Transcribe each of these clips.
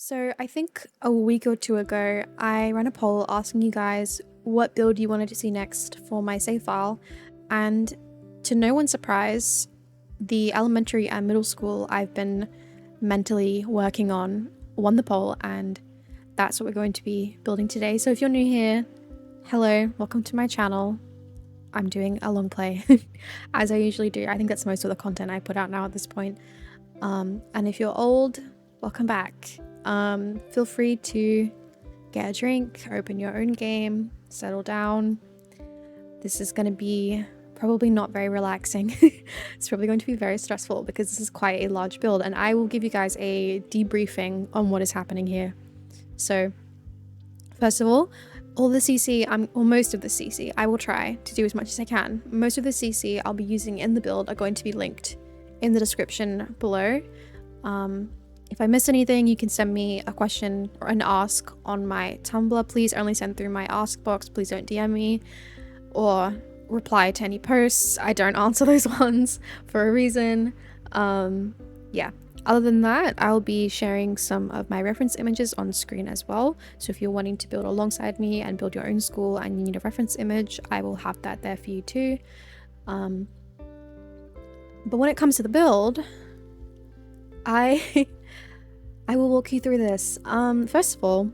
So I think a week or two ago, I ran a poll asking you guys what build you wanted to see next for my save file, and to no one's surprise, the elementary and middle school I've been mentally working on won the poll, and that's what we're going to be building today. So if you're new here, hello, welcome to my channel. I'm doing a long play, as I usually do. I think that's most of the content I put out now at this point. And if you're old, welcome back. Feel free to get a drink, open your own game, settle down. This is going to be probably not very relaxing. It's probably going to be very stressful because this is quite a large build, and I will give you guys a debriefing on what is happening here. So first of all the CC, or most of the CC, I will try to do as much as I can. Most of the CC I'll be using in the build are going to be linked in the description below. If I miss anything, you can send me a question or an ask on my Tumblr. Please only send through my ask box. Please don't DM me or reply to any posts. I don't answer those ones for a reason. Yeah. Other than that, I'll be sharing some of my reference images on screen as well. So if you're wanting to build alongside me and build your own school and you need a reference image, I will have that there for you too. But when it comes to the build, I will walk you through this. First of all,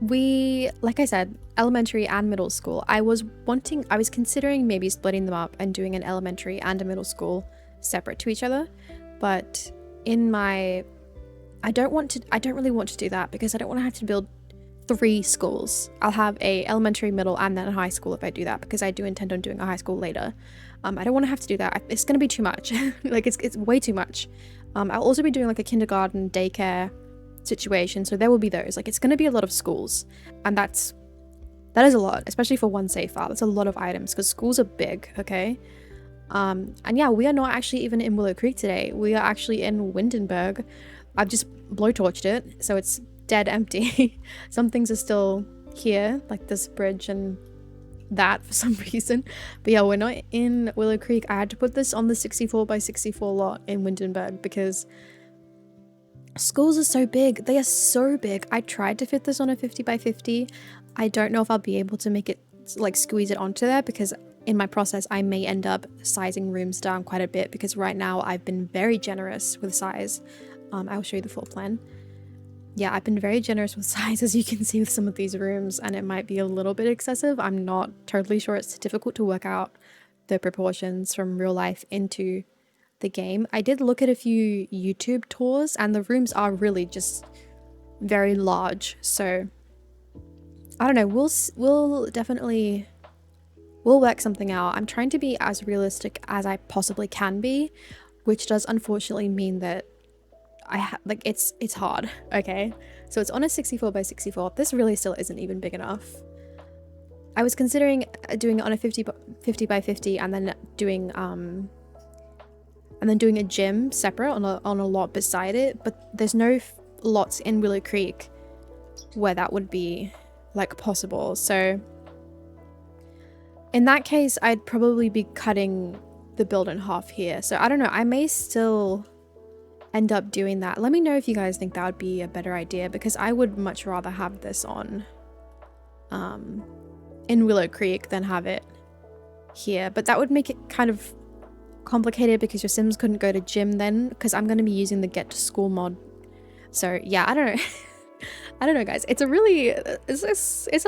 like I said, elementary and middle school. I was considering maybe splitting them up and doing an elementary and a middle school separate to each other. But I don't really want to do that because I don't want to have to build 3 schools. I'll have a elementary, middle, and then a high school if I do that, because I do intend on doing a high school later. I don't want to have to do that. It's going to be too much. Like it's way too much. I'll also be doing like a kindergarten daycare situation, so there will be those. Like it's going to be a lot of schools, and that is a lot, especially for one save file. That's a lot of items because schools are big. Okay. And yeah, we are not actually even in Willow Creek today. We are actually in Windenburg. I've just blowtorched it, so it's dead empty. Some things are still here, like this bridge and that for some reason. But yeah, we're not in Willow Creek. I had to put this on the 64x64 lot in Windenburg because schools are so big. They are so big. I tried to fit this on a 50x50. I don't know if I'll be able to make it, like, squeeze it onto there, because in my process I may end up sizing rooms down quite a bit, because right now I've been very generous with size. I'll show you the floor plan. Yeah, I've been very generous with size, as you can see with some of these rooms, and it might be a little bit excessive. I'm not totally sure. It's difficult to work out the proportions from real life into the game. I did look at a few YouTube tours, and the rooms are really just very large. So I don't know. We'll work something out. I'm trying to be as realistic as I possibly can be, which does unfortunately mean that it's hard. Okay, so it's on a 64x64. This really still isn't even big enough. I was considering doing it on a 50x50 and then doing a gym separate on a lot beside it, but there's no lots in Willow Creek where that would be like possible. So in that case, I'd probably be cutting the build in half here. So I don't know, I may still end up doing that. Let me know if you guys think that would be a better idea, because I would much rather have this on in Willow Creek than have it here. But that would make it kind of complicated because your Sims couldn't go to gym then, because I'm going to be using the get to school mod. So yeah, I don't know. I don't know, guys. It's a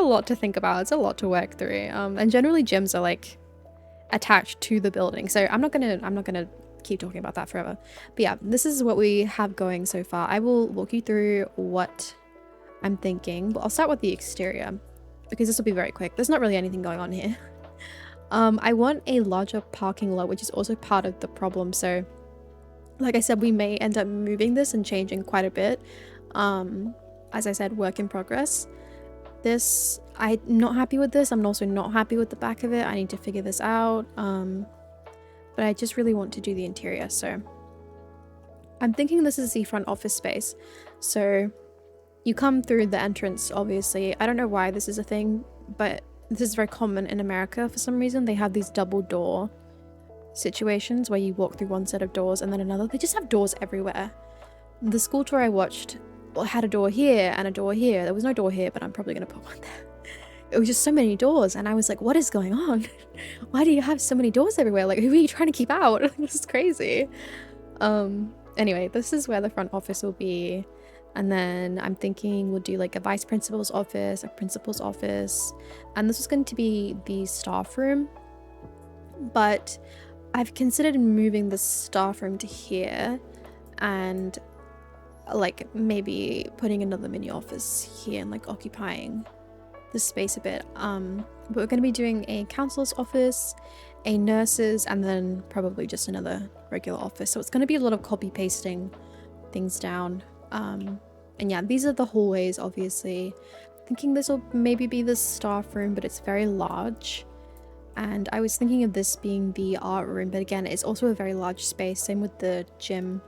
lot to think about. It's a lot to work through. And generally gyms are like attached to the building, so I'm not gonna keep talking about that forever. But yeah, this is what we have going so far. I will walk you through what I'm thinking, but I'll start with the exterior because this will be very quick. There's not really anything going on here. I want a larger parking lot, which is also part of the problem. So like I said, we may end up moving this and changing quite a bit. As I said, work in progress. I'm not happy with this. I'm also not happy with the back of it. I need to figure this out. But I just really want to do the interior. So I'm thinking this is the front office space. So you come through the entrance, obviously. I don't know why this is a thing, but this is very common in America for some reason. They have these double door situations where you walk through one set of doors and then another. They just have doors everywhere. The school tour I watched had a door here and a door here. There was no door here, but I'm probably gonna put one there. It was just so many doors, and I was like, what is going on? Why do you have so many doors everywhere? Like, who are you trying to keep out? This is crazy. Anyway, this is where the front office will be. And then I'm thinking we'll do like a vice principal's office, a principal's office, and this is going to be the staff room. But I've considered moving the staff room to here and like maybe putting another mini office here and like occupying the space a bit. But we're going to be doing a counselor's office, a nurse's, and then probably just another regular office. So it's going to be a lot of copy pasting things down. And yeah, these are the hallways, obviously. Thinking this will maybe be the staff room, but it's very large. And I was thinking of this being the art room, but again, it's also a very large space. Same with the gym.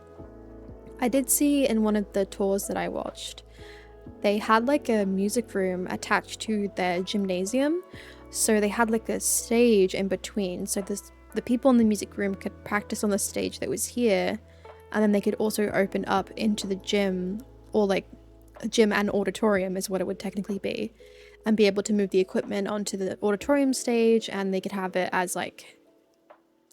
I did see in one of the tours that I watched, they had like a music room attached to their gymnasium. So they had like a stage in between. So the people in the music room could practice on the stage that was here. And then they could also open up into the gym, or like a gym and auditorium is what it would technically be, and be able to move the equipment onto the auditorium stage, and they could have it as like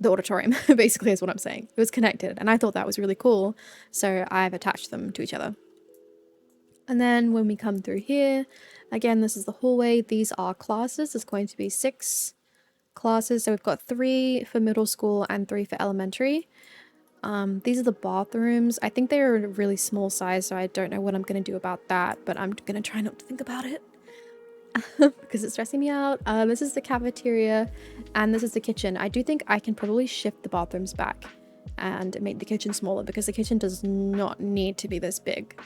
the auditorium, basically is what I'm saying. It was connected, and I thought that was really cool. So I've attached them to each other. And then when we come through here, again, this is the hallway. These are classes. There's going to be 6 classes. So we've got 3 for middle school and 3 for elementary. These are the bathrooms. I think they're a really small size, so I don't know what I'm going to do about that, but I'm going to try not to think about it because it's stressing me out. This is the cafeteria and this is the kitchen. I do think I can probably shift the bathrooms back and make the kitchen smaller because the kitchen does not need to be this big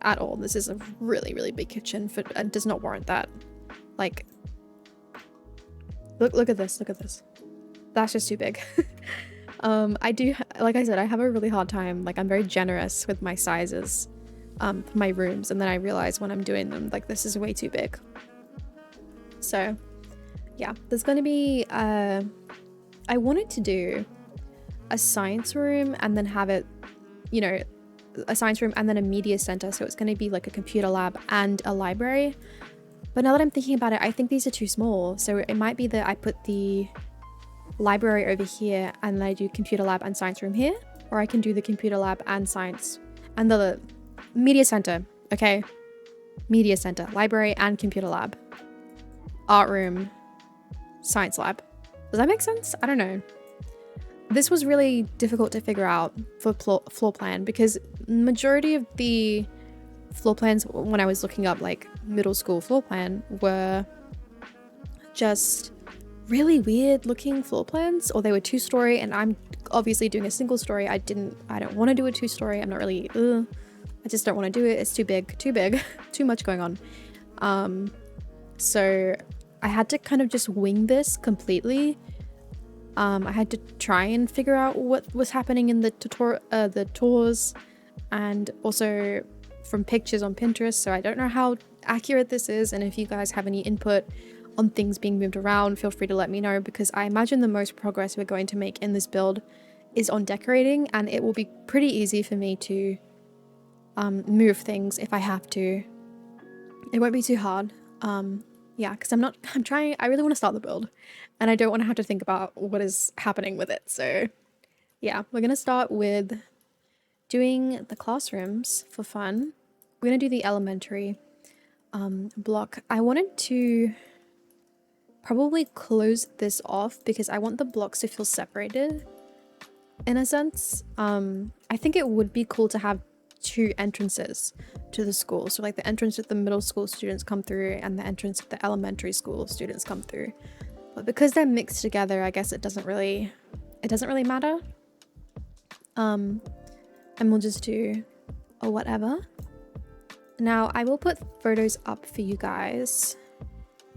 at all. This is a really, really big kitchen and does not warrant that. Like, look at this. Look at this. That's just too big. I do, like I said, I have a really hard time, like I'm very generous with my sizes for my rooms, and then I realize when I'm doing them, like this is way too big. So yeah, there's going to be, I wanted to do a science room and then have it, you know, a science room and then a media center, so it's going to be like a computer lab and a library. But now that I'm thinking about it, I think these are too small, so it might be that I put the library over here and then I do computer lab and science room here, or I can do the computer lab and science and the media center. Okay, media center, library and computer lab, art room, science lab. Does that make sense? I don't know. This was really difficult to figure out for floor plan because majority of the floor plans when I was looking up like middle school floor plan were just really weird looking floor plans, or they were 2-story, and I'm obviously doing a single story. I don't want to do a 2-story. I'm not really, I just don't want to do it. It's too big, too much going on. So I had to kind of just wing this completely. I had to try and figure out what was happening in the tours, and also from pictures on Pinterest. So I don't know how accurate this is, and if you guys have any input on things being moved around, feel free to let me know, because I imagine the most progress we're going to make in this build is on decorating, and it will be pretty easy for me to move things if I have to. It won't be too hard. Yeah, because I really want to start the build and I don't want to have to think about what is happening with it. So yeah, we're going to start with doing the classrooms for fun. We're going to do the elementary block. I wanted to probably close this off because I want the blocks to feel separated in a sense. I think it would be cool to have 2 entrances to the school. So like the entrance that the middle school students come through and the entrance that the elementary school students come through. But because they're mixed together, I guess it doesn't really matter. And we'll just do a whatever. Now I will put photos up for you guys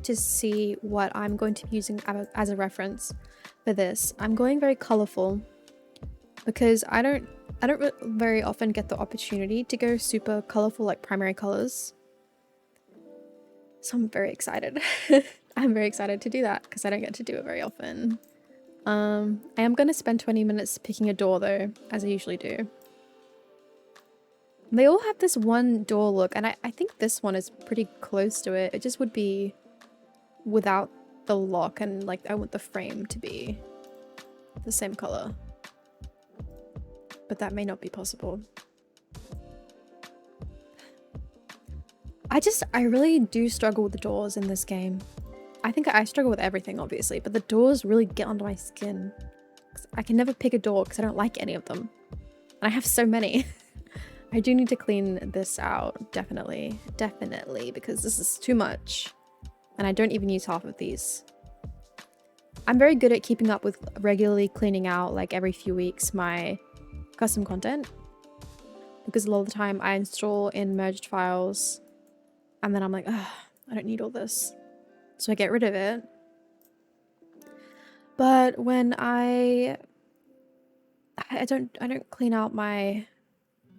to see what I'm going to be using as a reference for this. I'm going very colorful because I don't very often get the opportunity to go super colorful like primary colors. So I'm very excited. I'm very excited to do that because I don't get to do it very often. I am going to spend 20 minutes picking a door though, as I usually do. They all have this one door look, and I think this one is pretty close to it. It just would be without the lock, and like I want the frame to be the same color. But that may not be possible. I really do struggle with the doors in this game. I think I struggle with everything, obviously, but the doors really get under my skin. I can never pick a door because I don't like any of them. And I have so many. I do need to clean this out, definitely, because this is too much. And I don't even use half of these. I'm very good at keeping up with regularly cleaning out, like every few weeks, my custom content. Because a lot of the time I install in merged files and then I'm like, ugh, I don't need all this. So I get rid of it. But when I don't clean out my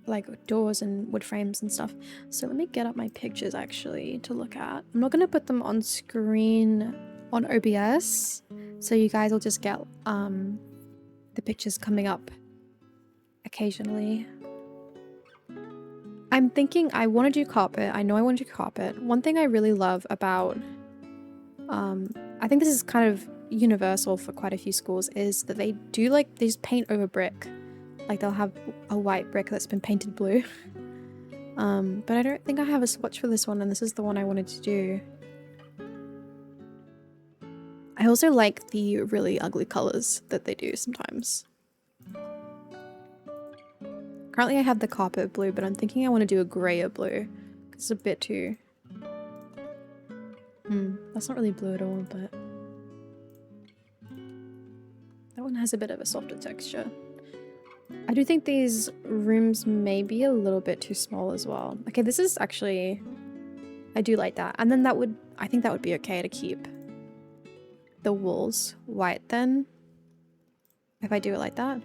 like doors and wood frames and stuff. So let me get up my pictures actually to look at. I'm not gonna put them on screen on OBS, so you guys will just get the pictures coming up occasionally. I'm thinking I want to do carpet. I know I want to do carpet. One thing I really love about I think this is kind of universal for quite a few schools is that they just paint over brick. Like they'll have a white brick that's been painted blue. But I don't think I have a swatch for this one, and this is the one I wanted to do. I also like the really ugly colors that they do sometimes. Currently I have the carpet blue, but I'm thinking I want to do a grayer blue. It's a bit too... that's not really blue at all, but... that one has a bit of a softer texture. I do think these rooms may be a little bit too small as well. Okay, this is actually... I do like that. And then I think that would be okay to keep the walls white then. If I do it like that.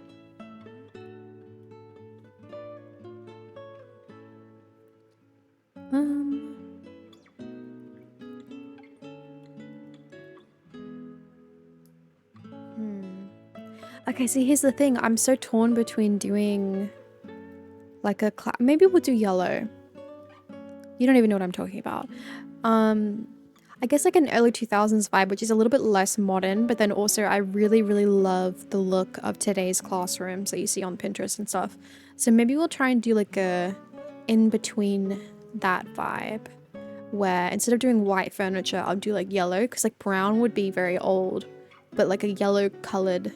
Okay, see, here's the thing. I'm so torn between doing like a maybe we'll do yellow. You don't even know what I'm talking about. I guess like an early 2000s vibe, which is a little bit less modern, but then also I really, really love the look of today's classrooms that you see on Pinterest and stuff. So maybe we'll try and do like a in between that vibe where instead of doing white furniture, I'll do like yellow, because like brown would be very old, but like a yellow colored,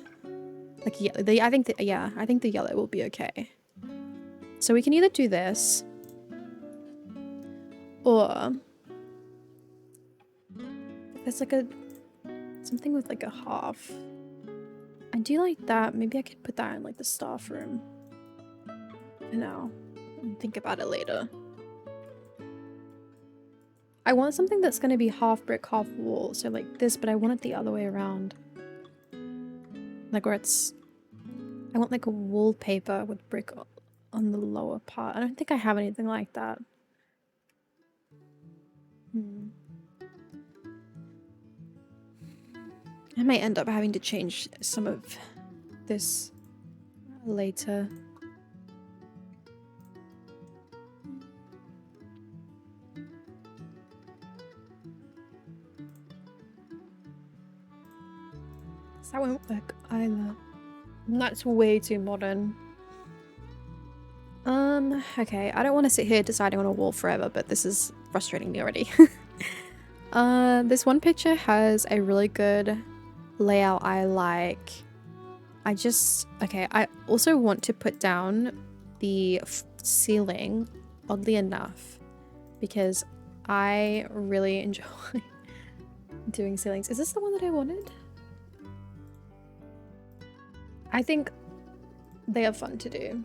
like I think the yellow will be okay. So we can either do this or there's like something with like a half. I do like that. Maybe I could put that in like the staff room for now and think about it later. I want something that's going to be half brick, half wall. So like this, but I want it the other way around. Like where it's... I want like a wallpaper with brick on the lower part. I don't think I have anything like that. I might end up having to change some of this later. That won't work either. That's way too modern. Okay, I don't want to sit here deciding on a wall forever, but this is frustrating me already. This one picture has a really good layout I like. Okay, I also want to put down the ceiling, oddly enough, because I really enjoy doing ceilings. Is this the one that I wanted? I think they are fun to do.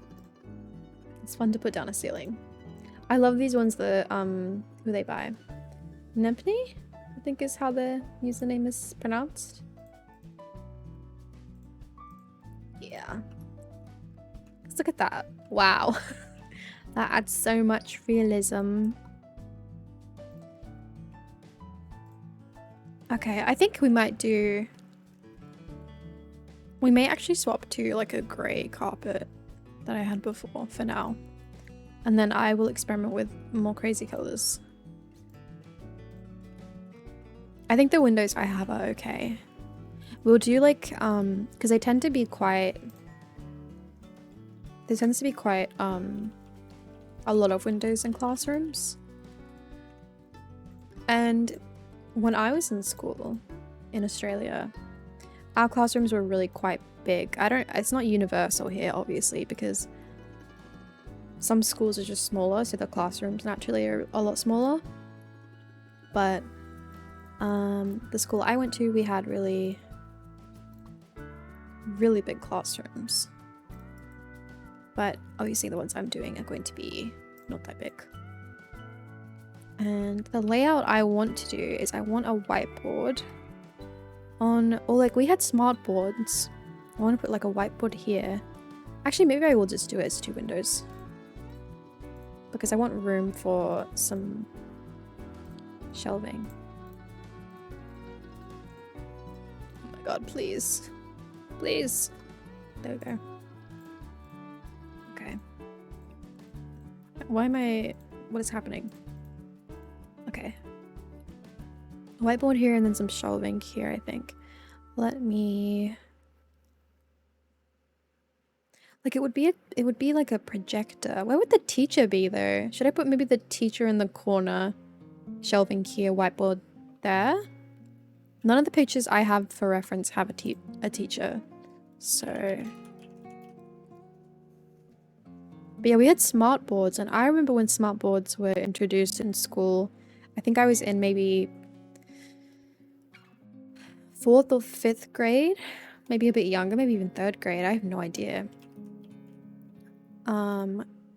It's fun to put down a ceiling. I love these ones that, who they by? Nempney? I think is how the username is pronounced. Yeah. Let's look at that. Wow. That adds so much realism. Okay, I think we might do... We may actually swap to like a grey carpet that I had before for now. And then I will experiment with more crazy colors. I think the windows I have are okay. We'll do like, because they tend to be quite, there tends to be quite, a lot of windows in classrooms. And when I was in school in Australia, our classrooms were really quite big. It's not universal here, obviously, because some schools are just smaller, so the classrooms naturally are a lot smaller. But the school I went to, we had really big classrooms. But obviously the ones I'm doing are going to be not that big. And the layout I want to do is I want a whiteboard on, or like we had smart boards. I want to put like a whiteboard here. Actually, maybe I will just do it as 2 windows. Because I want room for some shelving. Oh my god, please. Please. There we go. Okay. What is happening? Okay. A whiteboard here and then some shelving here, I think. Let me... Like it would be like a projector. Where would the teacher be though? Should I put maybe the teacher in the corner? Shelving here, whiteboard there? None of the pictures I have for reference have a teacher. So... But yeah, we had smart boards, and I remember when smart boards were introduced in school. I think I was in maybe 4th or 5th grade, maybe a bit younger, maybe even 3rd grade. I have no idea.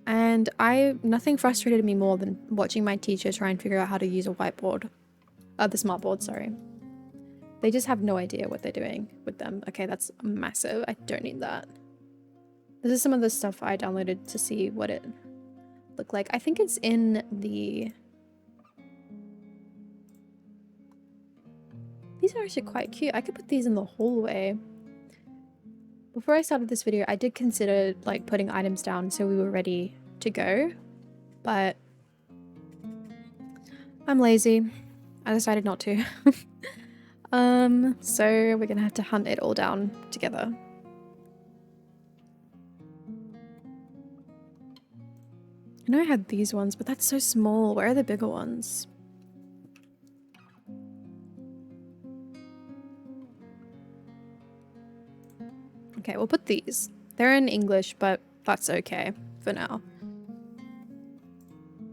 And nothing frustrated me more than watching my teacher try and figure out how to use a whiteboard. The smart board, sorry. They just have no idea what they're doing with them. Okay, that's massive. I don't need that. This is some of the stuff I downloaded to see what it looked like. I think it's in the... These are actually quite cute. I could put these in the hallway. Before I started this video, I did consider like putting items down so we were ready to go, but I'm lazy. I decided not to. So we're gonna have to hunt it all down together. I know I had these ones, but that's so small. Where are the bigger ones? Okay, we'll put these. They're in English, but that's okay for now.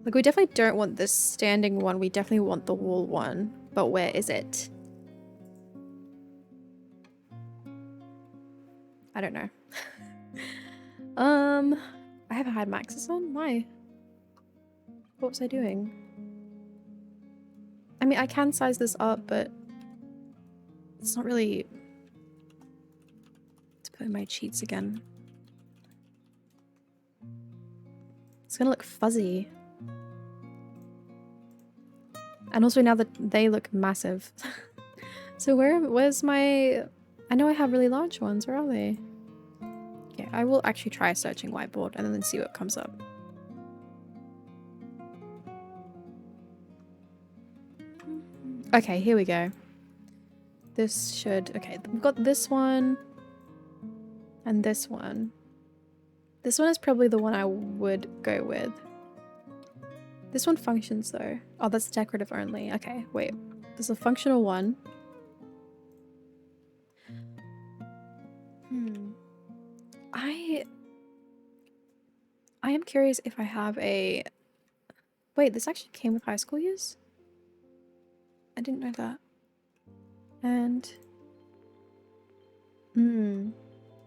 Like, we definitely don't want this standing one. We definitely want the wall one. But where is it? I don't know. I haven't had maxes on? Why? What was I doing? I mean, I can size this up, but it's not really... Let's put in my cheats again. It's gonna look fuzzy. And also now that they look massive. So where's my... I know I have really large ones. Where are they? Okay, I will actually try searching whiteboard and then see what comes up. Okay, here we go. This should... Okay, we've got this one. And this one. This one is probably the one I would go with. This one functions though. Oh, that's decorative only. Okay, wait. There's a functional one. I am curious if I have a... Wait, this actually came with high school years? I didn't know that. And...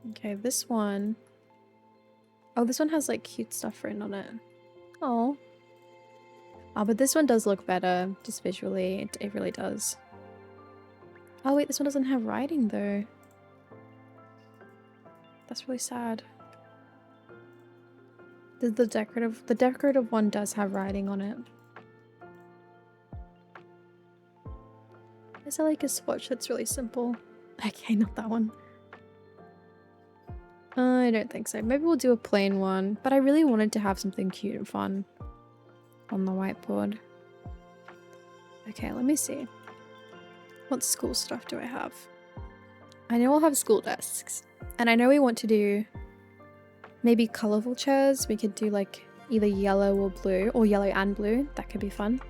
Okay, this one... Oh, this one has like cute stuff written on it. Oh. Oh, but this one does look better, just visually. It really does. Oh wait, this one doesn't have writing though. That's really sad. The decorative one does have writing on it. Is there like a swatch that's really simple? Okay, not that one. I don't think so. Maybe we'll do a plain one, but I really wanted to have something cute and fun on the whiteboard. Okay, let me see. What school stuff do I have? I know I'll have school desks, and I know we want to do maybe colorful chairs. We could do like either yellow or blue, or yellow and blue. That could be fun.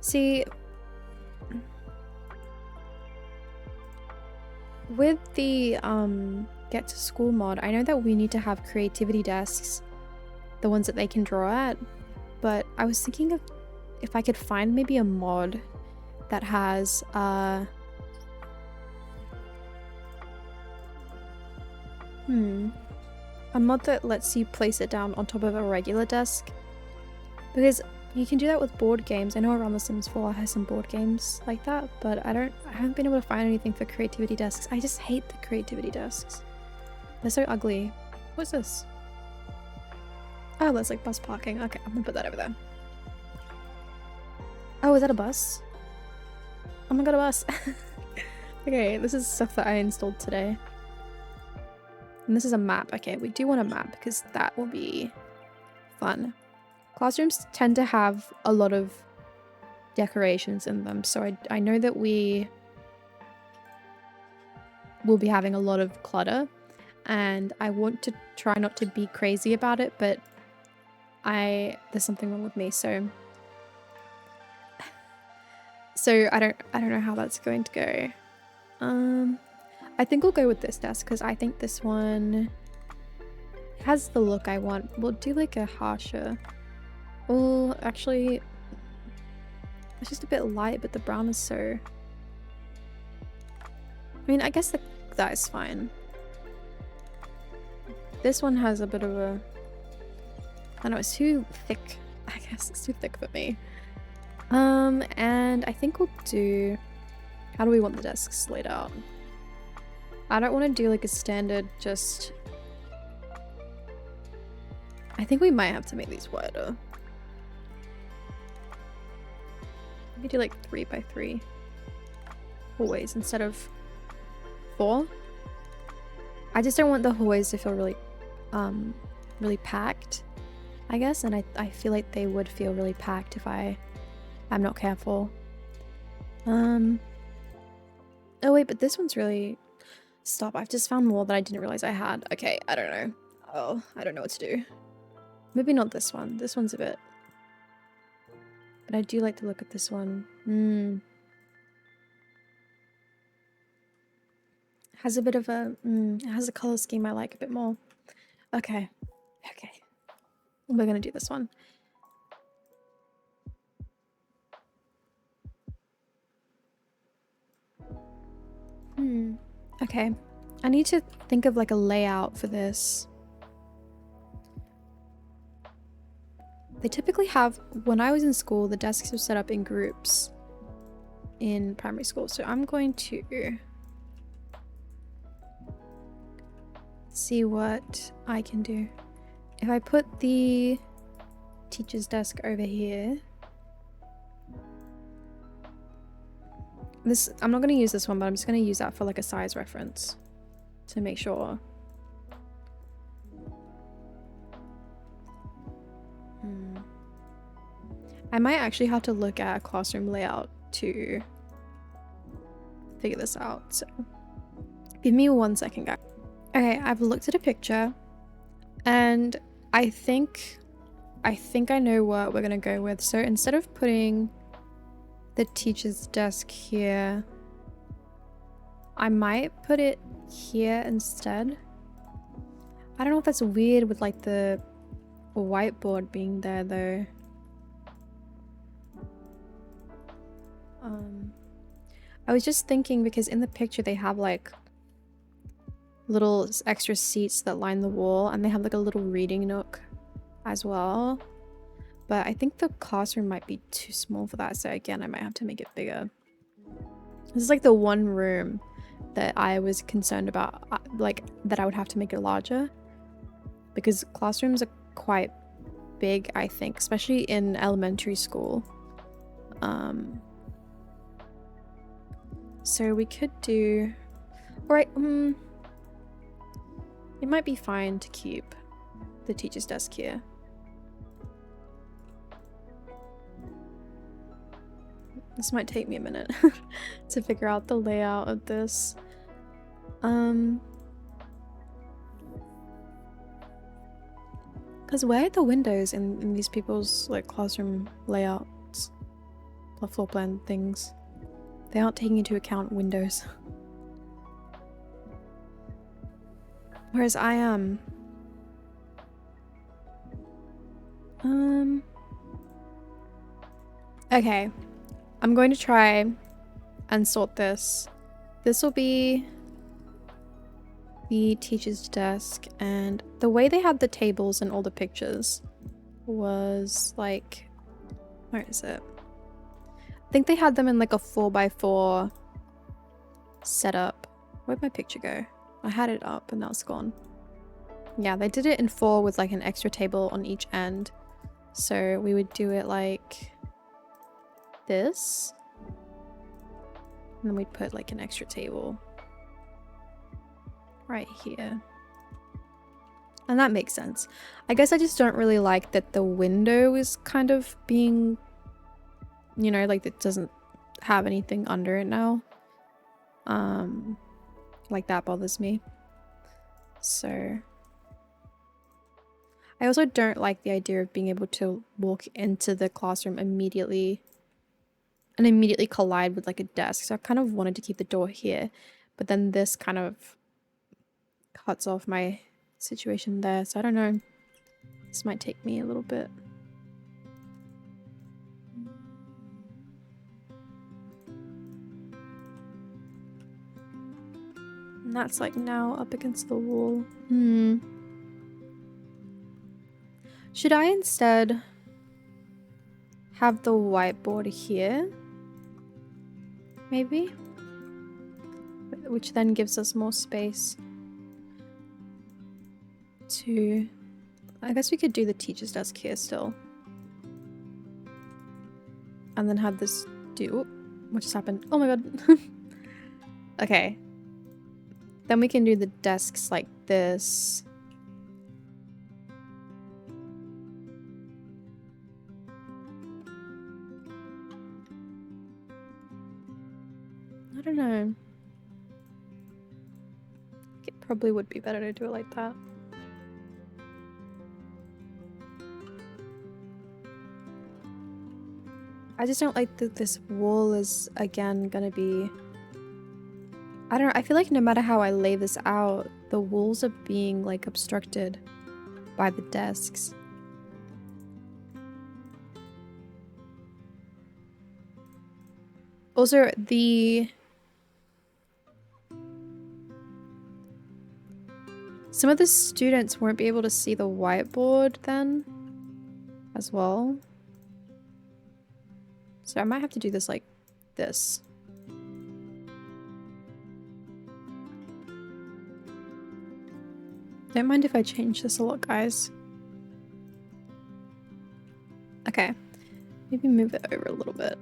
See, with the get to school mod, I know that we need to have creativity desks, the ones that they can draw at, but I was thinking of if I could find maybe a mod that has a mod that lets you place it down on top of a regular desk, because you can do that with board games. I know Around the Sims 4 has some board games like that, but I haven't been able to find anything for creativity desks. I just hate the creativity desks. They're so ugly. What's this? Oh, that's like bus parking. Okay, I'm gonna put that over there. Oh, is that a bus? Oh my god, a bus. Okay, this is stuff that I installed today. And this is a map. Okay, we do want a map because that will be fun. Classrooms tend to have a lot of decorations in them, so I know that we will be having a lot of clutter, and I want to try not to be crazy about it, but there's something wrong with me, so I don't know how that's going to go. I think we'll go with this desk because I think this one has the look I want. We'll do like a harsher. Well, actually, it's just a bit light, but the brown is so... I mean, I guess that is fine. This one has a bit of a... I don't know, it's too thick. I guess it's too thick for me. And I think we'll do... How do we want the desks laid out? I don't want to do like a standard just... I think we might have to make these wider. We do like 3 by 3 hallways instead of 4. I just don't want the hallways to feel really really packed, I guess, and I feel like they would feel really packed if I'm not careful. Oh wait, but this one's really... Stop, I've just found more that I didn't realize I had. Okay, I don't know. Oh, I don't know what to do. Maybe not this one. This one's a bit... But I do like the look of this one. Has a bit of a... it has a color scheme I like a bit more. Okay. Okay. We're gonna do this one. Okay. I need to think of like a layout for this. They typically have, when I was in school, the desks were set up in groups in primary school. So I'm going to see what I can do. If I put the teacher's desk over here, I'm not going to use this one, but I'm just going to use that for like a size reference to make sure. I might actually have to look at a classroom layout to figure this out, so give me 1 second, guys. Okay, I've looked at a picture and I think I know what we're gonna go with. So instead of putting the teacher's desk here, I might put it here instead. I don't know if that's weird with like the whiteboard being there though. I was just thinking because in the picture they have like little extra seats that line the wall, and they have like a little reading nook as well. But I think the classroom might be too small for that, so again I might have to make it bigger. This is like the one room that I was concerned about, like that I would have to make it larger, because classrooms are quite big, I think, especially in elementary school. So we could do... Alright, it might be fine to keep the teacher's desk here. This might take me a minute to figure out the layout of this. Because where are the windows in these people's like classroom layouts, floor plan things? They aren't taking into account windows. Whereas I am. Okay. I'm going to try and sort this. This will be the teacher's desk, and the way they had the tables and all the pictures was like, where is it? I think they had them in like a 4x4 setup. Where'd my picture go? I had it up and now it's gone. Yeah, they did it in 4 with like an extra table on each end. So we would do it like this. And then we'd put like an extra table right here. And that makes sense. I guess I just don't really like that the window is kind of being, you know, like it doesn't have anything under it now. Like that bothers me. So I also don't like the idea of being able to walk into the classroom immediately and immediately collide with like a desk. So I kind of wanted to keep the door here, but then this kind of cuts off my situation there. So I don't know. This might take me a little bit. And that's like now up against the wall. Should I instead have the whiteboard here? Maybe? Which then gives us more space to... I guess we could do the teacher's desk here still. And then have this do... what just happened? Oh my god. Okay. Then we can do the desks like this. I don't know. It probably would be better to do it like that. I just don't like that this wall is again gonna be... I don't know, I feel like no matter how I lay this out, the walls are being like obstructed by the desks. Also, some of the students won't be able to see the whiteboard then as well. So I might have to do this like this. Don't mind if I change this a lot, guys. Okay, maybe move it over a little bit.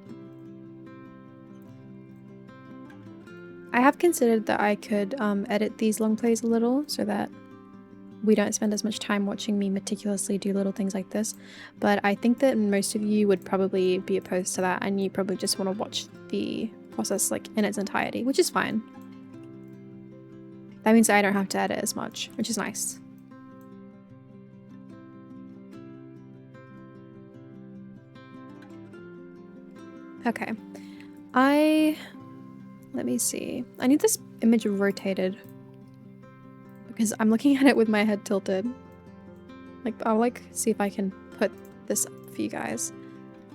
I have considered that I could edit these long plays a little so that we don't spend as much time watching me meticulously do little things like this, but I think that most of you would probably be opposed to that and you probably just want to watch the process like in its entirety, which is fine. That means I don't have to edit as much, which is nice. Okay, let me see. I need this image rotated because I'm looking at it with my head tilted. Like, I'll like see if I can put this up for you guys.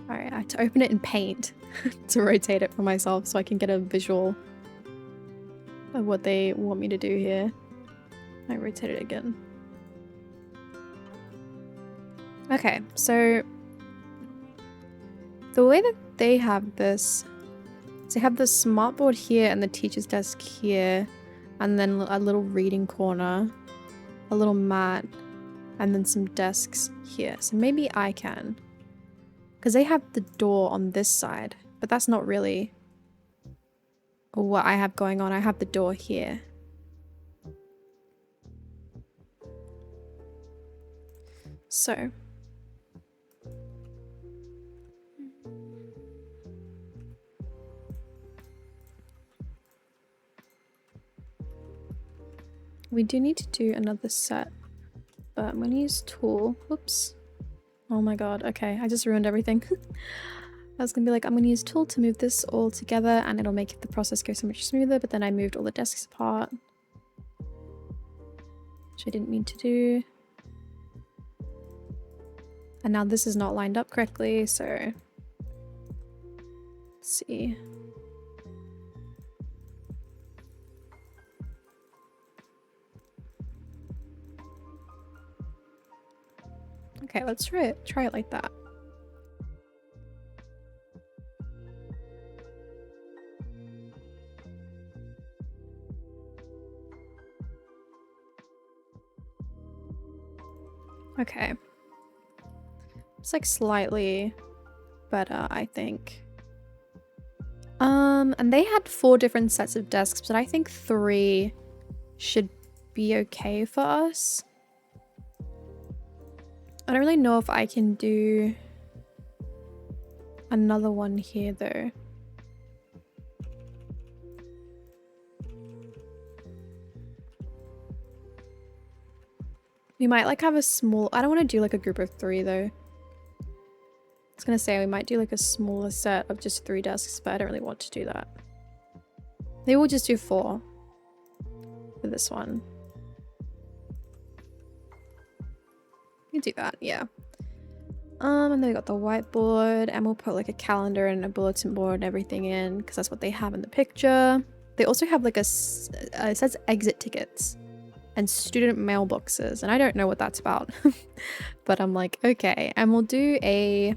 Alright, I have to open it in Paint to rotate it for myself so I can get a visual of what they want me to do here. I rotate it again. Okay, so the way that they have this, so they have the smartboard here and the teacher's desk here, and then a little reading corner, a little mat, and then some desks here. So maybe I can, because they have the door on this side, but that's not really what I have going on. I have the door here. So we do need to do another set, but I'm gonna use tool. Whoops. Oh my god, okay, I just ruined everything. I was gonna be like, I'm gonna use tool to move this all together and it'll make the process go so much smoother, but then I moved all the desks apart, which I didn't mean to do. And now this is not lined up correctly, so let's see. Okay, let's try it like that. Okay. It's like slightly better, I think. And they had 4 different sets of desks, but I think 3 should be okay for us. I don't really know if I can do another one here though. We might like have a small, I don't want to do like a group of 3 though. I was gonna say we might do like a smaller set of just 3 desks, but I don't really want to do that. Maybe we'll just do 4 for this one. You do that, yeah. And then we got the whiteboard, and we'll put like a calendar and a bulletin board and everything in, because that's what they have in the picture. They also have like it says exit tickets and student mailboxes, and I don't know what that's about. But I'm like, okay. And we'll do a,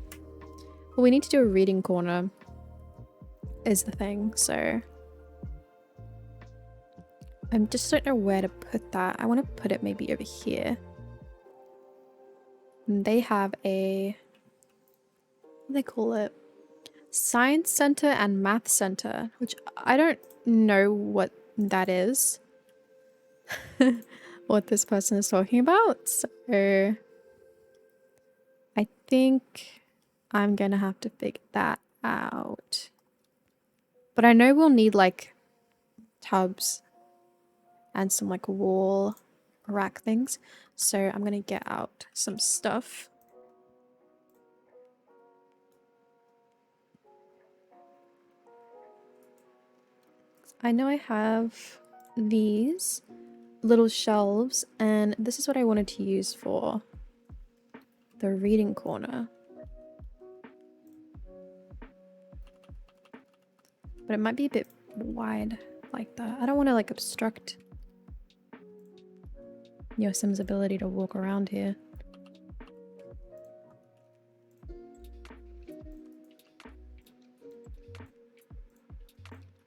well, we need to do a reading corner is the thing, so I just don't know where to put that. I want to put it maybe over here. And they have a, what do they call it? Science Center and Math Center, which I don't know what that is. What this person is talking about. So I think I'm gonna have to figure that out. But I know we'll need like tubs and some like wall rack things. So I'm gonna get out some stuff. I know I have these little shelves, and this is what I wanted to use for the reading corner. But it might be a bit wide like that. I don't want to like obstruct your Sim's ability to walk around here.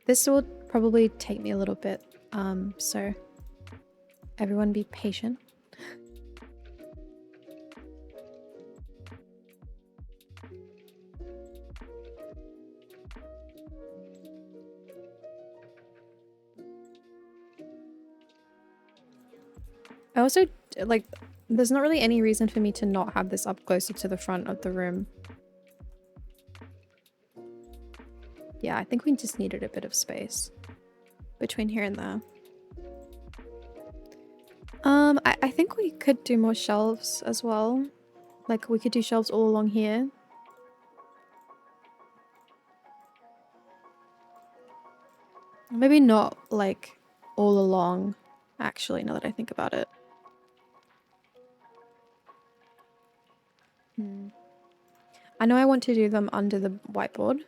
This will probably take me a little bit, so everyone be patient. I also, like, there's not really any reason for me to not have this up closer to the front of the room. Yeah, I think we just needed a bit of space between here and there. I think we could do more shelves as well. Like, we could do shelves all along here. Maybe not, like, all along, actually, now that I think about it. I know I want to do them under the whiteboard.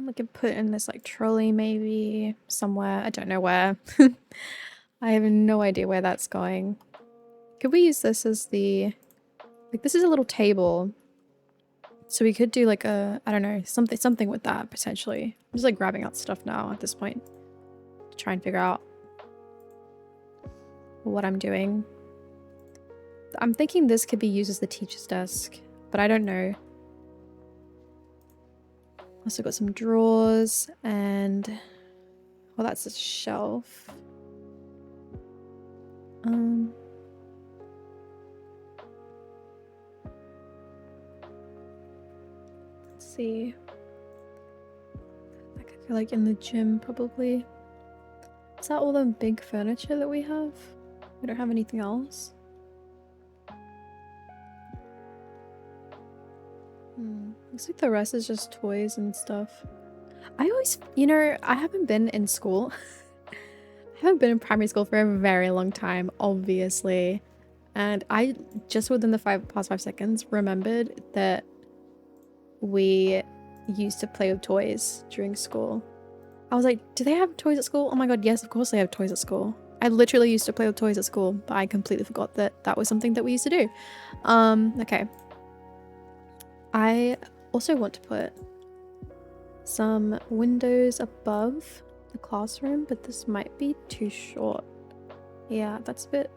We could put in this like trolley maybe somewhere. I don't know where. I have no idea where that's going. Could we use this as the, like, this is a little table. So we could do like a, I don't know, something with that potentially. I'm just like grabbing out stuff now at this point to try and figure out what I'm doing. I'm thinking this could be used as the teacher's desk, but I don't know. Also got some drawers and, well, that's a shelf. Let's see. I could go like in the gym probably. Is that all the big furniture that we have? We don't have anything else. Looks like the rest is just toys and stuff. I always, you know, I haven't been in school. I haven't been in primary school for a very long time, obviously. And I just within the past 5 seconds remembered that we used to play with toys during school. I was like, do they have toys at school? Oh my god, yes, of course they have toys at school. I literally used to play with toys at school, but I completely forgot that that was something that we used to do. Okay. I also want to put some windows above the classroom, but this might be too short. Yeah, that's a bit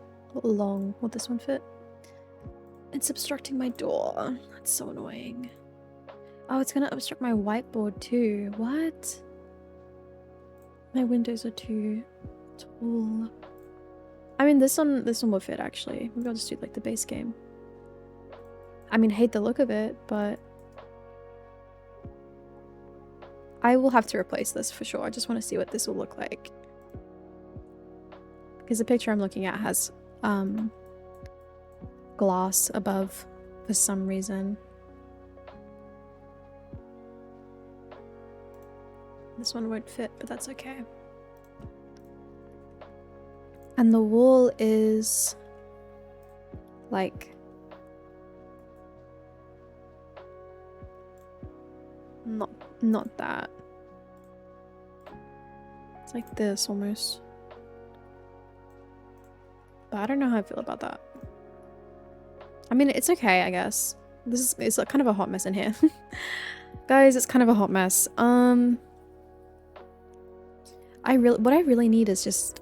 long. Will this one fit? It's obstructing my door. That's so annoying. Oh, it's gonna obstruct my whiteboard too. What? My windows are too tall. I mean, this one will fit actually. Maybe I'll just do like the base game. I mean, hate the look of it, but I will have to replace this for sure. I just want to see what this will look like. Because the picture I'm looking at has glass above for some reason. This one won't fit, but that's okay. And the wall is like not that. It's like this almost. But I don't know how I feel about that. I mean, it's okay, I guess. It's like kind of a hot mess in here. Guys, it's kind of a hot mess. What I really need is just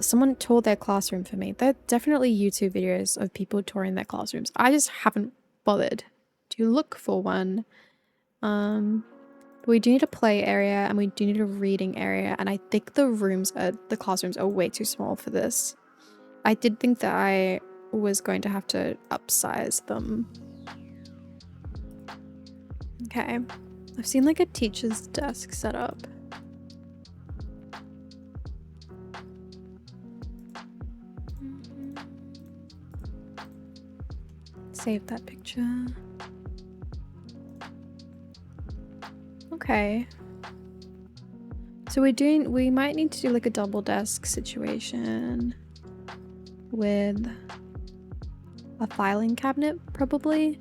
someone tour their classroom for me. There are definitely YouTube videos of people touring their classrooms. I just haven't bothered to look for one. But we do need a play area and we do need a reading area, and I think the classrooms are way too small for this. I did think that I was going to have to upsize them. Okay, I've seen like a teacher's desk set up. Save that picture. Okay. So we might need to do like a double desk situation with a filing cabinet probably.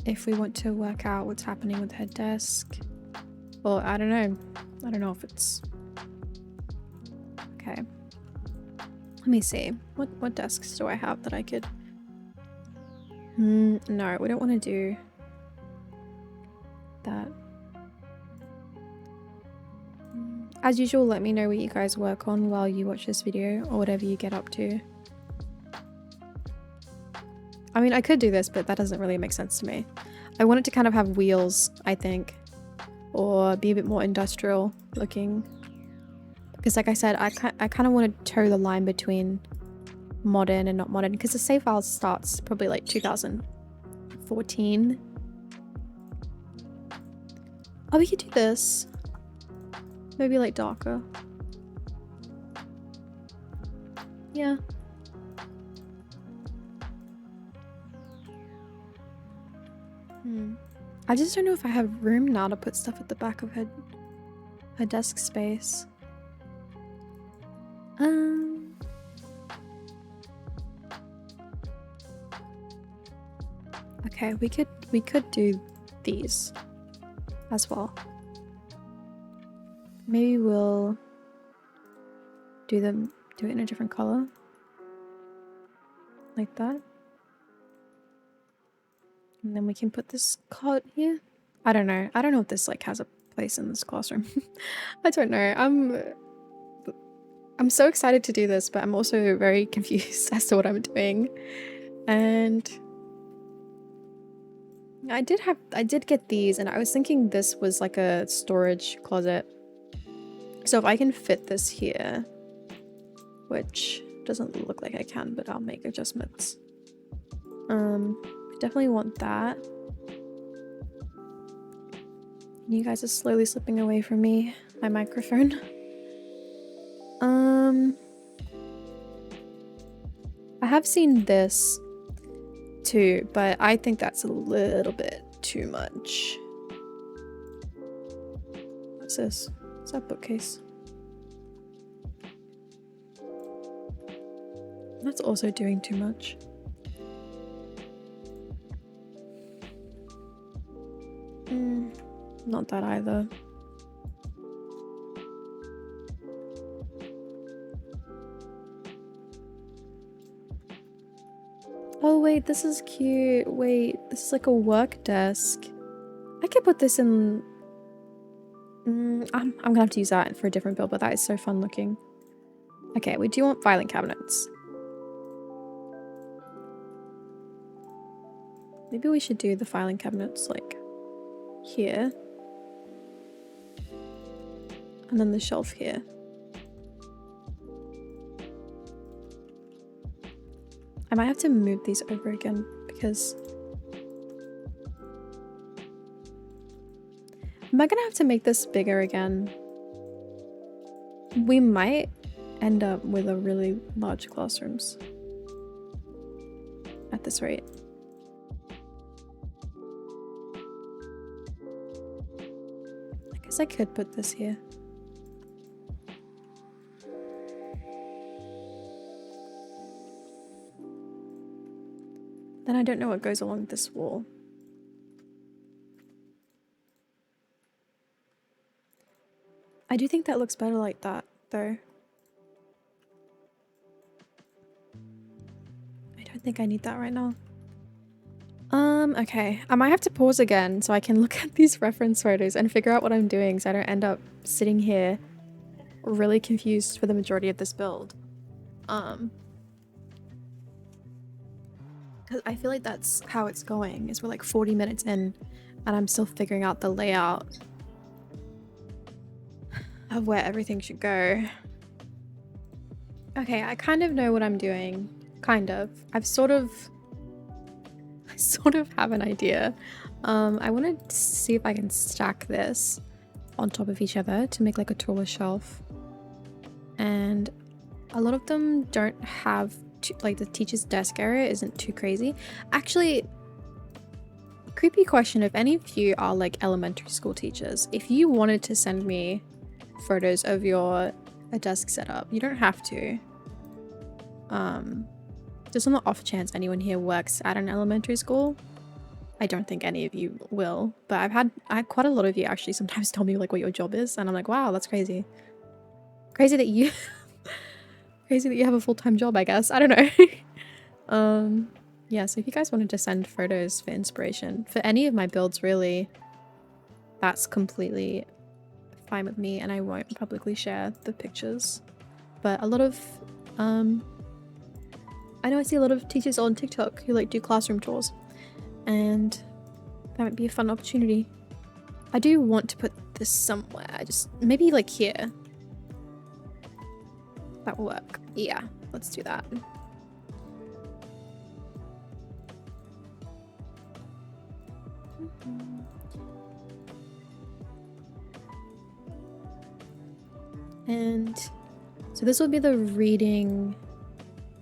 If we want to work out what's happening with her desk. Well, I don't know. I don't know if it's... Okay. Let me see. What desks do I have that I could... No, we don't want to do that. As usual, let me know what you guys work on while you watch this video or whatever you get up to. I mean, I could do this, but that doesn't really make sense to me. I want it to kind of have wheels, I think, or be a bit more industrial looking. Because like I said, I kind of want to toe the line between modern and not modern, because the save file starts probably like 2014. Oh, we could do this. Maybe like darker. Yeah. I just don't know if I have room now to put stuff at the back of her desk space. Okay, we could do these as well. Maybe we'll do it in a different color. Like that. And then we can put this cot here. I don't know. I don't know if this like has a place in this classroom. I don't know. I'm so excited to do this, but I'm also very confused as to what I'm doing. And I did get these, and I was thinking this was like a storage closet. So if I can fit this here, which doesn't look like I can, but I'll make adjustments. Definitely want that. You guys are slowly slipping away from me, my microphone. I have seen this too, but I think that's a little bit too much. What's this? Is that bookcase? That's also doing too much. Not that either. Oh wait, this is cute. Wait, this is like a work desk. I could put this in... I'm gonna have to use that for a different build, but that is so fun looking. Okay, we do want filing cabinets. Maybe we should do the filing cabinets like here. And then the shelf here. I might have to move these over again because... Am I gonna have to make this bigger again? We might end up with a really large classrooms at this rate. I guess I could put this here. Then I don't know what goes along this wall. I do think that looks better like that, though. I don't think I need that right now. Okay. I might have to pause again so I can look at these reference photos and figure out what I'm doing so I don't end up sitting here really confused for the majority of this build. Because I feel like that's how it's going, is we're like 40 minutes in and I'm still figuring out the layout of where everything should go. Okay, I kind of know what I'm doing. Kind of. I sort of have an idea. I want to see if I can stack this on top of each other to make like a taller shelf. And a lot of them don't have like the teacher's desk area isn't too crazy. Actually, creepy question, if any of you are like elementary school teachers, if you wanted to send me photos of your desk setup, you don't have to. Just on the off chance anyone here works at an elementary school, I don't think any of you will, but I had quite a lot of you actually sometimes tell me like what your job is, and I'm like, wow, that's crazy. Crazy that you crazy that you have a full-time job, I guess. I don't know. Yeah, so if you guys wanted to send photos for inspiration for any of my builds, really, that's completely fine with me, and I won't publicly share the pictures. But a lot of I know I see a lot of teachers on TikTok who like do classroom tours, and that might be a fun opportunity. I do want to put this somewhere, just maybe like here. That will work. Yeah, let's do that. And so this will be the reading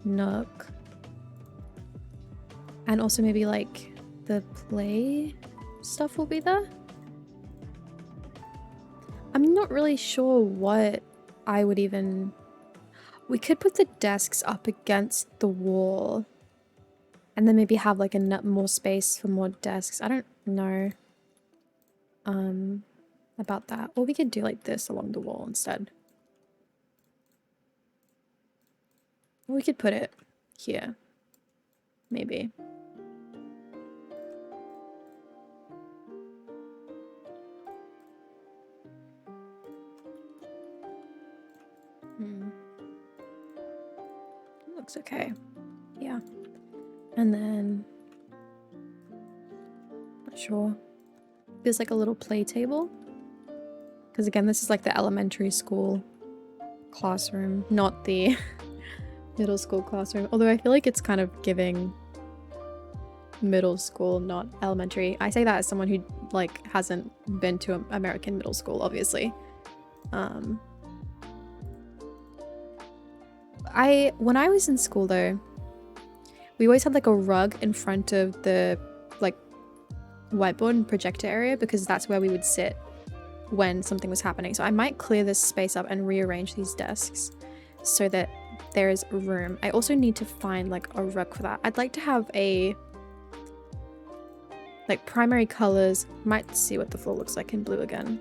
nook, and also maybe like the play stuff will be there. I'm not really sure what I would even... We could put the desks up against the wall and then maybe have like more space for more desks. I don't know about that. Or we could do like this along the wall instead. We could put it here, maybe. Looks okay. Yeah. And then sure. Feels like a little play table. Because again, this is like the elementary school classroom, not the middle school classroom. Although I feel like it's kind of giving middle school, not elementary. I say that as someone who like hasn't been to American middle school, obviously. When I was in school though, we always had like a rug in front of the like whiteboard and projector area because that's where we would sit when something was happening. So I might clear this space up and rearrange these desks so that there is room. I also need to find like a rug for that. I'd like to have a like primary colors. Might see what the floor looks like in blue again.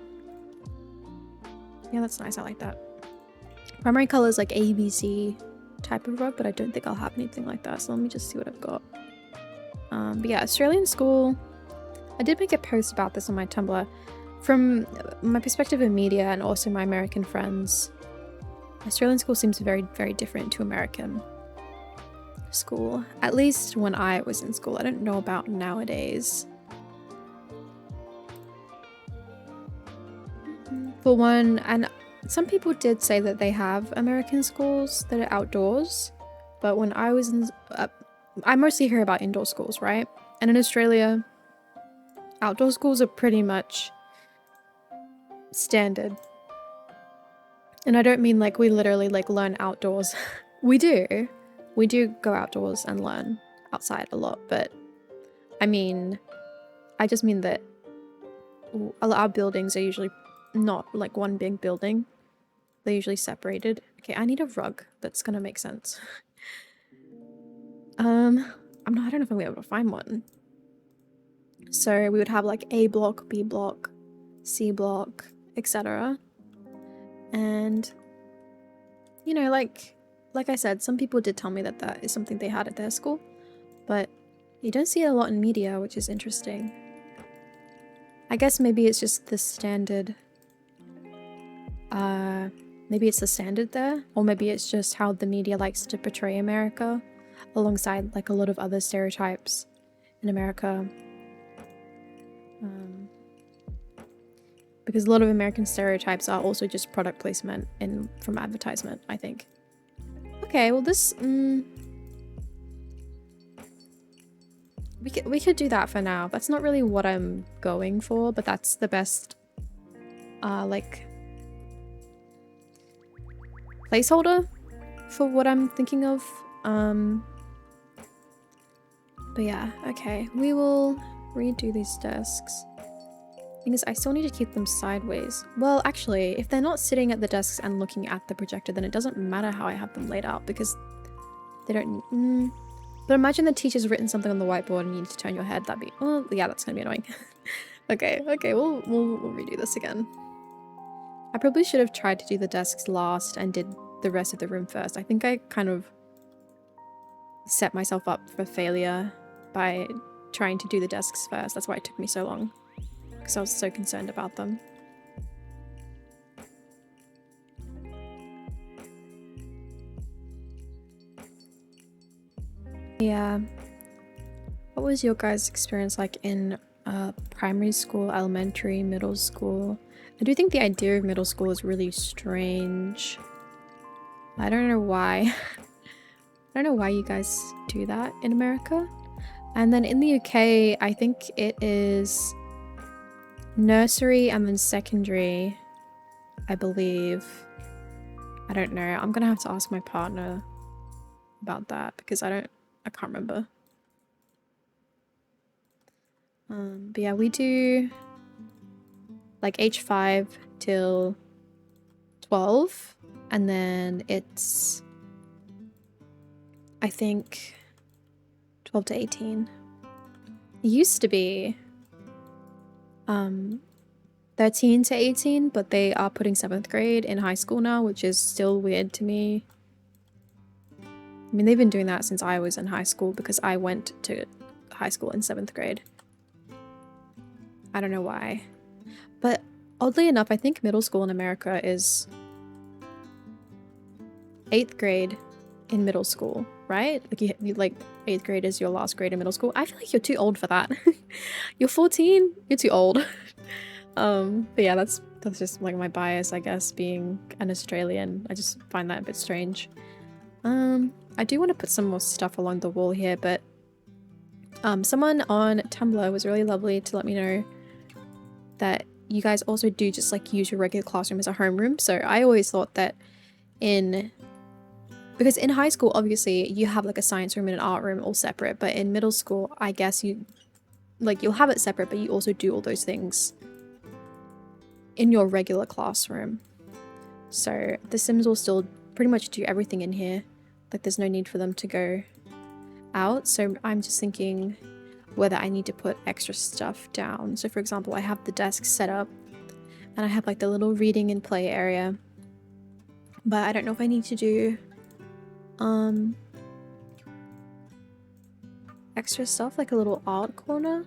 Yeah, that's nice. I like that. Primary colors like ABC type of rug, but I don't think I'll have anything like that. So let me just see what I've got. But yeah, Australian school. I did make a post about this on my Tumblr. From my perspective in media and also my American friends, Australian school seems very, very different to American school. At least when I was in school. I don't know about nowadays. For one, and some people did say that they have American schools that are outdoors, but when I was in, I mostly hear about indoor schools, right? And in Australia, outdoor schools are pretty much standard. And I don't mean like we literally like learn outdoors. We do go outdoors and learn outside a lot, but I mean, I just mean that our buildings are usually not like one big building. They're usually separated. Okay, I need a rug. That's gonna make sense. I don't know if I'm gonna be able to find one. So we would have like A block, B block, C block, etc. And you know, like I said, some people did tell me that that is something they had at their school, but you don't see it a lot in media, which is interesting. I guess maybe it's just the standard. Maybe it's the standard there, or maybe it's just how the media likes to portray America alongside like a lot of other stereotypes in America. Because a lot of American stereotypes are also just product placement from advertisement, I think. Okay, well this we could do that for now. That's not really what I'm going for, but that's the best like placeholder for what I'm thinking of. But yeah, okay, we will redo these desks. Thing is, I still need to keep them sideways. Well, actually, if they're not sitting at the desks and looking at the projector, then it doesn't matter how I have them laid out because they don't. But imagine the teacher's written something on the whiteboard and you need to turn your head. That'd be, well, yeah, that's gonna be annoying. Okay, we'll redo this again. I probably should have tried to do the desks last and did the rest of the room first. I think I kind of set myself up for failure by trying to do the desks first. That's why it took me so long, because I was so concerned about them. Yeah. What was your guys' experience like in primary school, elementary, middle school? I do think the idea of middle school is really strange. I don't know why. I don't know why you guys do that in America. And then in the UK, I think it is nursery and then secondary, I believe. I don't know. I'm gonna have to ask my partner about that because I can't remember. But yeah, we do like age 5 till 12, and then it's I think 12 to 18. It used to be 13 to 18, but they are putting 7th grade in high school now, which is still weird to me. I mean, they've been doing that since I was in high school because I went to high school in 7th grade. I don't know why. But oddly enough, I think middle school in America is 8th grade in middle school, right? Like you like 8th grade is your last grade in middle school. I feel like you're too old for that. You're 14? You're too old. But yeah, that's just like my bias, I guess, being an Australian. I just find that a bit strange. I do want to put some more stuff along the wall here, but someone on Tumblr was really lovely to let me know that you guys also do just like use your regular classroom as a homeroom. So I always thought that because in high school, obviously, you have like a science room and an art room all separate, but in middle school, I guess you'll have it separate, but you also do all those things in your regular classroom. So the Sims will still pretty much do everything in here. Like there's no need for them to go out. So I'm just thinking whether I need to put extra stuff down. So for example, I have the desk set up and I have like the little reading and play area, but I don't know if I need to do extra stuff like a little art corner.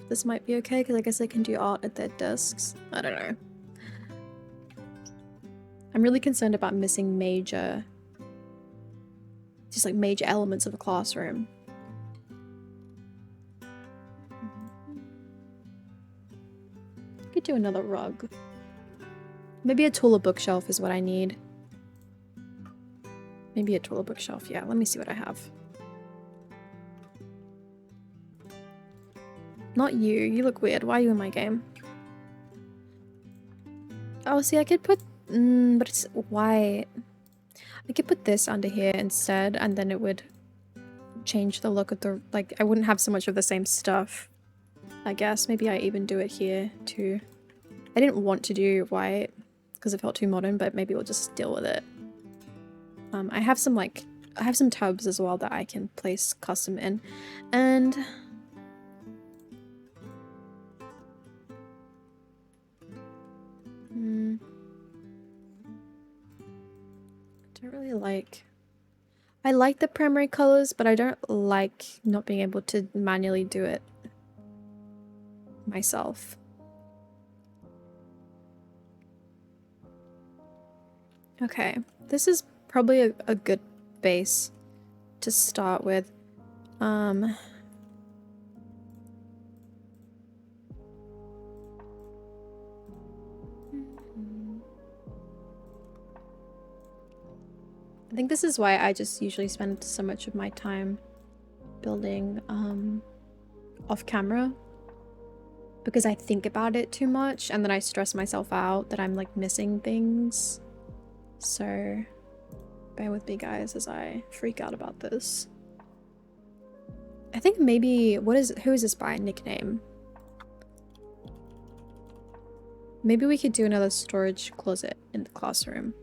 This might be okay because I guess I can do art at their desks. I don't know. I'm really concerned about missing major elements of a classroom. Could do another rug. Maybe a taller bookshelf is what I need. Maybe a taller bookshelf, yeah. Let me see what I have. Not you. You look weird. Why are you in my game? Oh, see, I could put... but it's white. I could put this under here instead, and then it would change the look of the... Like, I wouldn't have so much of the same stuff. I guess. Maybe I even do it here, too. I didn't want to do white, because it felt too modern, but maybe we'll just deal with it. I have some, like... I have some tubs as well that I can place custom in. And... I don't really like... I like the primary colors, but I don't like not being able to manually do it myself. Okay, this is probably a good base to start with. I think this is why I just usually spend so much of my time building off camera, because I think about it too much and then I stress myself out that I'm like missing things. So bear with me guys as I freak out about this. I think maybe who is this by? Nickname. Maybe we could do another storage closet in the classroom.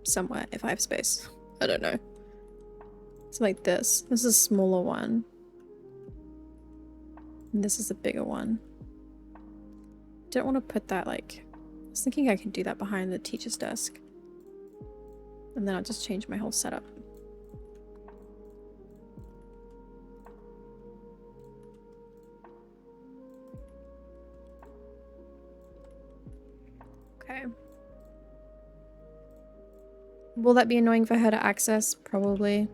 Somewhere, if I have space. I don't know. It's like this. This is a smaller one. And this is a bigger one. Don't want to put that like... I was thinking I could do that behind the teacher's desk. And then I'll just change my whole setup. Okay. Will that be annoying for her to access? Probably.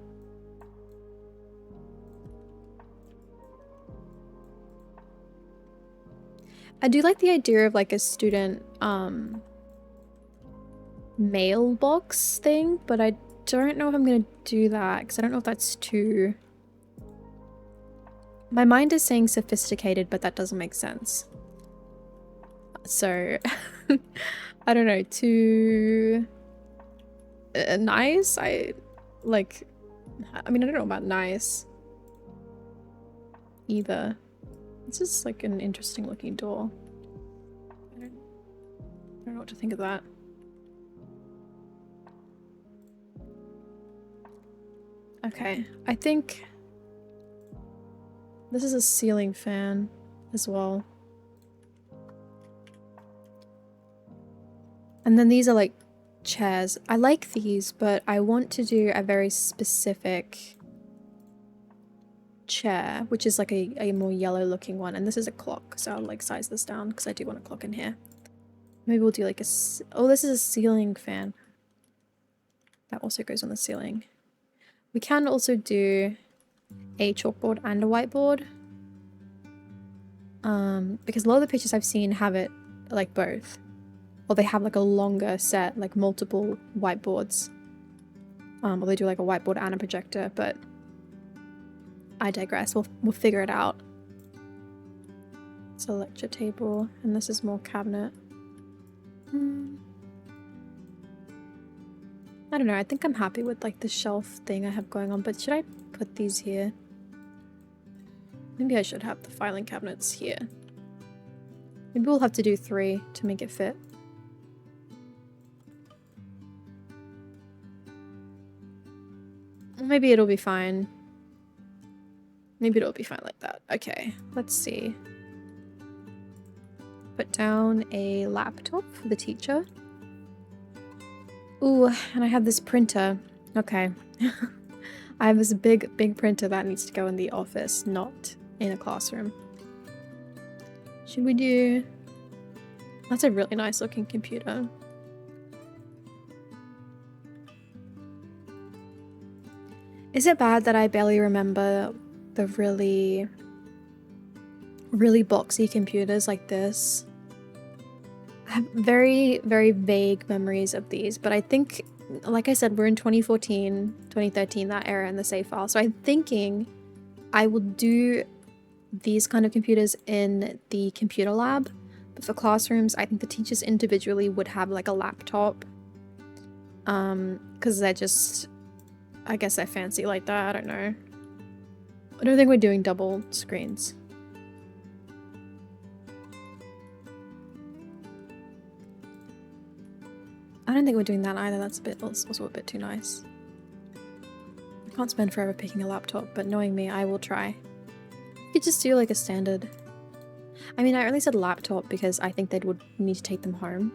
I do like the idea of like a student mailbox thing, but I don't know if I'm gonna do that because I don't know if that's too... My mind is saying sophisticated, but that doesn't make sense. So, I don't know, too... nice? I mean, I don't know about nice either. It's just like an interesting looking door. I don't know what to think of that. Okay, I think this is a ceiling fan as well. And then these are like chairs. I like these, but I want to do a very specific chair, which is like a more yellow looking one. And this is a clock, so I'll like size this down because I do want a clock in here. Maybe we'll do like a... Oh, this is a ceiling fan. That also goes on the ceiling. We can also do a chalkboard and a whiteboard. Because a lot of the pictures I've seen have it like both. Or they have like a longer set, like multiple whiteboards. Or they do like a whiteboard and a projector, but I digress. We'll figure it out. It's a lecture table, and this is more cabinet. I don't know, I think I'm happy with like the shelf thing I have going on, but should I put these here? Maybe I should have the filing cabinets here. Maybe we'll have to do 3 to make it fit. Maybe it'll be fine. Maybe it'll be fine like that. Okay, let's see. Put down a laptop for the teacher. Ooh, and I have this printer. Okay. I have this big printer that needs to go in the office, not in a classroom. Should we do... That's a really nice looking computer. Is it bad that I barely remember the really boxy computers like this? I have very vague memories of these, but I think, like I said, we're in 2014, 2013, that era in the save file. So I'm thinking I will do these kind of computers in the computer lab, but for classrooms, I think the teachers individually would have like a laptop, because they're just, I guess they're fancy like that. I don't know. I don't think we're doing double screens. I don't think we're doing that either. That's also a bit too nice. I can't spend forever picking a laptop, but knowing me, I will try. You could just do like a standard. I mean, I only said laptop because I think they would need to take them home.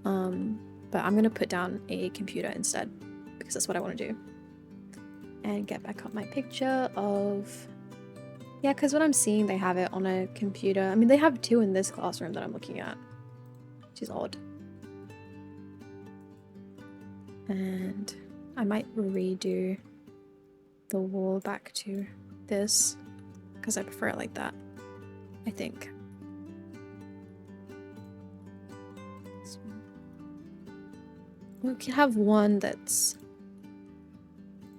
But I'm gonna put down a computer instead because that's what I want to do. And get back up my picture of... Yeah, because what I'm seeing, they have it on a computer. I mean, they have 2 in this classroom that I'm looking at, which is odd. And I might redo the wall back to this because I prefer it like that, I think. We could have one that's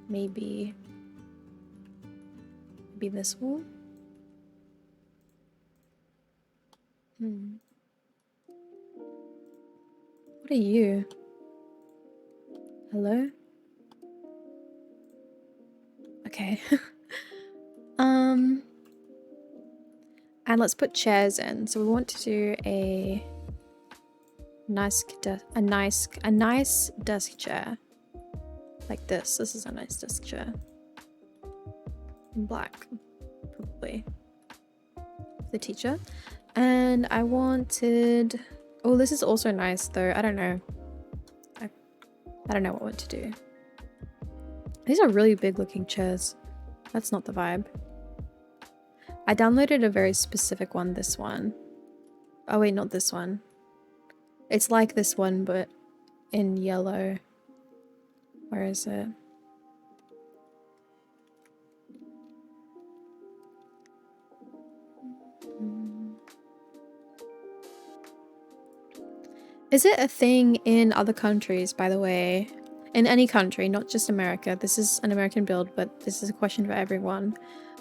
maybe this wall. What are you? Hello? Okay. And let's put chairs in. So we want to do a nice desk chair. Like this. This is a nice desk chair. In black, probably. The teacher. And I wanted... Oh, this is also nice though. I don't know. I don't know what to do. These are really big looking chairs. That's not the vibe. I downloaded a very specific one, this one. Oh wait, not this one. It's like this one, but in yellow. Where is it? Is it a thing in other countries, by the way? In any country, not just America. This is an American build, but this is a question for everyone.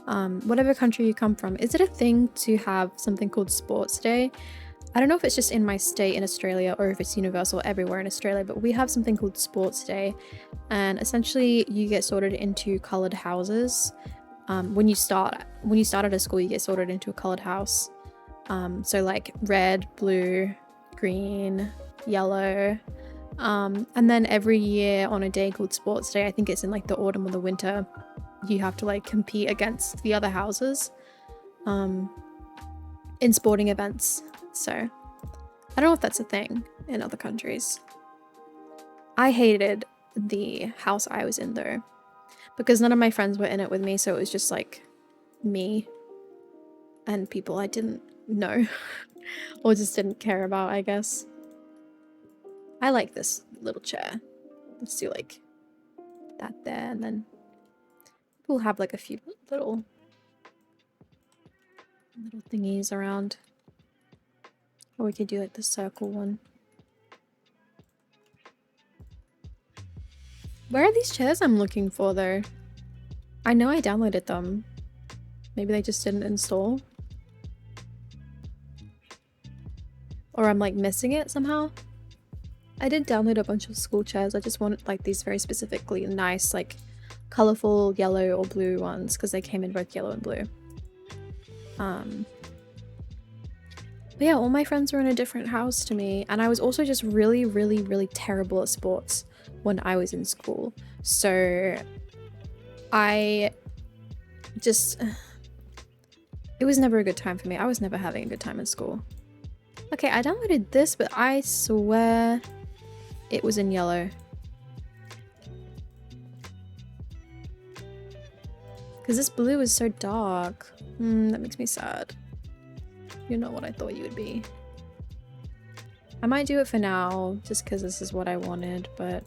Whatever country you come from, is it a thing to have something called Sports Day? I don't know if it's just in my state in Australia or if it's universal everywhere in Australia, but we have something called Sports Day, and essentially you get sorted into coloured houses. When you start at a school, you get sorted into a coloured house. So like red, blue, green, yellow, and then every year on a day called Sports Day, I think it's in like the autumn or the winter, you have to like compete against the other houses in sporting events. So I don't know if that's a thing in other countries. I hated the house I was in though, because none of my friends were in it with me, so it was just like me and people I didn't know or just didn't care about, I guess. I like this little chair. Let's do like that there, and then we'll have like a few little thingies around. Or we could do like the circle one. Where are these chairs I'm looking for though? I know I downloaded them. Maybe they just didn't install. Or I'm like missing it somehow. I did download a bunch of school chairs. I just wanted like these very specifically nice, like colorful yellow or blue ones because they came in both yellow and blue. But yeah, all my friends were in a different house to me, and I was also just really, really, really terrible at sports when I was in school. So I just, it was never a good time for me. I was never having a good time in school. Okay, I downloaded this, but I swear it was in yellow. Because this blue is so dark. That makes me sad. You're not what I thought you would be. I might do it for now, just because this is what I wanted, but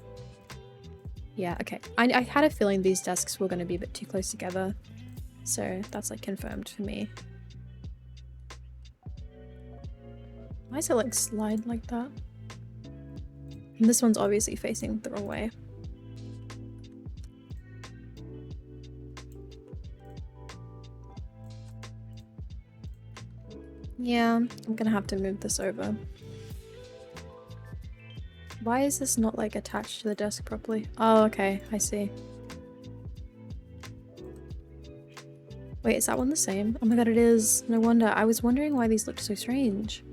yeah, okay. I had a feeling these desks were going to be a bit too close together, so that's like confirmed for me. Why does it like slide like that? And this one's obviously facing the wrong way. Yeah, I'm gonna have to move this over. Why is this not like attached to the desk properly? Oh, okay, I see. Wait, is that one the same? Oh my god, it is. No wonder. I was wondering why these looked so strange.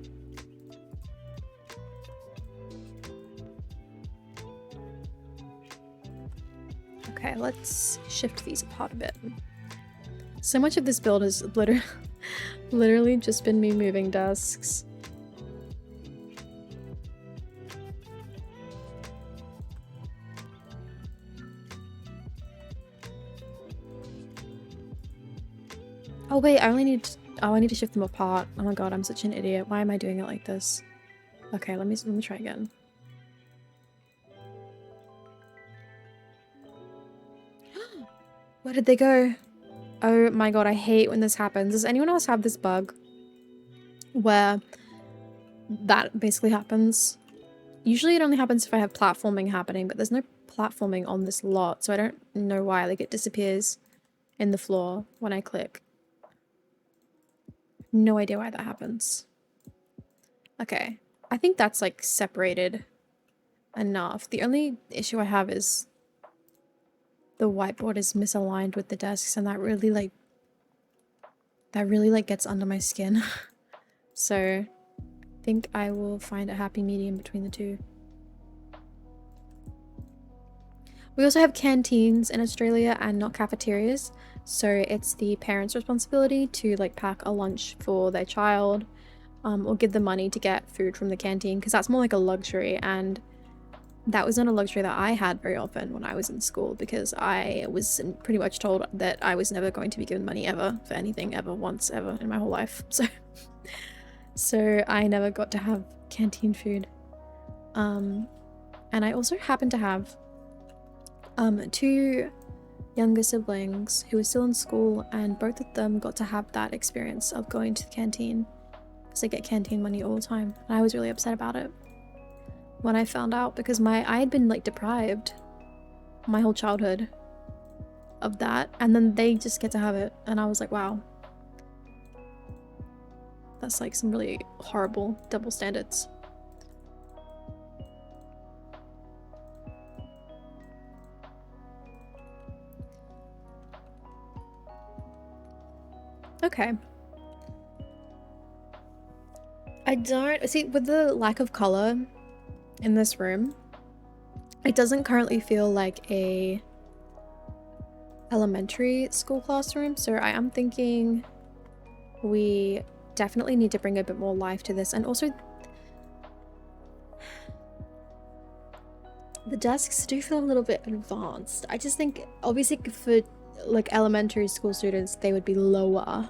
Okay, let's shift these apart a bit. So much of this build has literally just been me moving desks. Oh wait, I need to shift them apart. Oh my god, I'm such an idiot. Why am I doing it like this? Okay, let me try again. Where did they go? Oh my god, I hate when this happens. Does anyone else have this bug where that basically happens? Usually it only happens if I have platforming happening, but there's no platforming on this lot, so I don't know why. Like, it disappears in the floor when I click. No idea why that happens. Okay, I think that's like separated enough. The only issue I have is the whiteboard is misaligned with the desks, and that really gets under my skin. So I think I will find a happy medium between the two. We also have canteens in Australia and not cafeterias, so it's the parents' responsibility to like pack a lunch for their child, or give them money to get food from the canteen, because that's more like a luxury, and that was not a luxury that I had very often when I was in school, because I was pretty much told that I was never going to be given money ever for anything ever once ever in my whole life. So I never got to have canteen food. And I also happened to have two younger siblings who were still in school, and both of them got to have that experience of going to the canteen, because I get canteen money all the time, and I was really upset about it when I found out, because I had been like deprived my whole childhood of that, and then they just get to have it, and I was like, wow, that's like some really horrible double standards. Okay. I don't see, with the lack of color in this room, it doesn't currently feel like a elementary school classroom, so I am thinking we definitely need to bring a bit more life to this. And also the desks do feel a little bit advanced. I just think obviously for like elementary school students they would be much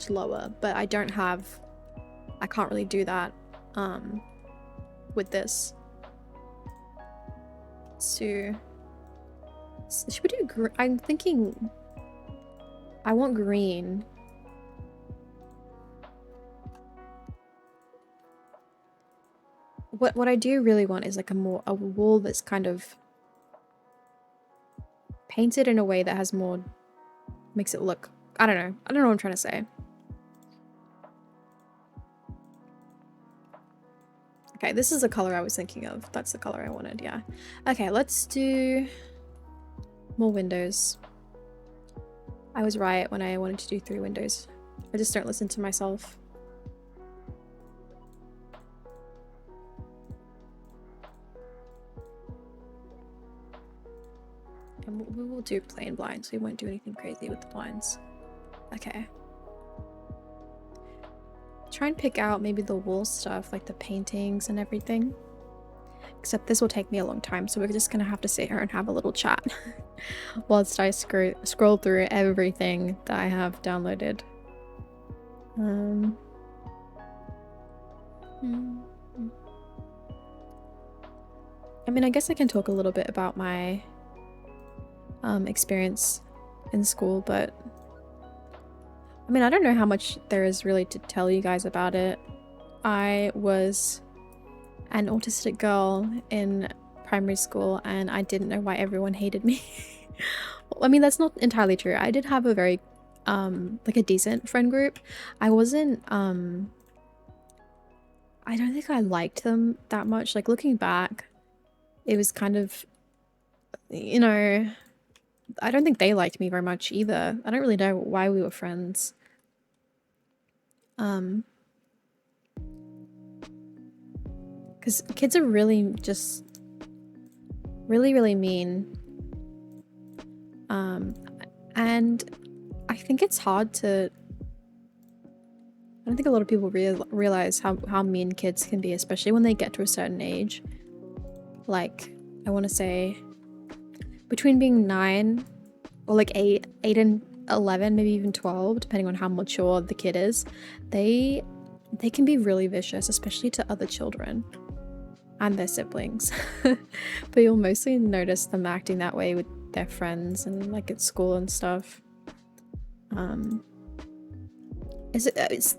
lower, but I can't really do that with this. It's Should we do green? I'm thinking I want green. What I do really want is like a wall that's kind of painted in a way that has more, makes it look, I don't know what I'm trying to say. Okay, this is the color I was thinking of. That's the color I wanted, yeah. Okay, let's do more windows. I was right when I wanted to do 3 windows. I just don't listen to myself. And we will do plain blinds. We won't do anything crazy with the blinds. Okay. Try and pick out maybe the wall stuff, like the paintings and everything. Except this will take me a long time, so we're just gonna have to sit here and have a little chat whilst I scroll through everything that I have downloaded. I mean, I guess I can talk a little bit about my experience in school, but I mean, I don't know how much there is really to tell you guys about it. I was an autistic girl in primary school and I didn't know why everyone hated me. I mean, that's not entirely true. I did have a very like a decent friend group. I wasn't I don't think I liked them that much. Like, looking back, it was kind of, you know, I don't think they liked me very much either. I don't really know why we were friends. Because kids are really just really mean. And I think it's hard to, I don't think a lot of people realize how mean kids can be, especially when they get to a certain age. Like, I want to say between being 9 or like 8 and 11, maybe even 12, depending on how mature the kid is, they can be really vicious, especially to other children and their siblings. But you'll mostly notice them acting that way with their friends and like at school and stuff.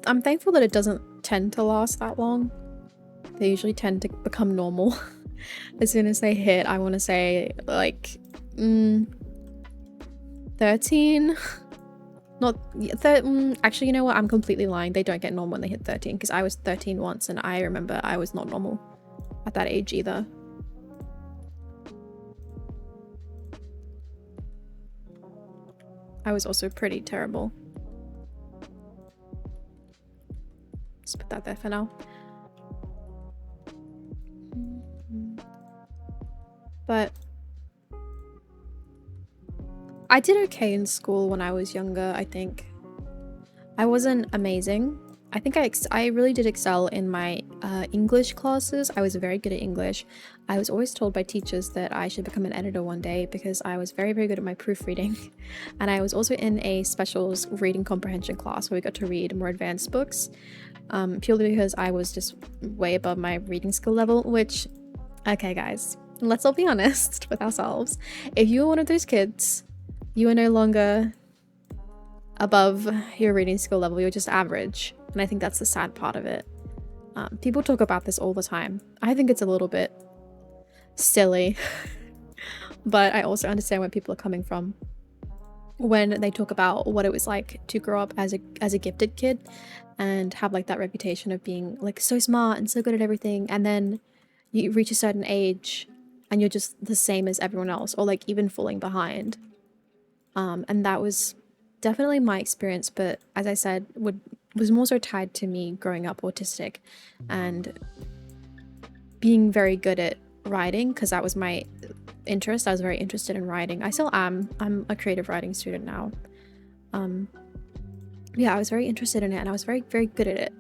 I'm thankful that it doesn't tend to last that long. They usually tend to become normal as soon as they hit, I want to say, like 13. Not actually, you know what, I'm completely lying. They don't get normal when they hit 13, because I was 13 once and I remember I was not normal at that age either. I was also pretty terrible. Just put that there for now. But I did okay in school when I was younger, I think. I wasn't amazing. I think I really did excel in my English classes. I was very good at English. I was always told by teachers that I should become an editor one day because I was very good at my proofreading. And I was also in a specials reading comprehension class where we got to read more advanced books, purely because I was just way above my reading skill level, which, okay guys, let's all be honest with ourselves. If you were one of those kids, you are no longer above your reading skill level, you're just average. And I think that's the sad part of it. People talk about this all the time. I think it's a little bit silly, but I also understand where people are coming from when they talk about what it was like to grow up as a gifted kid and have like that reputation of being like so smart and so good at everything, and then you reach a certain age and you're just the same as everyone else, or like even falling behind. And that was definitely my experience, but as I said, was more so tied to me growing up autistic and being very good at writing, because that was my interest. I was very interested in writing. I still am. I'm a creative writing student now. Yeah, I was very interested in it and I was very good at it.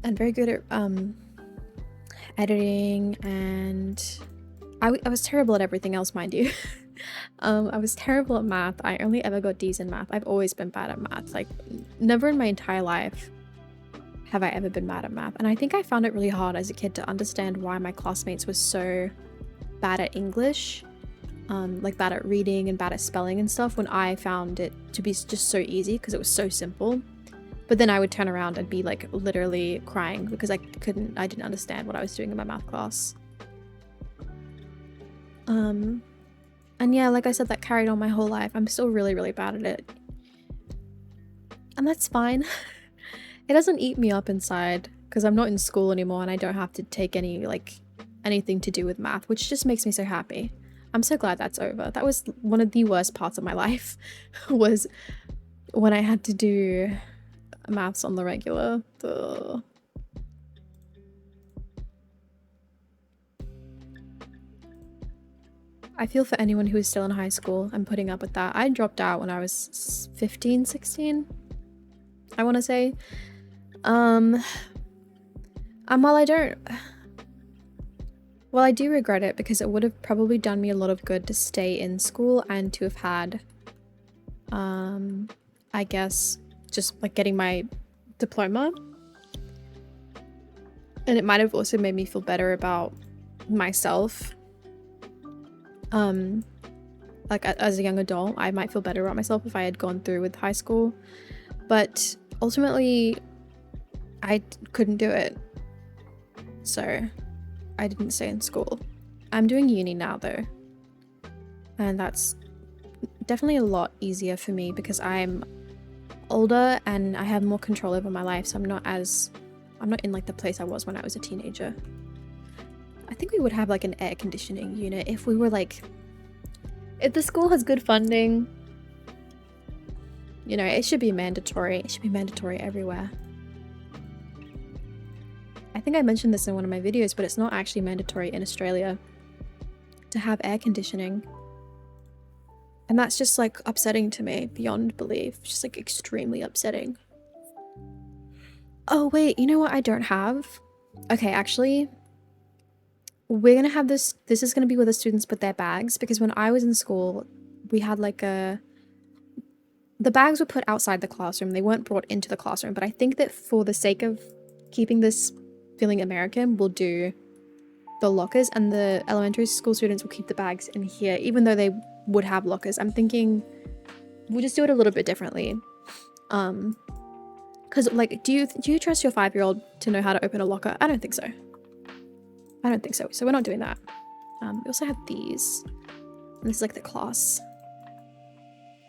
And very good at editing, and I was terrible at everything else, mind you. I was terrible at math. I only ever got D's in math. I've always been bad at math. Like, never in my entire life have I ever been bad at math. And I think I found it really hard as a kid to understand why my classmates were so bad at English. like bad at reading and bad at spelling and stuff, when I found it to be just so easy because it was so simple. But then I would turn around and be like literally crying because I didn't understand what I was doing in my math class. And yeah, like I said, that carried on my whole life. I'm still really, really bad at it. And that's fine. It doesn't eat me up inside because I'm not in school anymore and I don't have to take anything to do with math, which just makes me so happy. I'm so glad that's over. That was one of the worst parts of my life was when I had to do maths on the regular. Ugh. I feel for anyone who is still in high school and putting up with that. I dropped out when I was 15, 16, I want to say. While I do regret it because it would have probably done me a lot of good to stay in school and to have had, I guess, just like getting my diploma. And it might have also made me feel better about myself. Like as a young adult, I might feel better about myself if I had gone through with high school. But ultimately, I couldn't do it. So I didn't stay in school. I'm doing uni now though. And that's definitely a lot easier for me because I'm older and I have more control over my life. So I'm not in like the place I was when I was a teenager. I think we would have like an air conditioning unit if we were like, if the school has good funding, you know, it should be mandatory. It should be mandatory everywhere. I think I mentioned this in one of my videos, but it's not actually mandatory in Australia to have air conditioning. And that's just like upsetting to me beyond belief. Just like extremely upsetting. Oh wait, you know what I don't have? Okay, actually, we're gonna have this is gonna be where the students put their bags, because when I was in school, we had like the bags were put outside the classroom. They weren't brought into the classroom, but I think that for the sake of keeping this feeling American, we'll do the lockers, and the elementary school students will keep the bags in here, even though they would have lockers. I'm thinking we'll just do it a little bit differently. Because like, do you trust your 5-year-old to know how to open a locker? I don't think so. I don't think so. So we're not doing that. We also have these. And this is like the class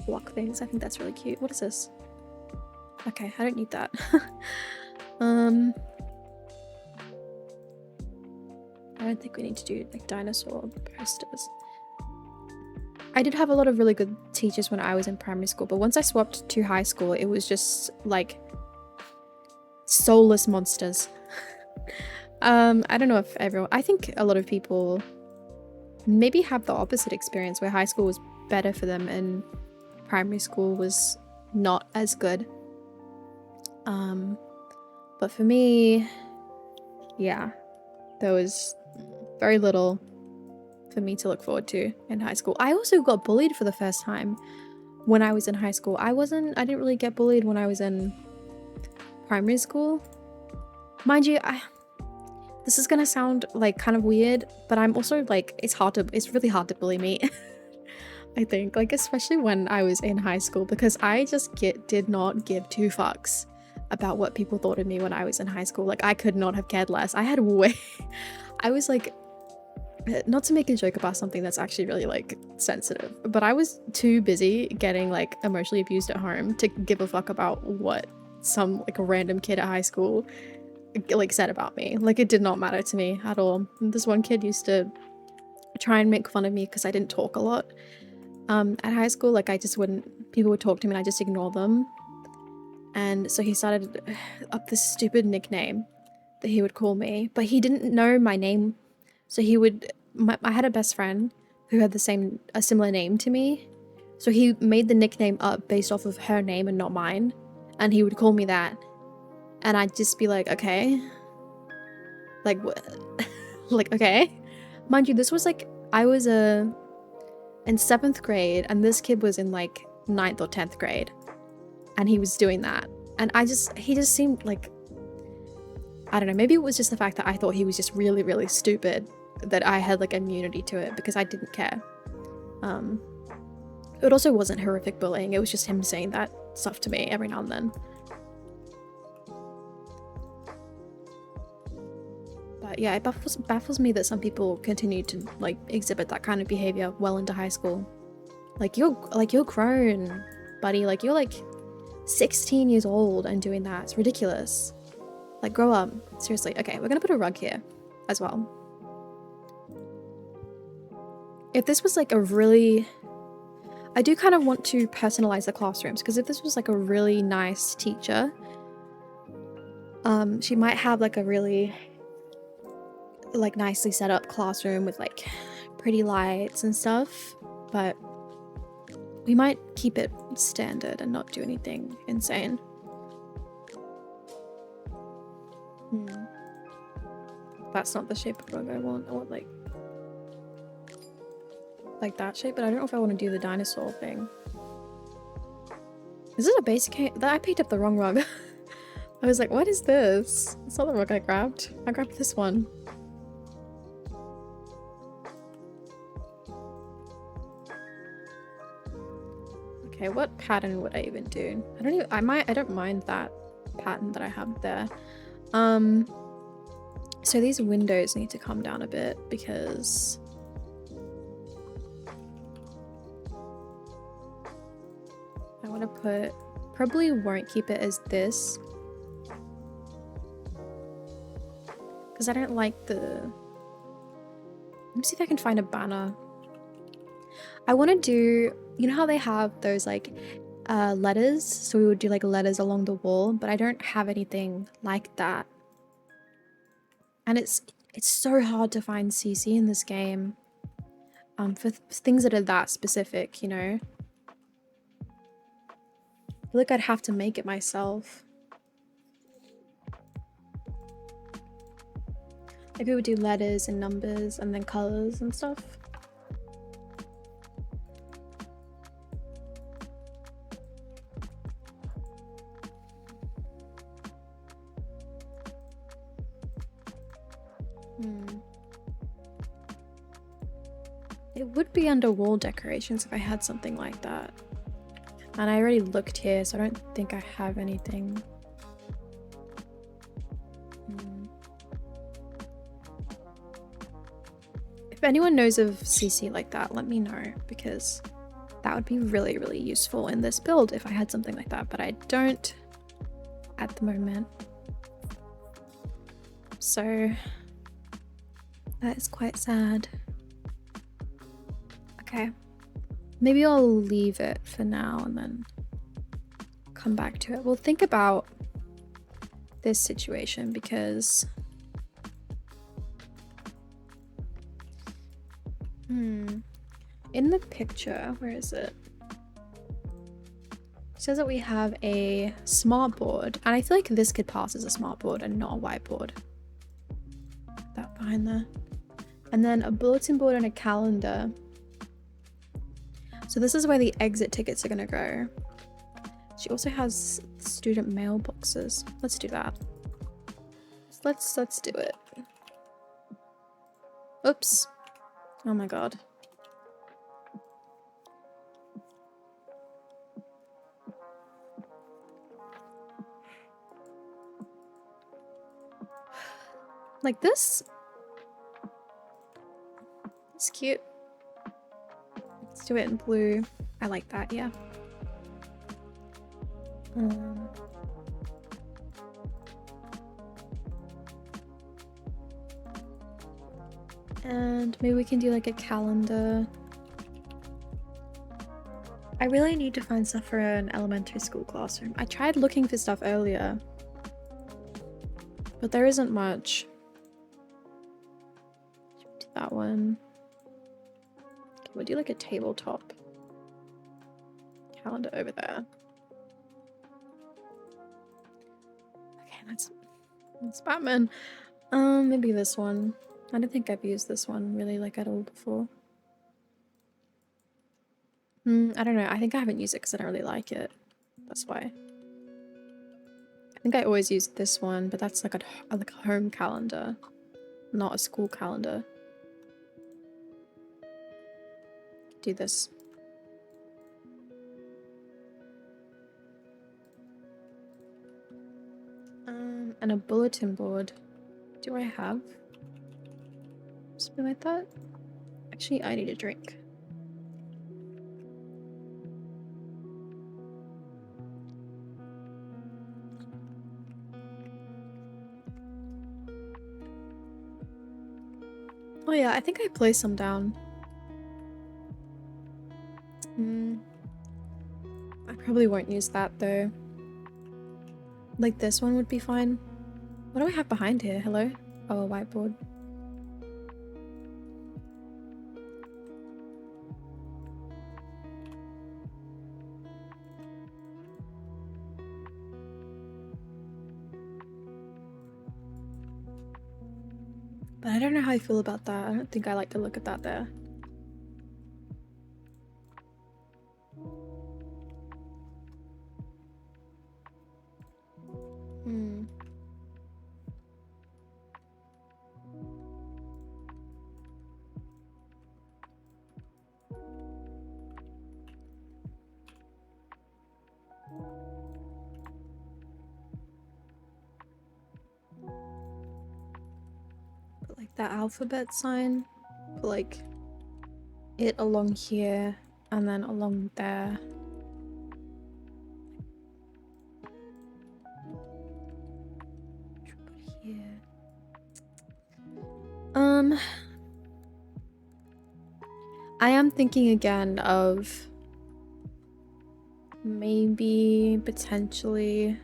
block things. I think that's really cute. What is this? Okay, I don't need that. I don't think we need to do like dinosaur posters. I did have a lot of really good teachers when I was in primary school, but once I swapped to high school, it was just like soulless monsters. I don't know if I think a lot of people maybe have the opposite experience, where high school was better for them and primary school was not as good. But for me, yeah, there was very little for me to look forward to in high school. I also got bullied for the first time when I was in high school. I didn't really get bullied when I was in primary school. Mind you, this is gonna sound like kind of weird, but I'm also like, it's really hard to bully me. I think, like, especially when I was in high school, because I just did not give two fucks about what people thought of me when I was in high school. Like, I could not have cared less. I was like, not to make a joke about something that's actually really like sensitive, but I was too busy getting like emotionally abused at home to give a fuck about what some like a random kid at high school like said about me. Like, it did not matter to me at all. This one kid used to try and make fun of me because I didn't talk a lot at high school. Like, people would talk to me and I just ignore them. And so he started up this stupid nickname that he would call me, but he didn't know my name. So I had a best friend who had a similar name to me. So he made the nickname up based off of her name and not mine. And he would call me that. And I'd just be like, okay. Like, what? Like, okay. Mind you, this was like, I was in 7th grade and this kid was in like 9th or 10th grade. And he was doing that. And he just seemed like, I don't know, maybe it was just the fact that I thought he was just really, really stupid, that I had like immunity to it because I didn't care. It also wasn't horrific bullying, it was just him saying that stuff to me every now and then. But yeah, it baffles me that some people continue to like exhibit that kind of behavior well into high school. Like you're grown, buddy. Like you're like 16 years old and doing that. It's ridiculous. Like grow up. Seriously. Okay, we're gonna put a rug here as well. If this was like a really... I do kind of want to personalize the classrooms, because if this was like a really nice teacher, she might have like a really like nicely set up classroom with like pretty lights and stuff, but we might keep it standard and not do anything insane. That's not the shape of rug I want. I want like that shape, but I don't know if I want to do the dinosaur thing. Is it a basic that I picked up the wrong rug? I was like, what is this? It's not the rug I grabbed. I grabbed this one. Okay, what pattern would I even do? I don't mind that pattern that I have there. So these windows need to come down a bit because I want to put, probably won't keep it as this because I don't like the... Let me see if I can find a banner. I want to do, you know how they have those like letters, so we would do like letters along the wall, but I don't have anything like that, and it's so hard to find CC in this game for things that are that specific, you know. I feel like I'd have to make it myself. Maybe we'll do letters and numbers and then colors and stuff. It would be under wall decorations if I had something like that. And I already looked here, so I don't think I have anything. If anyone knows of CC like that, let me know, because that would be really, really useful in this build if I had something like that, but I don't at the moment. So that is quite sad. Okay. Maybe I'll leave it for now and then come back to it. We'll think about this situation because in the picture, where is it? It says that we have a smart board, and I feel like this could pass as a smart board and not a whiteboard. That behind there. And then a bulletin board and a calendar. So this is where the exit tickets are gonna go. She also has student mailboxes. Let's do that. Let's do it. Oops. Oh my god. Like this? It's cute. Let's do it in blue. I like that, yeah. And maybe we can do like a calendar. I really need to find stuff for an elementary school classroom. I tried looking for stuff earlier, but there isn't much. Do that one. Okay, we'll do like a tabletop calendar over there. Okay, that's Batman. Maybe this one. I don't think I've used this one really like at all before. I don't know. I think I haven't used it because I don't really like it. That's why. I think I always use this one, but that's like a home calendar, not a school calendar. do this. And a bulletin board. Do I have something like that? Actually, I need a drink. Oh yeah, I think I placed some down. I probably won't use that though. Like this one would be fine. What do I have behind here? Hello? Oh, a whiteboard. But I don't know how I feel about that. I don't think I like to look at that there. Put like that alphabet sign. Put like it along here and then along there. Put here. I am thinking again of maybe potentially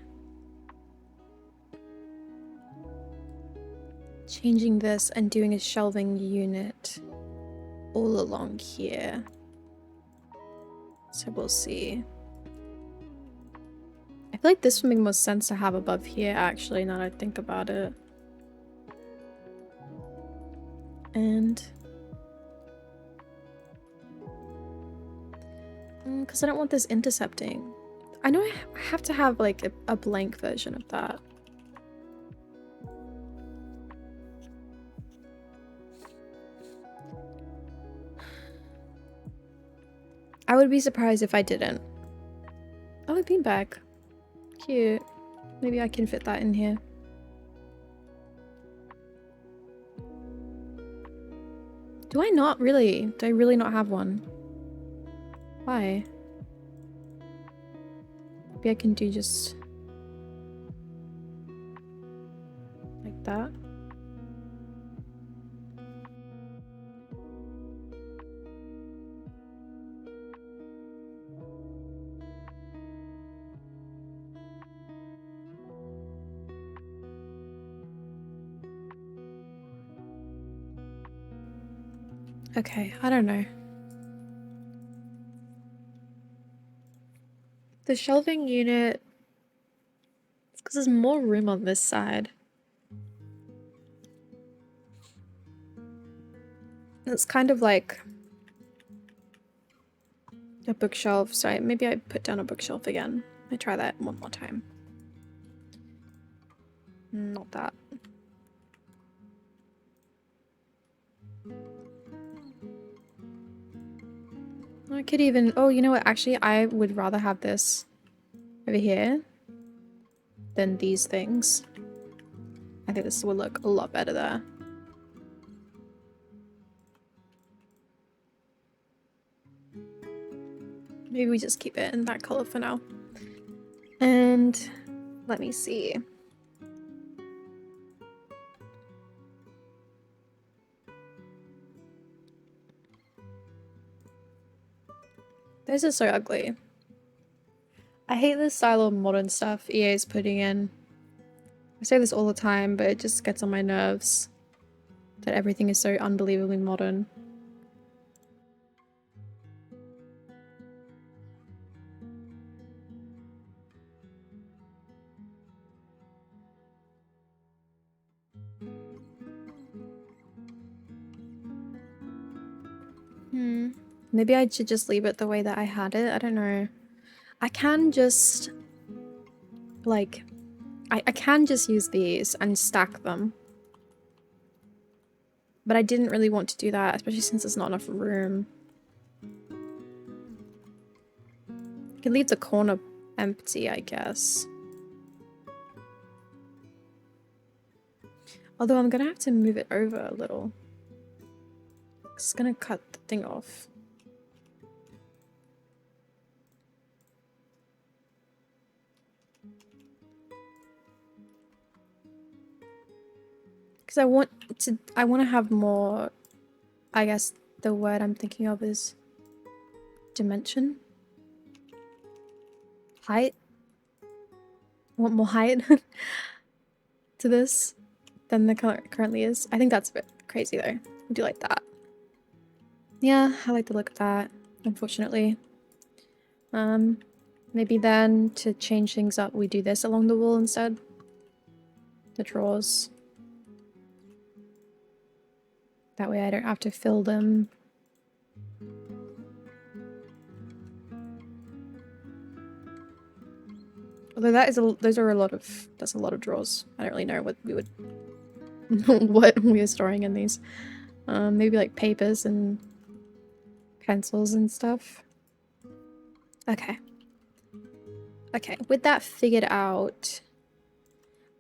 changing this and doing a shelving unit all along here. So we'll see. I feel like this would make more sense to have above here actually, now that I think about it. And because I don't want this intercepting. I know I have to have like a blank version of that. I would be surprised if I didn't. Oh, a beanbag. Cute. Maybe I can fit that in here. Do I not really? Do I really not have one? Why? Maybe I can do just like that. Okay, I don't know. The shelving unit, it's because there's more room on this side. It's kind of like a bookshelf. Sorry, maybe I put down a bookshelf again. Let me try that one more time. Not that. I could even, oh, you know what? Actually, I would rather have this over here than these things. I think this would look a lot better there. Maybe we just keep it in that color for now. And let me see. This is so ugly. I hate this style of modern stuff EA is putting in. I say this all the time, but it just gets on my nerves that everything is so unbelievably modern. Maybe I should just leave it the way that I had it. I don't know. I can just like I can just use these and stack them. But I didn't really want to do that, especially since there's not enough room. Can leave the corner empty, I guess. Although I'm gonna have to move it over a little. It's gonna cut the thing off. Because I want to have more, I guess the word I'm thinking of is dimension. Height. I want more height to this than the color currently is. I think that's a bit crazy though. I do like that. Yeah, I like the look of that, unfortunately. Maybe then to change things up, we do this along the wall instead. The drawers. That way I don't have to fill them. Although that's a lot of drawers. I don't really know what we would what we are storing in these. Maybe like papers and pencils and stuff. Okay. Okay, with that figured out,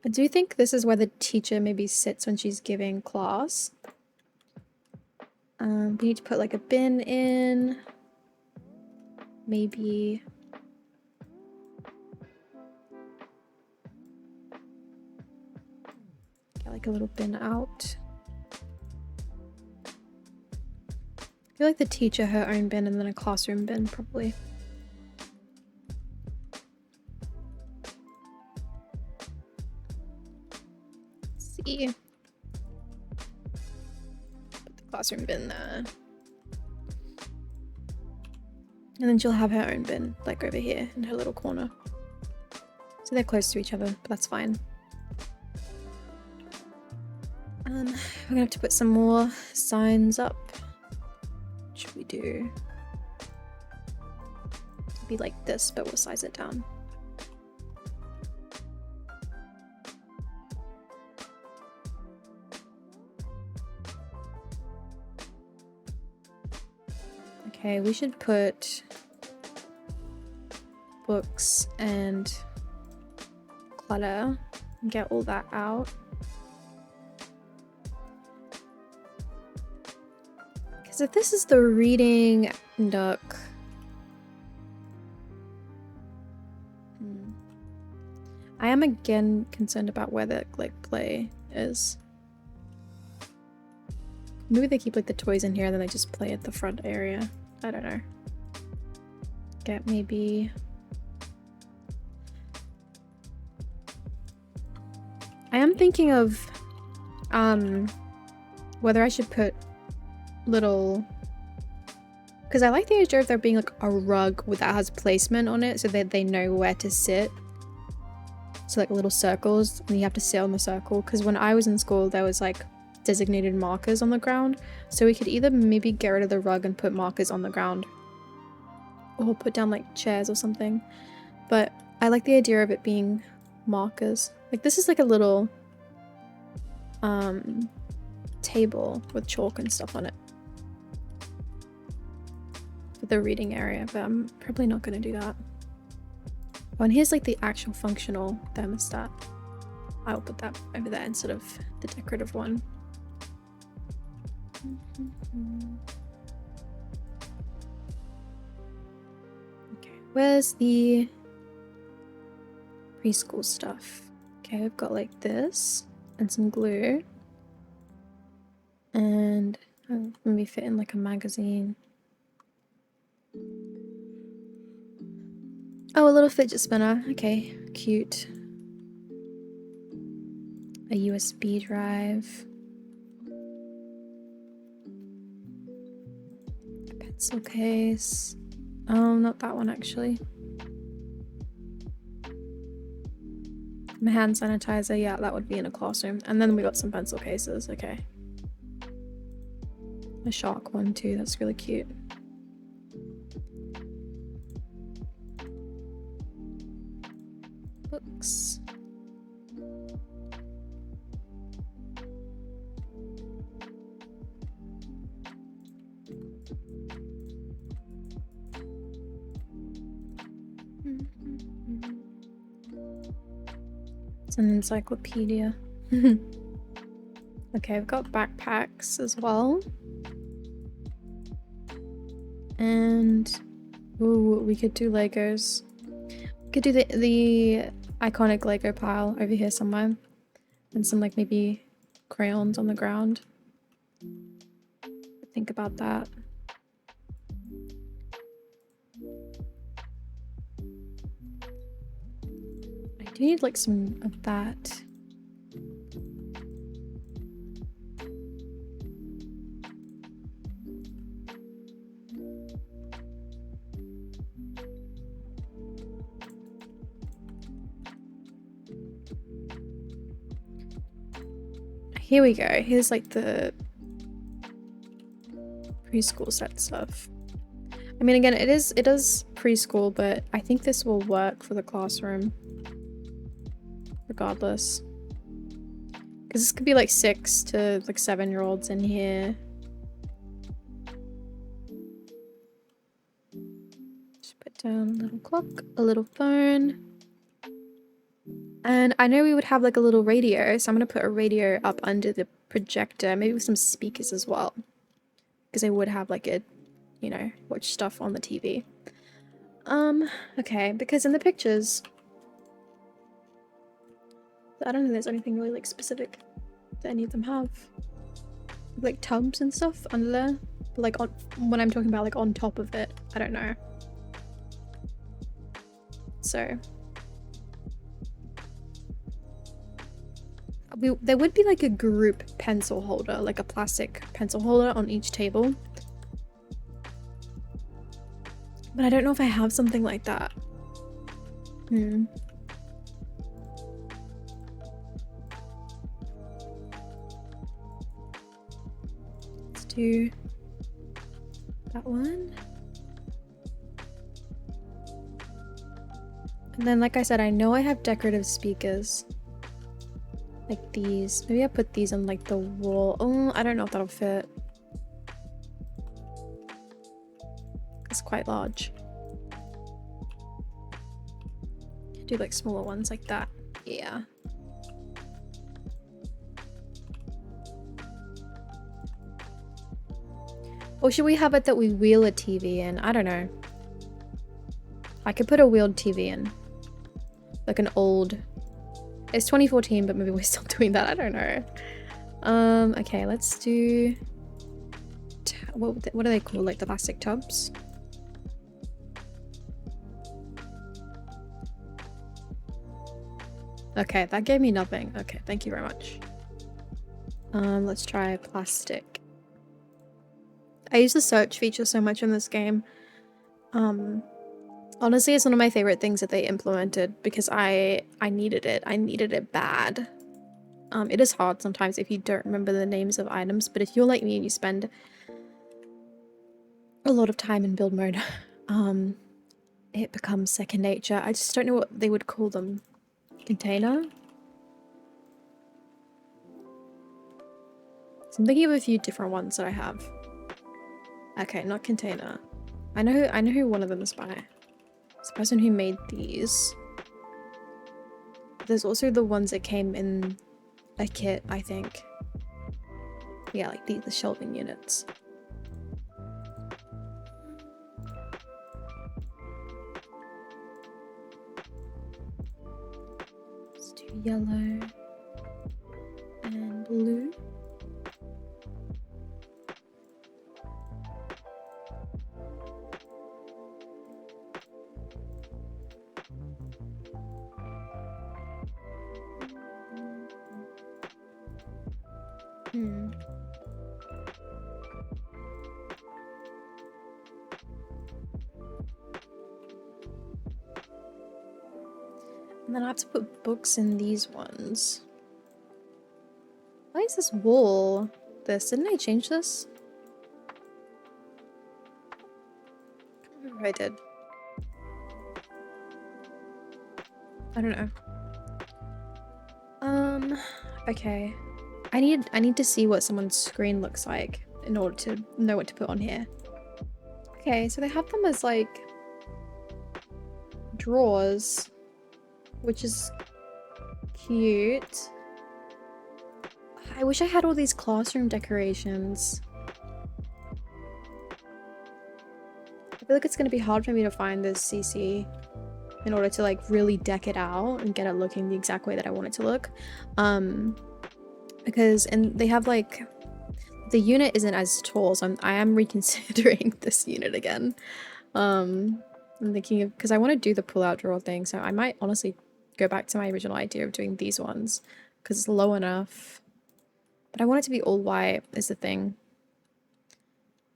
I do think this is where the teacher maybe sits when she's giving class. We need to put like a bin in. Maybe... get like a little bin out. I feel like the teacher her own bin and then a classroom bin probably. Let's see. Put the classroom bin there. And then she'll have her own bin, like over here in her little corner. So they're close to each other, but that's fine. We're gonna have to put some more signs up. What should we do? It'd be like this, but we'll size it down. Okay, we should put books and clutter and get all that out. Because if this is the reading nook, I am again concerned about where the like play is. Maybe they keep like the toys in here and then they just play at the front area. I don't know. Get maybe... I am thinking of whether I should put little... because I like the idea of there being like a rug that has placement on it so that they know where to sit. So like little circles and you have to sit on the circle, because when I was in school there was like designated markers on the ground, so we could either maybe get rid of the rug and put markers on the ground or put down like chairs or something. But I like the idea of it being markers. Like this is like a little table with chalk and stuff on it for the reading area, but I'm probably not going to do that. Oh, and here's like the actual functional thermostat. I'll put that over there instead of the decorative one. Okay, where's the preschool stuff? Okay, we've got like this and some glue. And maybe fit in like a magazine. Oh, a little fidget spinner. Okay, cute. A USB drive. A pencil case. Oh, not that one actually. My hand sanitizer. Yeah, that would be in a classroom. And then we got some pencil cases. Okay. A shark one too. That's really cute. Books. It's an encyclopedia. Okay, I've got backpacks as well. And ooh, we could do Legos. We could do the iconic Lego pile over here somewhere. And some like maybe crayons on the ground. Think about that. I do need like some of that. Here we go. Here's like the preschool set stuff. I mean, again, it is preschool, but I think this will work for the classroom regardless, because this could be like 6 to like 7-year-olds in here. Just put down a little clock, a little phone. And I know we would have like a little radio, so I'm gonna put a radio up under the projector, maybe with some speakers as well, because I would have like a, you know, watch stuff on the TV. Okay, because in the pictures, I don't think there's anything really like specific that any of them have, like tubs and stuff under there, but, like on when I'm talking about like on top of it, I don't know. So. There would be like a group pencil holder, like a plastic pencil holder on each table. But I don't know if I have something like that. Let's do that one. And then, like I said, I know I have decorative speakers. Like these. Maybe I put these on like the wall. Oh, I don't know if that'll fit. It's quite large. Do like smaller ones like that. Yeah. Or should we have it that we wheel a TV in? I don't know. I could put a wheeled TV in. Like an old... It's 2014, but maybe we're still doing that. I don't know. Okay, let's do... What are they called? Like the plastic tubs? Okay, that gave me nothing. Okay, thank you very much. Let's try plastic. I use the search feature so much in this game. Honestly, it's one of my favorite things that they implemented because I needed it. I needed it bad. It is hard sometimes if you don't remember the names of items, but if you're like me and you spend a lot of time in build mode, it becomes second nature. I just don't know what they would call them. Container? So I'm thinking of a few different ones that I have. Okay, not container. I know who one of them is by. It's the person who made these. There's also the ones that came in a kit, I think. Yeah, like the shelving units. Let's do yellow and blue. And then I have to put books in these ones. Why is this wall this? Didn't I change this? I can't remember if I did. I don't know. Okay. I need to see what someone's screen looks like in order to know what to put on here. Okay, so they have them as like drawers, which is cute. I wish I had all these classroom decorations. I feel like it's going to be hard for me to find this CC in order to like really deck it out and get it looking the exact way that I want it to look. Because, and they have like, the unit isn't as tall, so I am reconsidering this unit again. I'm thinking of, because I want to do the pull-out drawer thing, so I might honestly go back to my original idea of doing these ones, because it's low enough. But I want it to be all white, is the thing.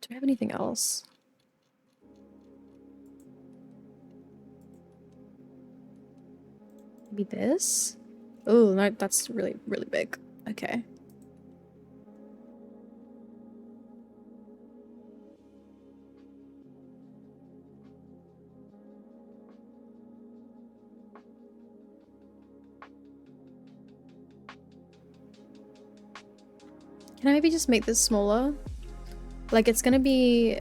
Do I have anything else? Maybe this? Oh, no, that's really, really big. Okay. Can I maybe just make this smaller? Like, it's gonna be...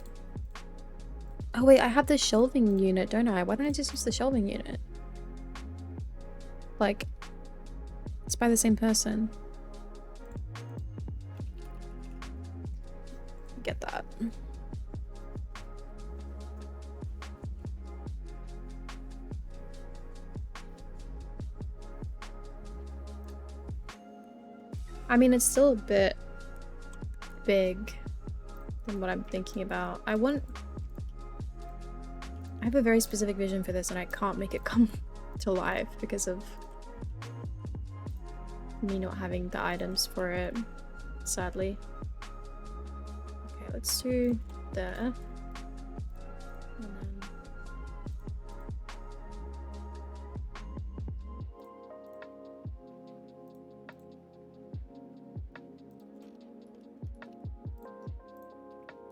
Oh wait, I have the shelving unit, don't I? Why don't I just use the shelving unit? Like, it's by the same person. Get that. I mean, it's still a bit big than what I'm thinking about. I have a very specific vision for this and I can't make it come to life because of me not having the items for it, sadly. Okay, let's do there. And then...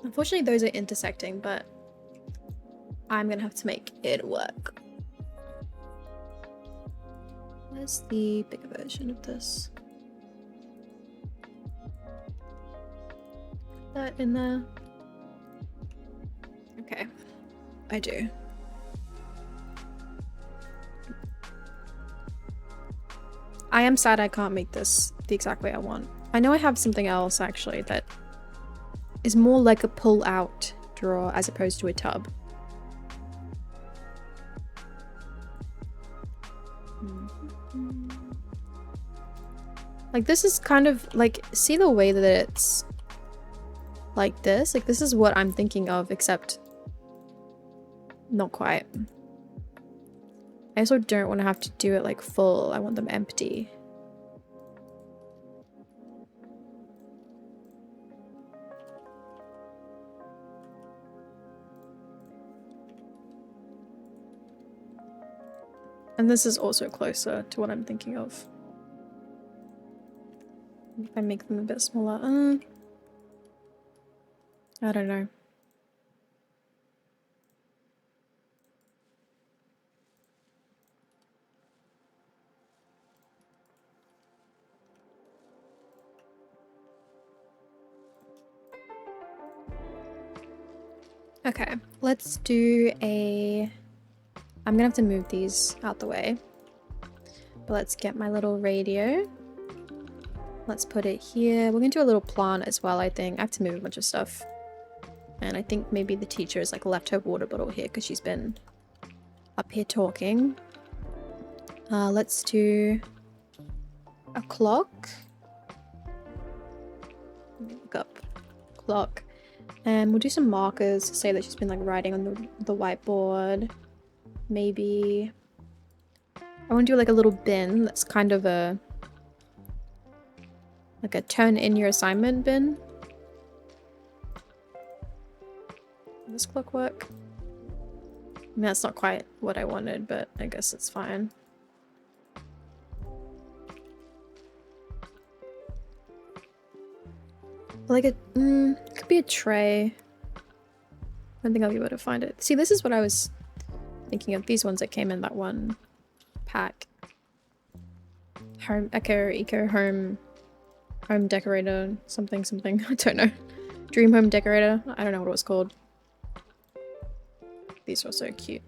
Unfortunately, those are intersecting, but I'm gonna have to make it work. Where's the bigger version of this? Put that in there. Okay, I do. I am sad I can't make this the exact way I want. I know I have something else actually that is more like a pull-out drawer as opposed to a tub. Like this is kind of like, see the way that it's like this? Like this is what I'm thinking of, except not quite. I also don't want to have to do it like full. I want them empty. And this is also closer to what I'm thinking of. If I make them a bit smaller, I don't know. Okay, let's do a... I'm gonna have to move these out the way. But let's get my little radio. Let's put it here. We're gonna do a little plant as well, I think. I have to move a bunch of stuff. And I think maybe the teacher has like left her water bottle here because she's been up here talking. Let's do a clock. Let me look up clock. And we'll do some markers to say that she's been like writing on the whiteboard. Maybe I want to do like a little bin that's kind of a like a turn in your assignment bin. Does this clock work? I mean, that's not quite what I wanted, but I guess it's fine. Like a could be a tray. I don't think I'll be able to find it. See, this is what I was thinking of, these ones that came in that one pack. Home eco home decorator something I don't know. Dream home decorator, I don't know what it was called. These are so cute. So cute.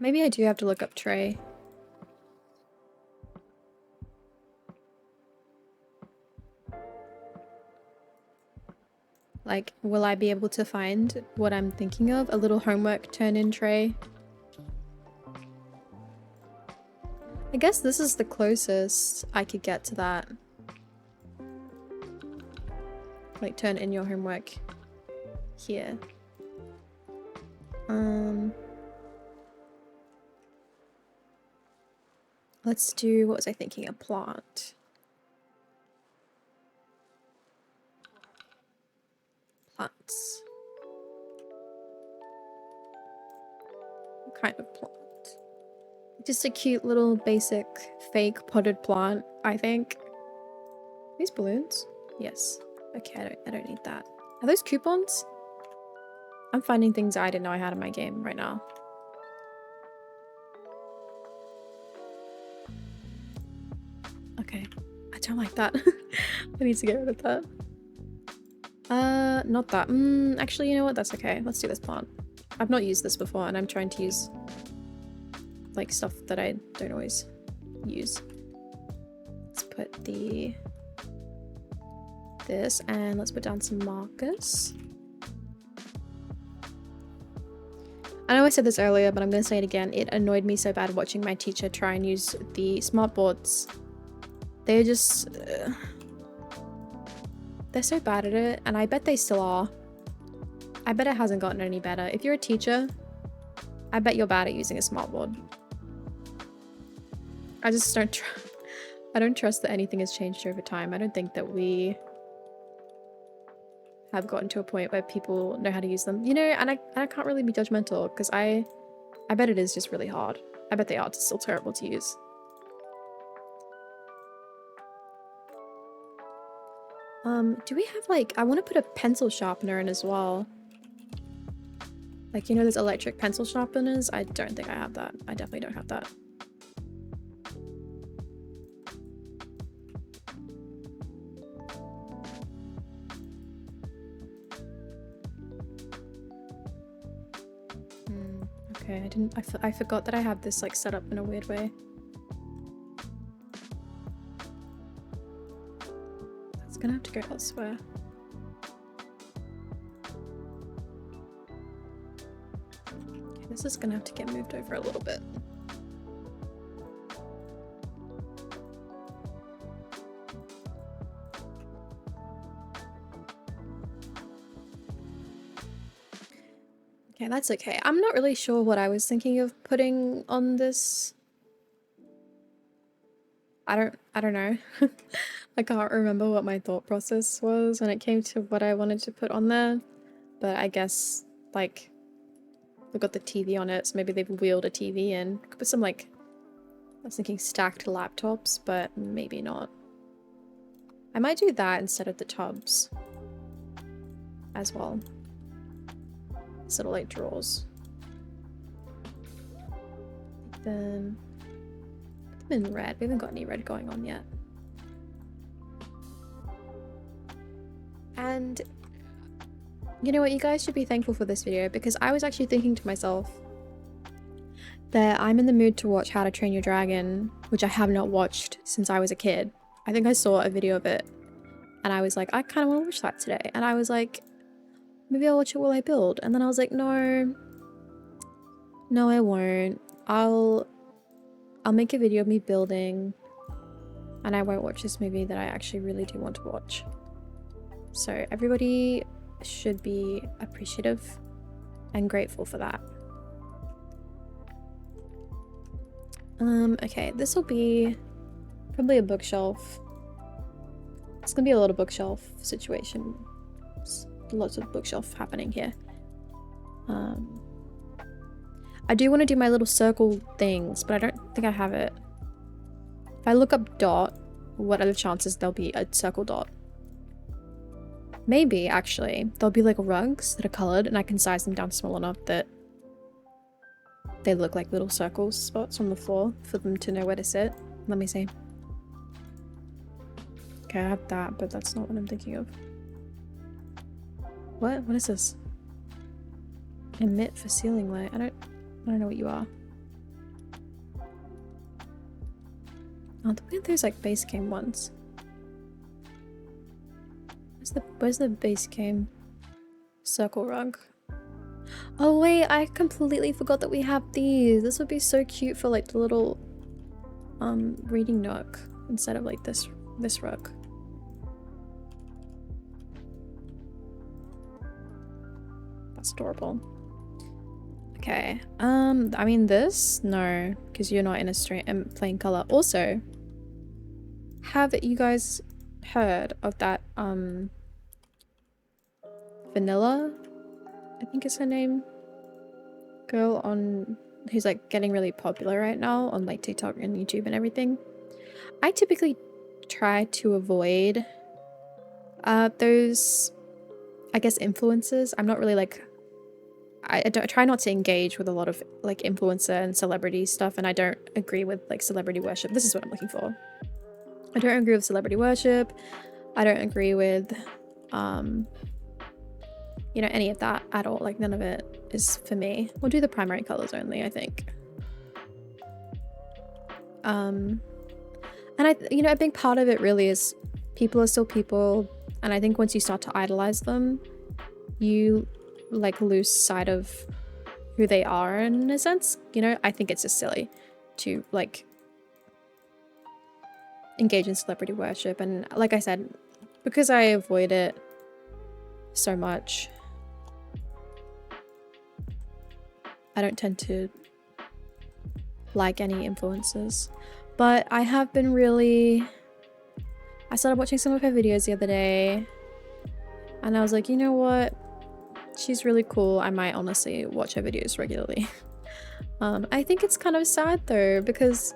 Maybe I do have to look up tray. Like, will I be able to find what I'm thinking of? A little homework turn-in tray. I guess this is the closest I could get to that. Like, turn in your homework here. Let's do, what was I thinking? A plant. Plants. What kind of plant? Just a cute little basic fake potted plant, I think. These balloons? Yes. Okay, I don't need that. Are those coupons? I'm finding things I didn't know I had in my game right now. Okay. I don't like that. I need to get rid of that. Not that. Actually, you know what? That's okay. Let's do this plant. I've not used this before, and I'm trying to use like stuff that I don't always use. Let's put this, and let's put down some markers. I know I said this earlier, but I'm going to say it again. It annoyed me so bad watching my teacher try and use the smart boards. They're just... they're so bad at it, and I bet they still are. I bet it hasn't gotten any better. If you're a teacher, I bet you're bad at using a smart board. I just I don't trust that anything has changed over time. I don't think that we have gotten to a point where people know how to use them. You know, and I can't really be judgmental because I bet it is just really hard. I bet they are still terrible to use. Do we have like, I want to put a pencil sharpener in as well. Like, you know, there's electric pencil sharpeners. I don't think I have that. I definitely don't have that. Okay, I forgot that I have this like set up in a weird way. That's gonna have to go elsewhere. Okay, this is gonna have to get moved over a little bit. Okay, that's okay. I'm not really sure what I was thinking of putting on this. I don't know. I can't remember what my thought process was when it came to what I wanted to put on there. But I guess, like, we've got the TV on it, so maybe they've wheeled a TV in. Could put some, like, I was thinking stacked laptops, but maybe not. I might do that instead of the tubs as well. Sort of like drawers. Then put them in red. We haven't got any red going on yet. And you know what? You guys should be thankful for this video because I was actually thinking to myself that I'm in the mood to watch How to Train Your Dragon, which I have not watched since I was a kid. I think I saw a video of it and I was like, I kind of want to watch that today. And I was like, maybe I'll watch it while I build. And then I was like, no, I won't. I'll make a video of me building and I won't watch this movie that I actually really do want to watch. So everybody should be appreciative and grateful for that. Okay, this will be probably a bookshelf. It's gonna be a lot of bookshelf situation. Lots of bookshelf happening here. I do want to do my little circle things, but I don't think I have it. If I look up dot, what are the chances there'll be a circle dot? Maybe, actually. There'll be like rugs that are colored and I can size them down small enough that they look like little circle spots on the floor for them to know where to sit. Let me see. Okay, I have that, but that's not what I'm thinking of. What is this? Emit for ceiling light. I don't know what you are. Oh, we have those like base game ones. Where's the base game circle rug? Oh wait, I completely forgot that we have these. This would be so cute for like the little reading nook instead of like this rug. That's adorable. Okay. I mean this? No, because you're not in a plain color. Also, have you guys heard of that Vanilla? I think is her name. Girl on who's like getting really popular right now on like TikTok and YouTube and everything. I typically try to avoid those, I guess, influencers. I'm not really like I try not to engage with a lot of like influencer and celebrity stuff, and I don't agree with like celebrity worship. This is what I'm looking for. I don't agree with celebrity worship. I don't agree with you know, any of that at all. Like none of it is for me. We'll do the primary colors only, I think. And you know, a big part of it really is people are still people, and I think once you start to idolize them, you like lose sight of who they are in a sense. You know, I think it's just silly to like engage in celebrity worship, and like I said, because I avoid it so much, I don't tend to like any influencers. But I have been really... I started watching some of her videos the other day, and I was like, you know what? She's really cool. I might honestly watch her videos regularly. I think it's kind of sad though, because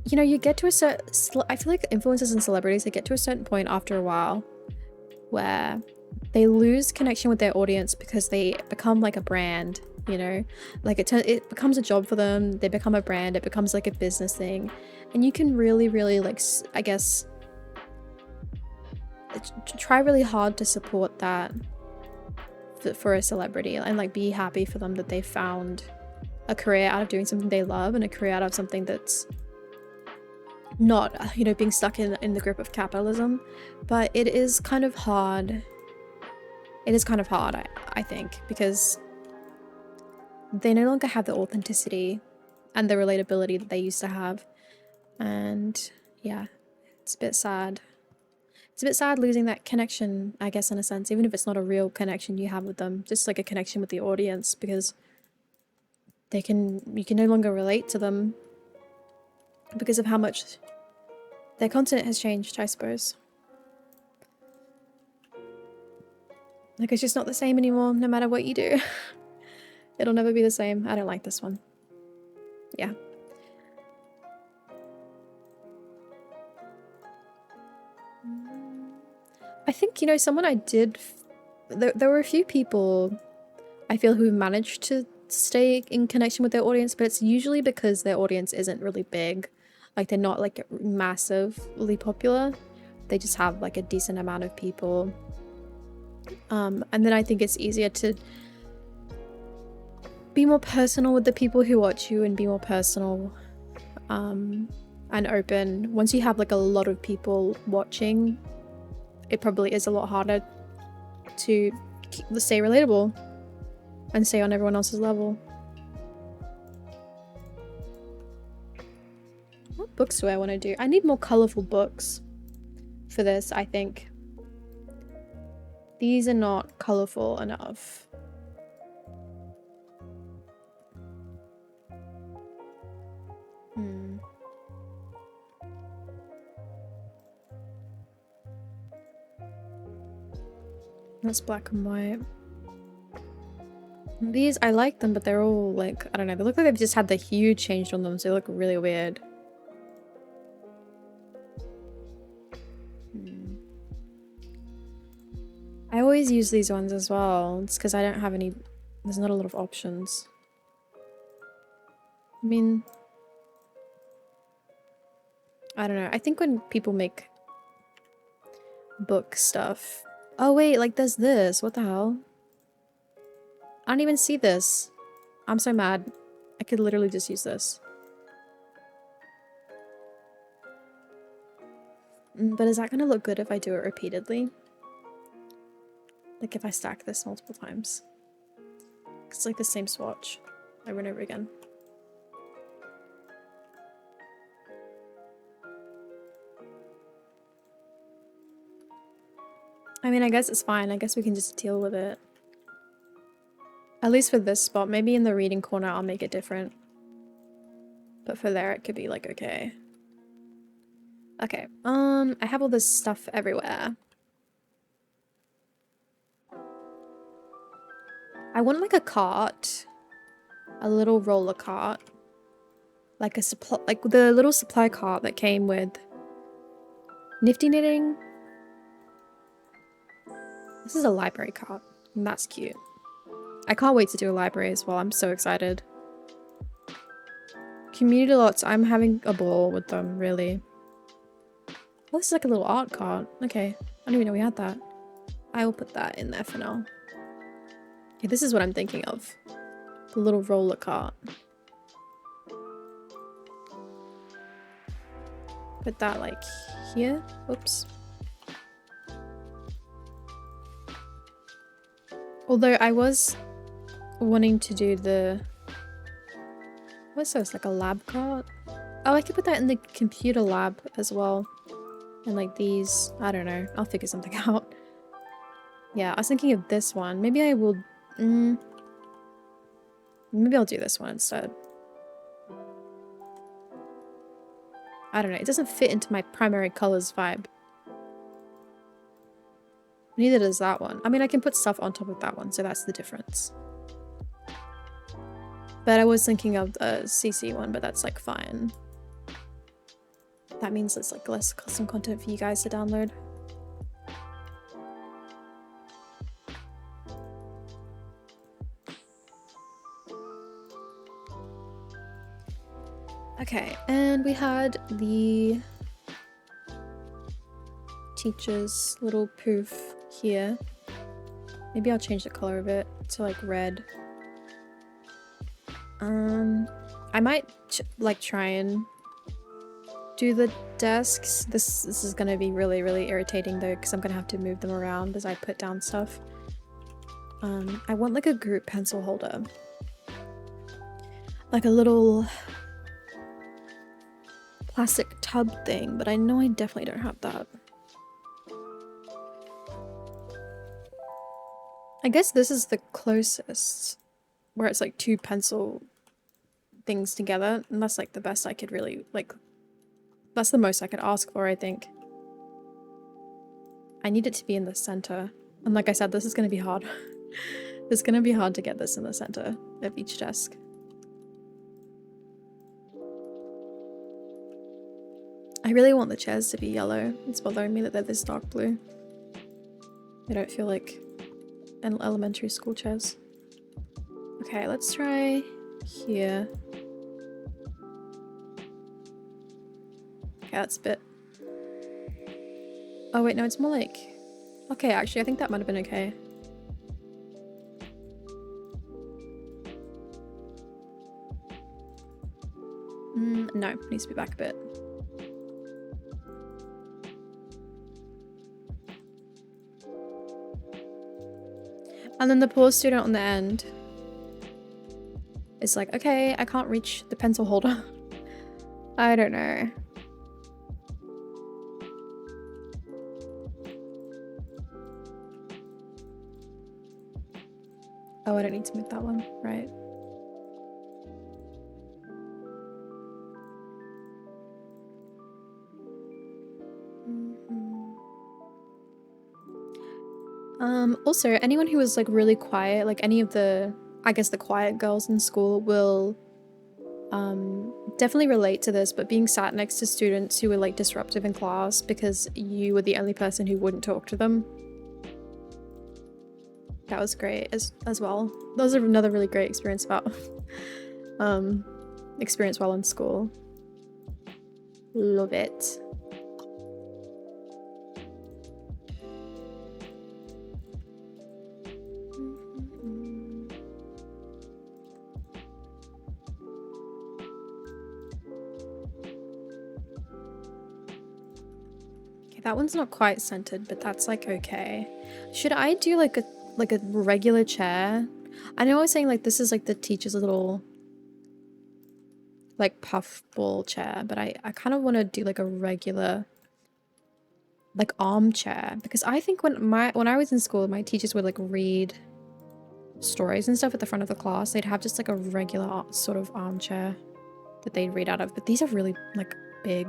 you know, you get to a certain... I feel like influencers and celebrities, they get to a certain point after a while where they lose connection with their audience because they become like a brand, you know? Like it becomes a job for them, they become a brand, it becomes like a business thing. And you can really, really like, I guess, try really hard to support that for a celebrity and like be happy for them that they found a career out of doing something they love and a career out of something that's not, you know, being stuck in the grip of capitalism. But it is kind of hard. It is kind of hard, I think, because they no longer have the authenticity and the relatability that they used to have. And yeah, it's a bit sad. It's a bit sad losing that connection, I guess, in a sense, even if it's not a real connection you have with them, just like a connection with the audience, because you can no longer relate to them because of how much their content has changed, I suppose. Like, it's just not the same anymore, no matter what you do. It'll never be the same. I don't like this one. Yeah. I think, you know, someone I did... There were a few people I feel who managed to stay in connection with their audience, but it's usually because their audience isn't really big. Like, they're not, like, massively popular. They just have, like, a decent amount of people. And then I think it's easier to be more personal with the people who watch you and be more personal and open. Once you have, like, a lot of people watching, it probably is a lot harder to stay relatable and stay on everyone else's level. What books do I want to do? I need more colorful books for this, I think. These are not colorful enough. That's black and white. These, I like them, but they're all like, I don't know, they look like they've just had the hue changed on them, so they look really weird. I always use these ones as well. It's because I don't have any, there's not a lot of options. I mean, I don't know. I think when people make book stuff... Oh wait, like there's this. What the hell? I don't even see this. I'm so mad. I could literally just use this. But is that gonna look good if I do it repeatedly? Like if I stack this multiple times? It's like the same swatch over and over again. I mean, I guess it's fine. I guess we can just deal with it. At least for this spot. Maybe in the reading corner I'll make it different. But for there it could be like okay. Okay, I have all this stuff everywhere. I want like a cart. A little roller cart. Like a supply, like the little supply cart that came with Nifty Knitting. This is a library cart, and that's cute. I can't wait to do a library as well. I'm so excited. Community lots, I'm having a ball with them, really. Oh, this is like a little art cart. Okay, I don't even know we had that. I will put that in there for now. Okay, this is what I'm thinking of. The little roller cart. Put that like here. Oops. Although I was wanting to do the... What's this? Like a lab cart? Oh, I could put that in the computer lab as well. And like these... I don't know. I'll figure something out. Yeah, I was thinking of this one. Maybe I will... maybe I'll do this one instead. I don't know. It doesn't fit into my primary colors vibe. Neither does that one. I mean, I can put stuff on top of that one, so that's the difference. But I was thinking of a CC one, but that's like fine. That means there's like less custom content for you guys to download. Okay, and we had the teacher's little poof here. Maybe I'll change the color of it to like red. I might like try and do the desks. This is gonna be really irritating though, because I'm gonna have to move them around as I put down stuff. I want like a group pencil holder, like a little plastic tub thing, but I know I definitely don't have that. I guess this is the closest, where it's like two pencil things together, and that's like the best I could really, like, that's the most I could ask for, I think. I need it to be in the center, and like I said, this is gonna be hard. It's gonna be hard to get this in the center of each desk. I really want the chairs to be yellow. It's bothering me that they're this dark blue. They don't feel like an elementary school chairs. Okay, let's try here. Okay, that's a bit... Oh wait, no, it's more like... Okay, actually, I think that might have been okay. No, it needs to be back a bit. And then the poor student on the end is like, okay, I can't reach the pencil holder. I don't know. Oh, I don't need to move that one, right? Also, anyone who was like really quiet, like any of the, I guess the quiet girls in school will definitely relate to this, but being sat next to students who were like disruptive in class because you were the only person who wouldn't talk to them. That was great as well. That was another really great experience about experience while in school. Love it. Okay, that one's not quite centered, but that's like okay. Should I do like a regular chair? I know I was saying like this is like the teacher's little like puffball chair, but I kind of want to do like a regular like armchair, because I think when I was in school, my teachers would like read stories and stuff at the front of the class. They'd have just like a regular sort of armchair that they'd read out of, but these are really like big.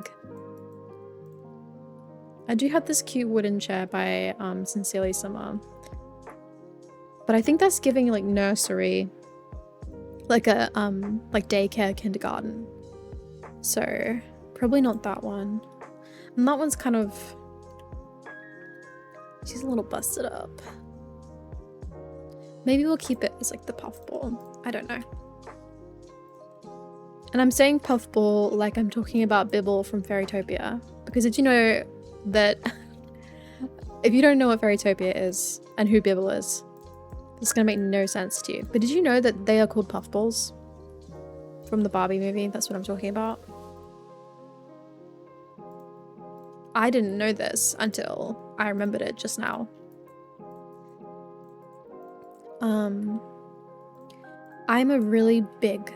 I do have this cute wooden chair by Sincerely Summer, but I think that's giving like nursery, like a like daycare, kindergarten, so probably not that one. And that one's kind of, she's a little busted up. Maybe we'll keep it as like the puffball. I don't know. And I'm saying puffball like I'm talking about Bibble from Fairytopia, because did you know that if you don't know what Fairytopia is and who Bibble is, it's gonna make no sense to you. But did you know that they are called puffballs from the Barbie movie? That's what I'm talking about. I didn't know this until I remembered it just now. I'm a really big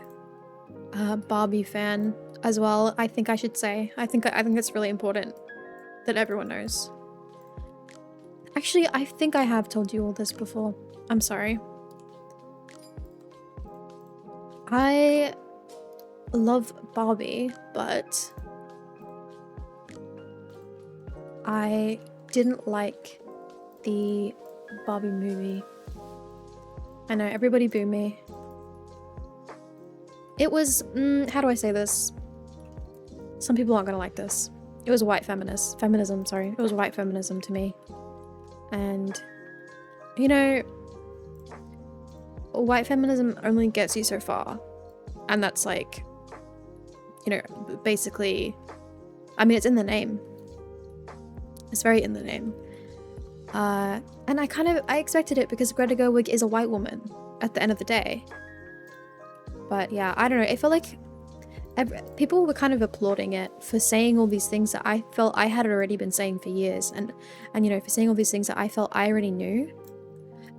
Barbie fan as well. I think I should say. I think it's really important that everyone knows. Actually, I think I have told you all this before. I'm sorry. I love Barbie, but I didn't like the Barbie movie. I know, everybody boo me. It was, how do I say this? Some people aren't gonna like this. It was white feminism, sorry. It was white feminism to me. And, you know, white feminism only gets you so far. And that's like, you know, basically, I mean, it's in the name. It's very in the name. And I expected it because Greta Gerwig is a white woman at the end of the day. But yeah, I don't know. It felt like people were kind of applauding it for saying all these things that I felt I had already been saying for years. And you know, for saying all these things that I felt I already knew.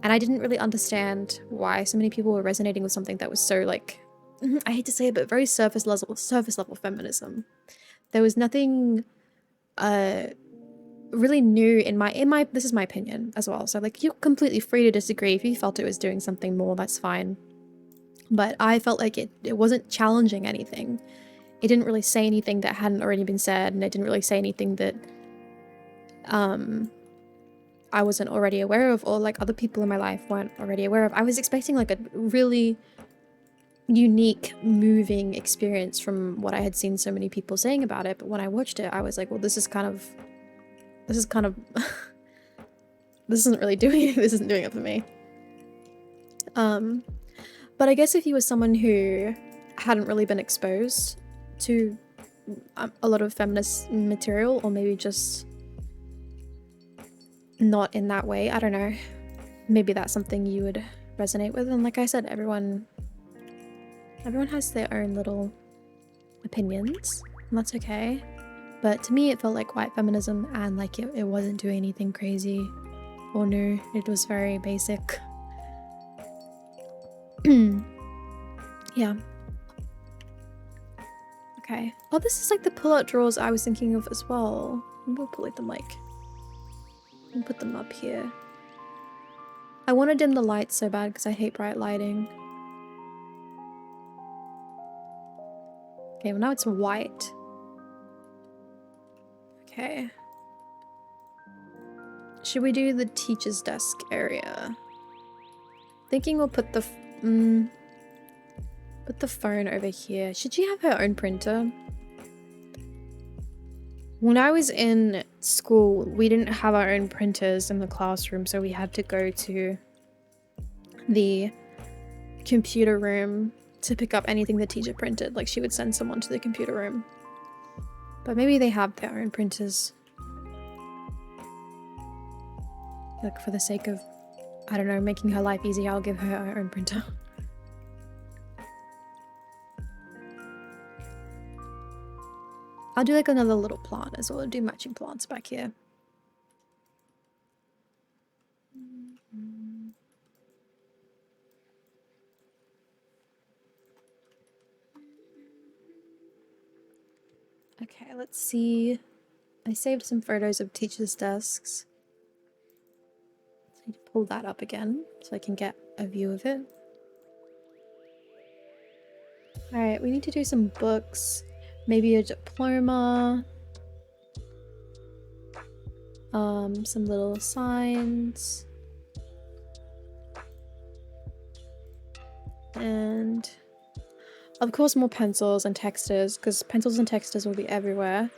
And I didn't really understand why so many people were resonating with something that was so like, I hate to say it, but very surface level feminism. There was nothing really new in my this is my opinion as well, so like you're completely free to disagree. If you felt it was doing something more, that's fine, but I felt like it wasn't challenging anything. It didn't really say anything that hadn't already been said, and it didn't really say anything that I wasn't already aware of, or like other people in my life weren't already aware of. I was expecting like a really unique, moving experience from what I had seen so many people saying about it, but when I watched it, I was like, well, this is kind of this isn't really doing it. This isn't doing it for me. But I guess if you were someone who hadn't really been exposed to a lot of feminist material, or maybe just not in that way, I don't know, maybe that's something you would resonate with. And like I said, everyone has their own little opinions, and that's okay. But to me, it felt like white feminism, and like it wasn't doing anything crazy or new. It was very basic. Yeah. Okay. Oh, this is like the pull-out drawers I was thinking of as well. We'll pull them like, we'll put them up here. I want to dim the lights so bad because I hate bright lighting. Okay, well now it's white. Okay. Should we do the teacher's desk area? Thinking we'll put the phone over here. Should she have her own printer? When I was in school, we didn't have our own printers in the classroom, so we had to go to the computer room to pick up anything the teacher printed. Like, she would send someone to the computer room. But maybe they have their own printers. Like, for the sake of, I don't know, making her life easy, I'll give her her own printer. I'll do like another little plant as well. I'll do matching plants back here. Okay, let's see. I saved some photos of teachers' desks. I need to pull that up again so I can get a view of it. Alright, we need to do some books. Maybe a diploma. Some little signs. And of course more pencils and texters, because pencils and texters will be everywhere.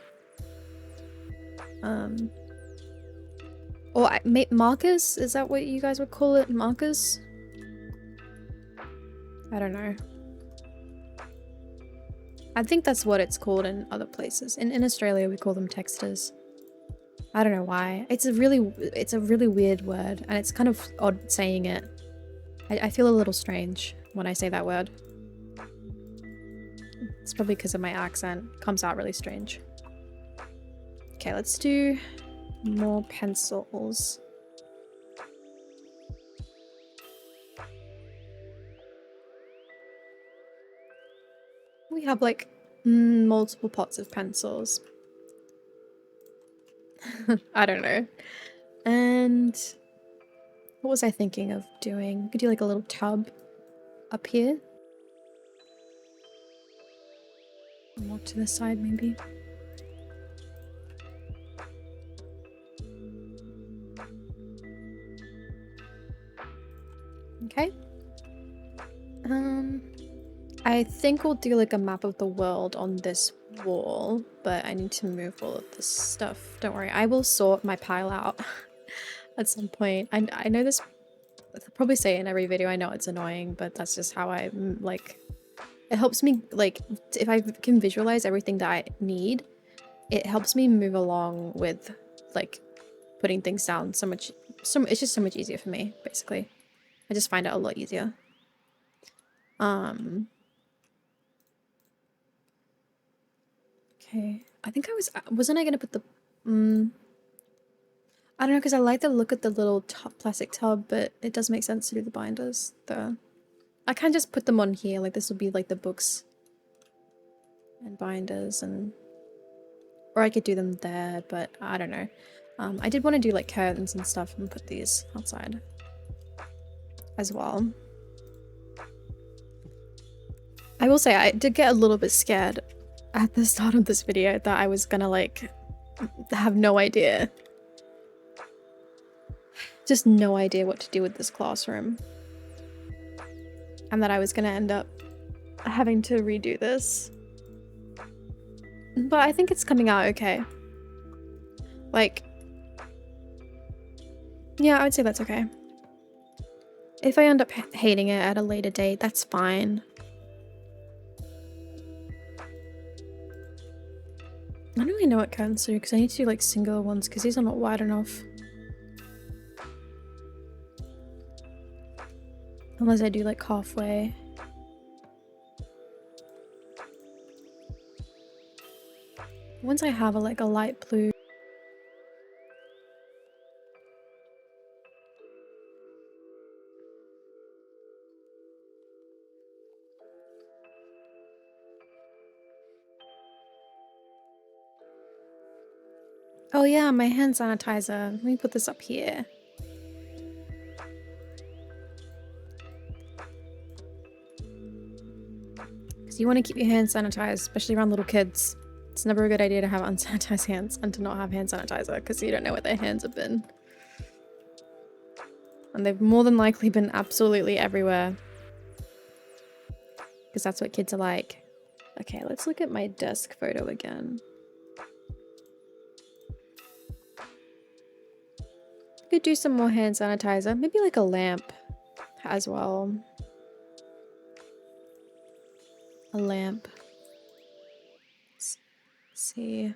Or markers? Is that what you guys would call it? Markers? I don't know. I think that's what it's called in other places. In Australia we call them texters. I don't know why. It's a really weird word, and it's kind of odd saying it. I feel a little strange when I say that word. It's probably because of my accent. It comes out really strange. Okay, let's do more pencils. We have like multiple pots of pencils. I don't know. And what was I thinking of doing? We could do like a little tub up here. More to the side maybe. Okay. I think we'll do like a map of the world on this wall, but I need to move all of this stuff. Don't worry, I will sort my pile out at some point. I know this, I'll probably say it in every video, I know it's annoying, but that's just how I like, it helps me, like, if I can visualize everything that I need, it helps me move along with like putting things down it's just so much easier for me, basically. I just find it a lot easier. Okay, I think wasn't I gonna put the, I don't know, because I like the look of the little plastic tub, but it does make sense to do the binders there. I can just put them on here, like this will be like the books and binders, and or I could do them there, but I don't know. I did want to do like curtains and stuff and put these outside as well. I will say I did get a little bit scared at the start of this video that I was gonna like have no idea. Just no idea what to do with this classroom. And that I was gonna end up having to redo this. But I think it's coming out okay. Like, yeah, I would say that's okay. If I end up hating it at a later date, that's fine. I don't really know what curtains to do because I need to do like single ones because these are not wide enough. Unless I do like halfway. Once I have like a light blue. Oh yeah, my hand sanitizer. Let me put this up here. Because you want to keep your hands sanitized, especially around little kids. It's never a good idea to have unsanitized hands and to not have hand sanitizer because you don't know what their hands have been. And they've more than likely been absolutely everywhere. Because that's what kids are like. Okay, let's look at my desk photo again. Could do some more hand sanitizer. Maybe like a lamp as well. A lamp. Let's see.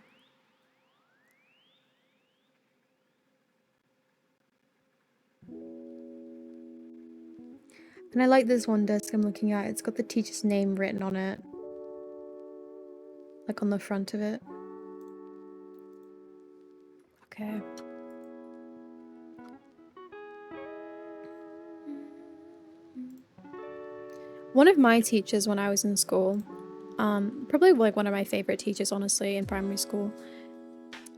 And I like this one desk I'm looking at. It's got the teacher's name written on it. Like on the front of it. Okay. One of my teachers when I was in school, Probably like one of my favorite teachers, honestly, in primary school.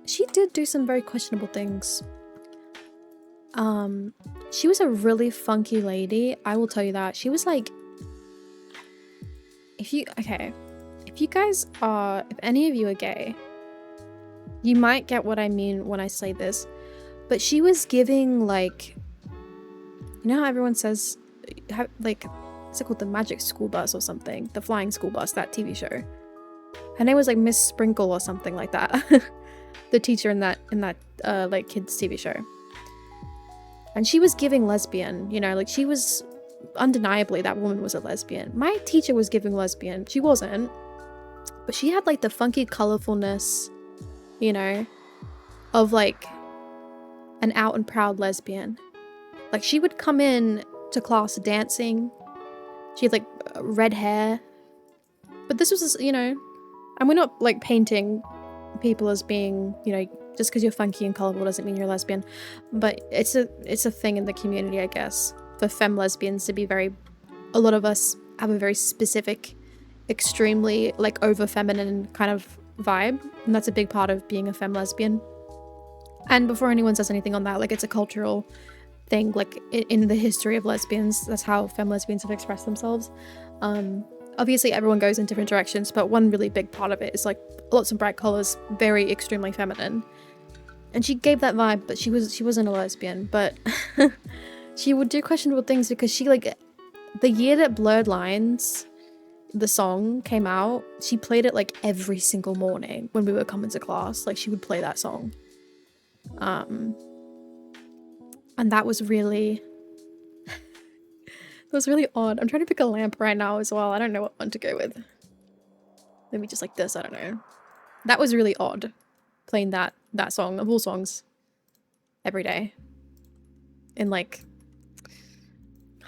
She did do some very questionable things. She was a really funky lady, I will tell you that. She was like, if any of you are gay, you might get what I mean when I say this, but she was giving like, you know how everyone says, like, what's it called, the magic school bus or something, the flying school bus, that TV show. Her name was like Miss Sprinkle or something like that. The teacher in that like kids TV show. And she was giving lesbian, you know, like she was undeniably, that woman was a lesbian. My teacher was giving lesbian. She wasn't, but she had like the funky colorfulness, you know, of like an out and proud lesbian. Like she would come in to class dancing. She had like red hair. But this was, you know, and we're not like painting people as being, you know, just because you're funky and colorful doesn't mean you're a lesbian. But it's a thing in the community, I guess, for femme lesbians to be a lot of us have a very specific, extremely like over feminine kind of vibe, and that's a big part of being a femme lesbian. And before anyone says anything on that, like it's a cultural thing, like in the history of lesbians, that's how femme lesbians have expressed themselves. Obviously everyone goes in different directions, but one really big part of it is like lots of bright colors, very extremely feminine. And she gave that vibe, but she wasn't a lesbian, but she would do questionable things because she, like, the year that Blurred Lines, the song, came out, she played it like every single morning when we were coming to class. Like she would play that song. And that was really odd. I'm trying to pick a lamp right now as well. I don't know what one to go with. Maybe just like this, I don't know. That was really odd, playing that song of all songs every day. In like,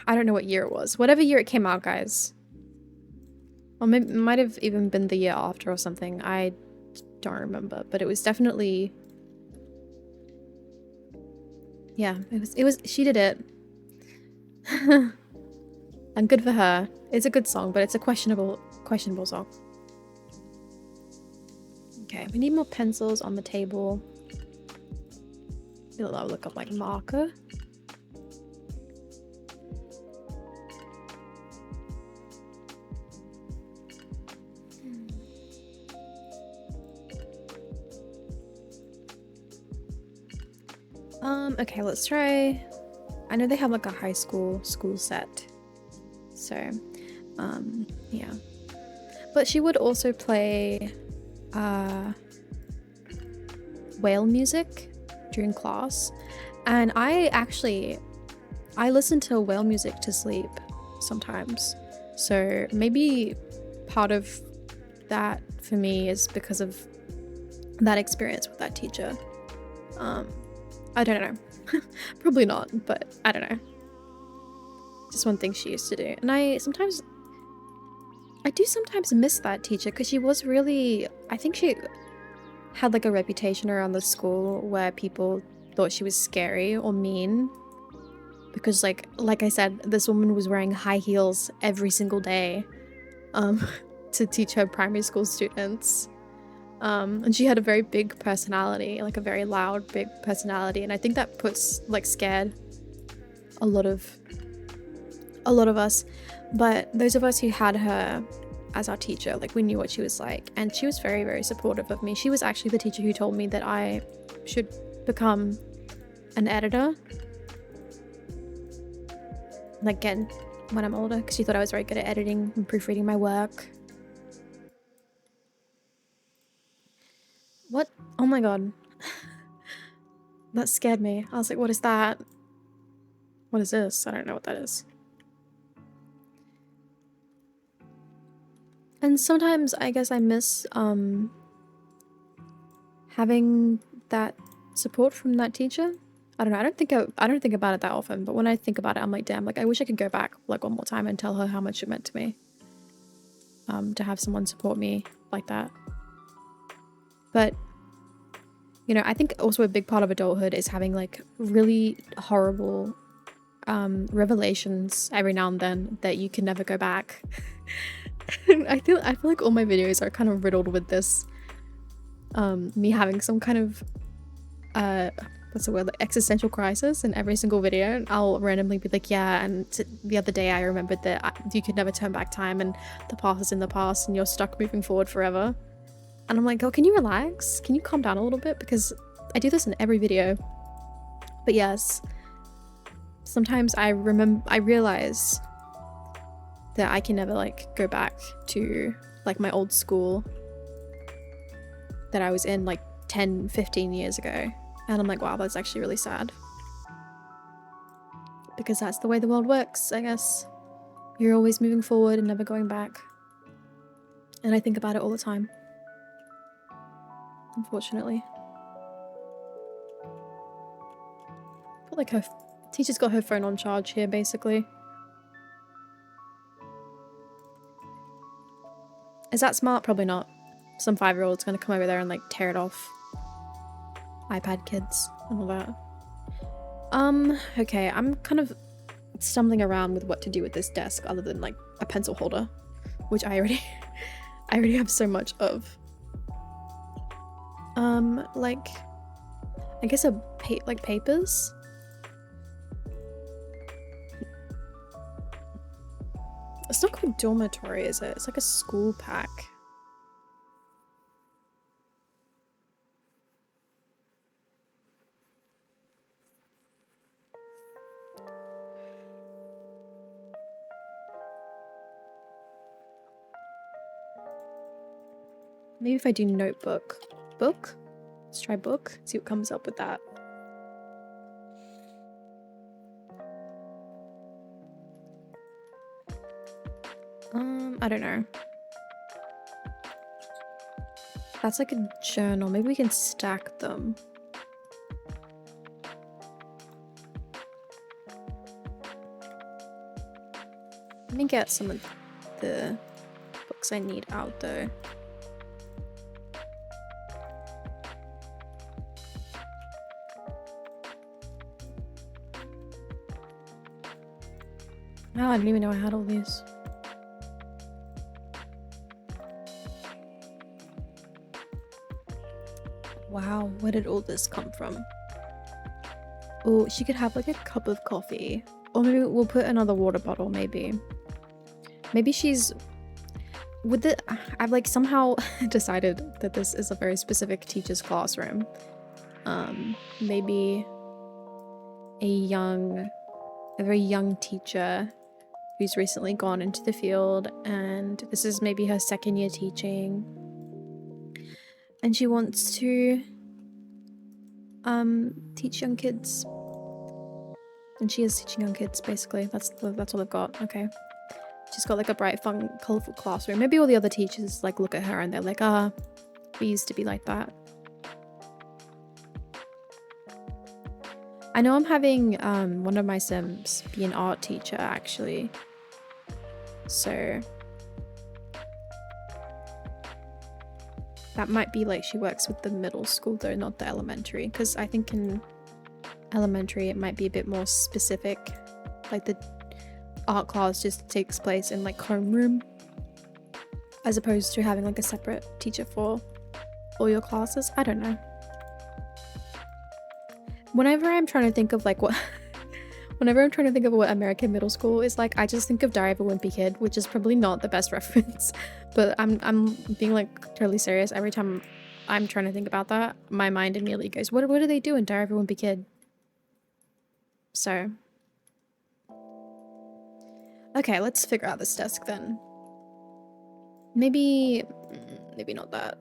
I don't know what year it was. Whatever year it came out, guys. Or maybe it might have even been the year after or something. I don't remember, but it was definitely, yeah, it was she did it. And good for her. It's a good song, but it's a questionable song. Okay, we need more pencils on the table. I'll look up like marker. Okay, let's try. I know they have like a high school set. So, yeah. But she would also play whale music during class, and I listen to whale music to sleep sometimes. So maybe part of that for me is because of that experience with that teacher. I don't know. Probably not, but I don't know. Just one thing she used to do. And I do sometimes miss that teacher because she was really, I think she had like a reputation around the school where people thought she was scary or mean. Because like I said, this woman was wearing high heels every single day to teach her primary school students. And she had a very big personality, like a very loud, big personality. And I think that scared a lot of us. But those of us who had her as our teacher, like we knew what she was like. And she was very, very supportive of me. She was actually the teacher who told me that I should become an editor. Like again, when I'm older, because she thought I was very good at editing and proofreading my work. What? Oh my god. That scared me. I was like, what is that? What is this? I don't know what that is. And sometimes I guess I miss having that support from that teacher. I don't know. I don't think about it that often, but when I think about it, I'm like, damn, like I wish I could go back like one more time and tell her how much it meant to me. To have someone support me like that. But, you know, I think also a big part of adulthood is having like really horrible revelations every now and then that you can never go back. I feel like all my videos are kind of riddled with this. Me having some kind of what's the word, like existential crisis in every single video. I'll randomly be like, yeah, and the other day I remembered that you could never turn back time and the past is in the past and you're stuck moving forward forever. And I'm like, oh, can you relax? Can you calm down a little bit? Because I do this in every video. But yes, sometimes I realize that I can never like go back to like my old school that I was in like 10, 15 years ago. And I'm like, wow, that's actually really sad. Because that's the way the world works, I guess. You're always moving forward and never going back. And I think about it all the time. Unfortunately. I feel like her teacher's got her phone on charge here, basically. Is that smart? Probably not. Some 5-year-old's gonna come over there and like tear it off. iPad kids and all that. Okay, I'm kind of stumbling around with what to do with this desk other than like a pencil holder, which I already have so much of. Like I guess like papers. It's not called dormitory, is it? It's like a school pack. Maybe if I do notebook. Book? Let's try book. See what comes up with that. I don't know. That's like a journal. Maybe we can stack them. Let me get some of the books I need out though. Oh, I didn't even know I had all these. Wow, where did all this come from? Oh, she could have like a cup of coffee. Or maybe we'll put another water bottle, maybe. Maybe she's... I've like somehow decided that this is a very specific teacher's classroom. Maybe a very young teacher who's recently gone into the field, and this is maybe her second year teaching. And she wants to teach young kids. And she is teaching young kids, basically. That's all I've got. Okay. She's got like a bright, fun, colourful classroom. Maybe all the other teachers like look at her and they're like, ah, we used to be like that. I know I'm having one of my sims be an art teacher, actually. So that might be like she works with the middle school though, not the elementary. Because I think in elementary it might be a bit more specific. Like the art class just takes place in like homeroom, as opposed to having like a separate teacher for all your classes. I don't know. Whenever I'm trying to think of like what American middle school is like, I just think of Diary of a Wimpy Kid, which is probably not the best reference, but I'm being like totally serious. Every time I'm trying to think about that, my mind immediately goes, what do they do in Diary of a Wimpy Kid? So okay, let's figure out this desk then. Maybe not that.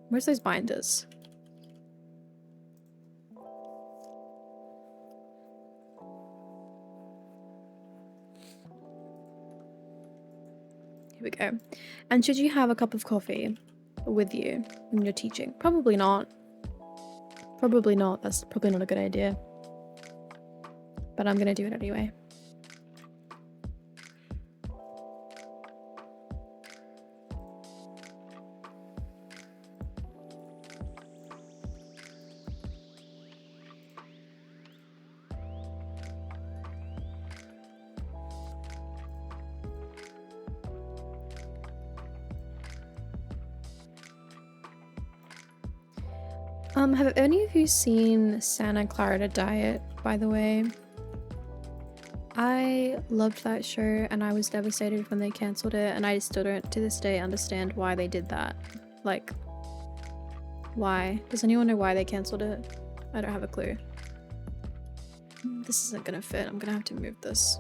Where's those binders? Here we go. And should you have a cup of coffee with you when you're teaching? Probably not. Probably not. That's probably not a good idea. But I'm gonna do it anyway. Have any of you seen Santa Clarita Diet, by the way? I loved that show and I was devastated when they cancelled it, and I still don't to this day understand why they did that. Like, why? Does anyone know why they cancelled it? I don't have a clue. This isn't gonna fit. I'm gonna have to move this.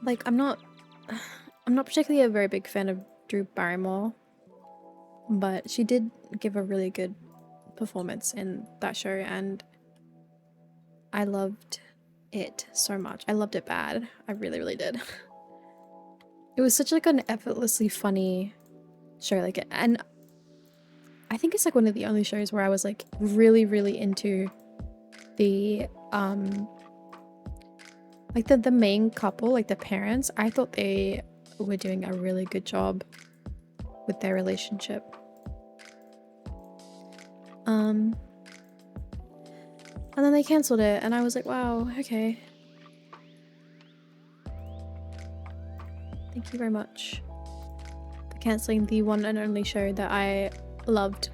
Like, I'm not particularly a very big fan of Drew Barrymore, but she did give a really good performance in that show, and I loved it so much. I loved it bad. I really, really did. It was such like an effortlessly funny show, like, and I think it's like one of the only shows where I was like really, really into the like the main couple, like the parents. I thought they were doing a really good job with their relationship. And then they cancelled it and I was like, wow, okay. Thank you very much for cancelling the one and only show that I loved.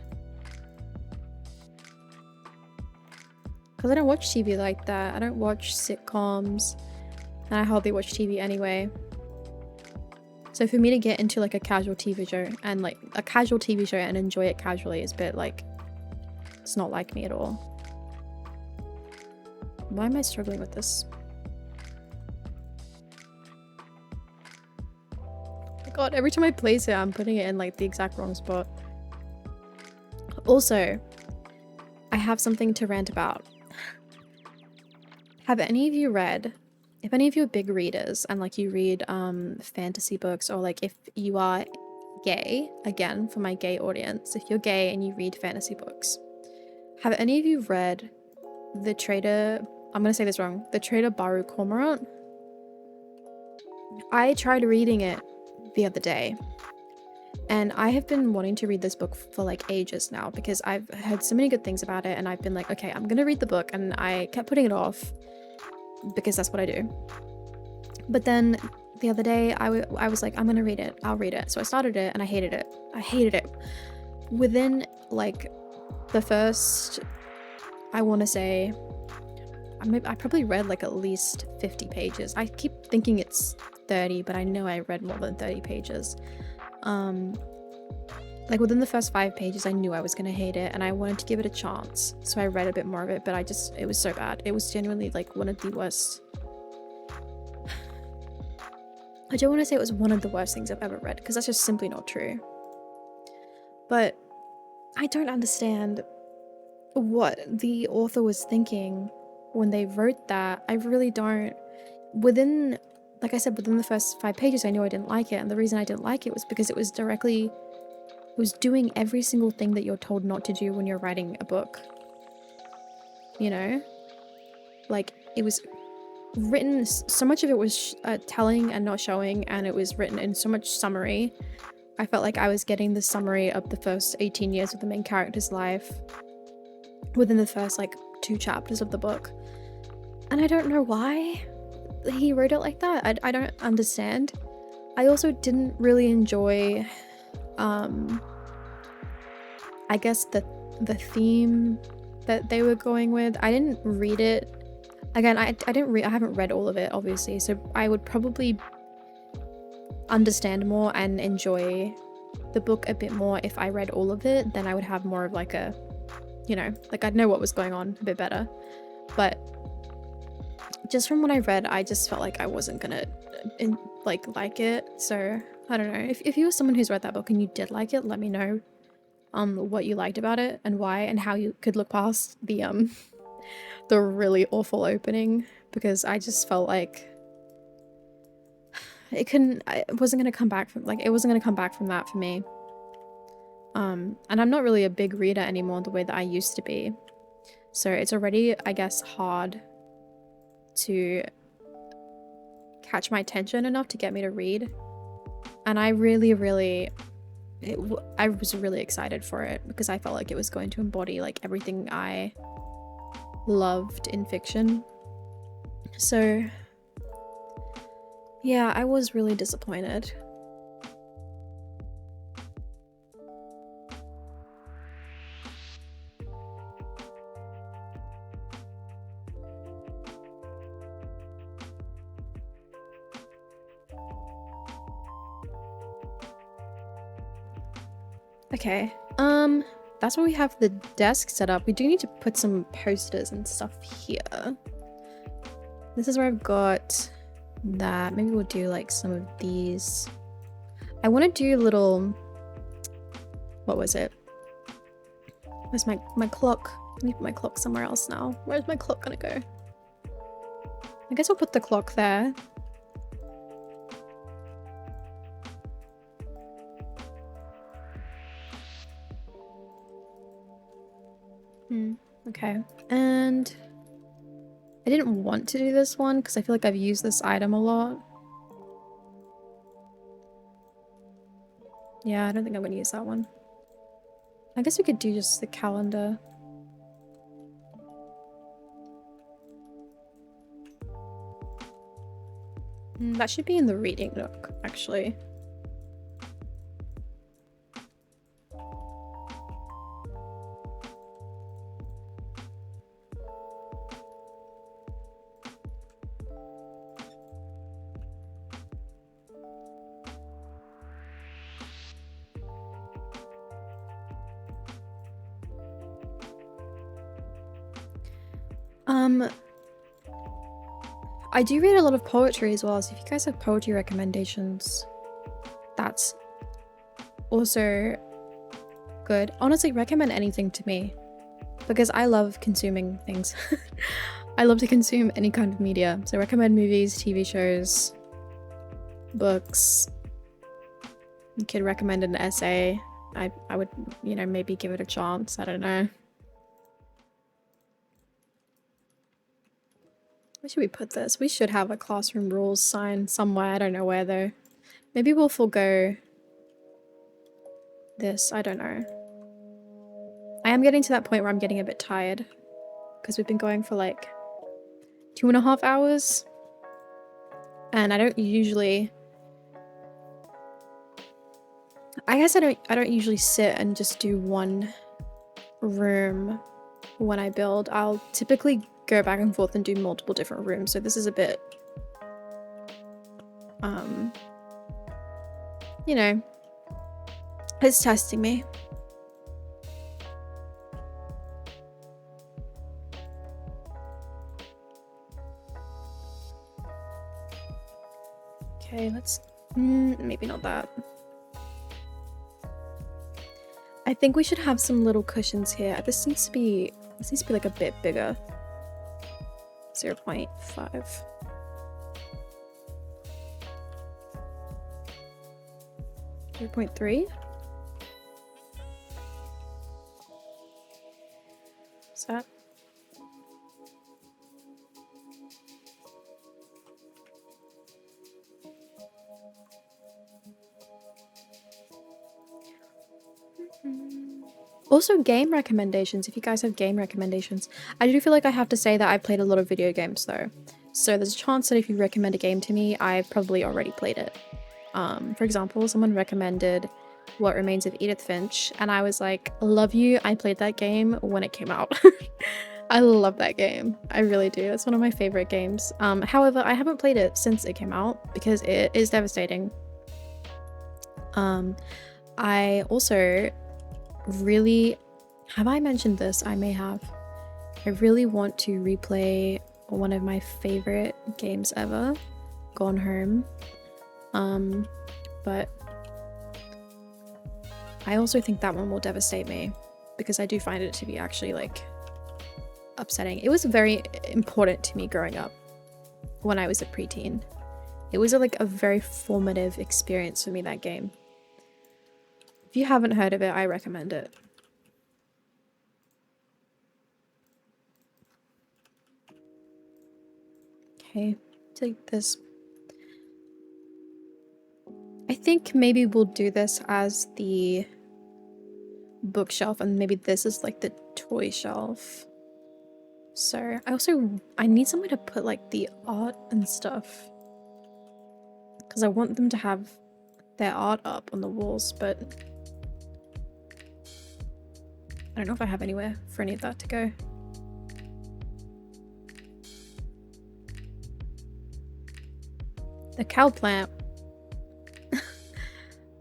Because I don't watch TV like that. I don't watch sitcoms, and I hardly watch TV anyway. So for me to get into like a casual TV show and like a casual TV show and enjoy it casually is a bit like, it's not like me at all. Why am I struggling with this? Oh my god, every time I place it, I'm putting it in like the exact wrong spot. Also, I have something to rant about. Have any of you read, if any of you are big readers and like you read fantasy books, or like if you are gay, again for my gay audience, if you're gay and you read fantasy books, have any of you read the Trader, I'm gonna say this wrong, the Trader Baru Cormorant? I tried reading it the other day, and I have been wanting to read this book for like ages now because I've heard so many good things about it, and I've been like, okay, I'm gonna read the book, and I kept putting it off because that's what I do. But then the other day I was like, I'm gonna read it, I'll read it. So I started it and I hated it. I hated it. Within like the first, I want to say, I probably read like at least 50 pages. I keep thinking it's 30, but I know I read more than 30 pages. Like within the first 5 pages, I knew I was gonna hate it and I wanted to give it a chance. So I read a bit more of it, but it was so bad. It was genuinely like one of the worst. I don't want to say it was one of the worst things I've ever read, because that's just simply not true. But I don't understand what the author was thinking when they wrote that. I really don't. Within, like I said, within the first 5 pages, I knew I didn't like it. And the reason I didn't like it was because it was doing every single thing that you're told not to do when you're writing a book. You know? Like, it was written, so much of it was telling and not showing, and it was written in so much summary. I felt like I was getting the summary of the first 18 years of the main character's life within the first like 2 chapters of the book. And I don't know why he wrote it like that. I don't understand. I also didn't really enjoy I guess the theme that they were going with. I didn't read it. Again, I haven't read all of it, obviously, so I would probably understand more and enjoy the book a bit more if I read all of it. Then I would have more of like a, you know, like I'd know what was going on a bit better. But just from what I read, I just felt like I wasn't gonna like it. So I don't know. If you were someone who's read that book and you did like it, let me know what you liked about it and why, and how you could look past the really awful opening, because I just felt like it wasn't gonna come back from that for me. And I'm not really a big reader anymore the way that I used to be, so it's already, I guess, hard to catch my attention enough to get me to read. And I was really excited for it because I felt like it was going to embody like everything I loved in fiction. So Yeah, I was really disappointed. Okay, that's where we have the desk set up. We do need to put some posters and stuff here. This is where I've got that. Maybe we'll do like some of these. I want to do little, what was it? Where's my clock? I need to put my clock somewhere else now. Where's my clock gonna go? I guess I'll put the clock there. Okay, and I didn't want to do this one because I feel like I've used this item a lot. Yeah, I don't think I'm going to use that one. I guess we could do just the calendar. That should be in the reading nook, actually. I do read a lot of poetry as well, so if you guys have poetry recommendations, that's also good. Honestly, recommend anything to me because I love consuming things. I love to consume any kind of media, so recommend movies, TV shows, books. You could recommend an essay. I would, you know, maybe give it a chance. I don't know. Where should we put this? We should have a classroom rules sign somewhere. I don't know where though. Maybe we'll forego this. I don't know. I am getting to that point where I'm getting a bit tired because we've been going for like 2.5 hours and I don't usually usually sit and just do one room when I build. I'll typically go back and forth and do multiple different rooms, so this is a bit you know, it's testing me. Okay, let's maybe not that. I think we should have some little cushions here. This needs to be like a bit bigger. 0.5. .3. Is that? Also, game recommendations, if you guys have game recommendations. I do feel like I have to say that I've played a lot of video games though. So there's a chance that if you recommend a game to me, I've probably already played it. For example, someone recommended What Remains of Edith Finch, and I was like, love you, I played that game when it came out. I love that game. I really do. It's one of my favorite games. However, I haven't played it since it came out because it is devastating. I also really, have I mentioned this? I may have. I really want to replay one of my favorite games ever, Gone Home. But I also think that one will devastate me because I do find it to be actually like upsetting. It was very important to me growing up when I was a preteen. It was like a very formative experience for me, that game. If you haven't heard of it, I recommend it. Okay, take this. I think maybe we'll do this as the bookshelf and maybe this is like the toy shelf. So I need somewhere to put like the art and stuff. because I want them to have their art up on the walls, but I don't know if I have anywhere for any of that to go. The cow plant.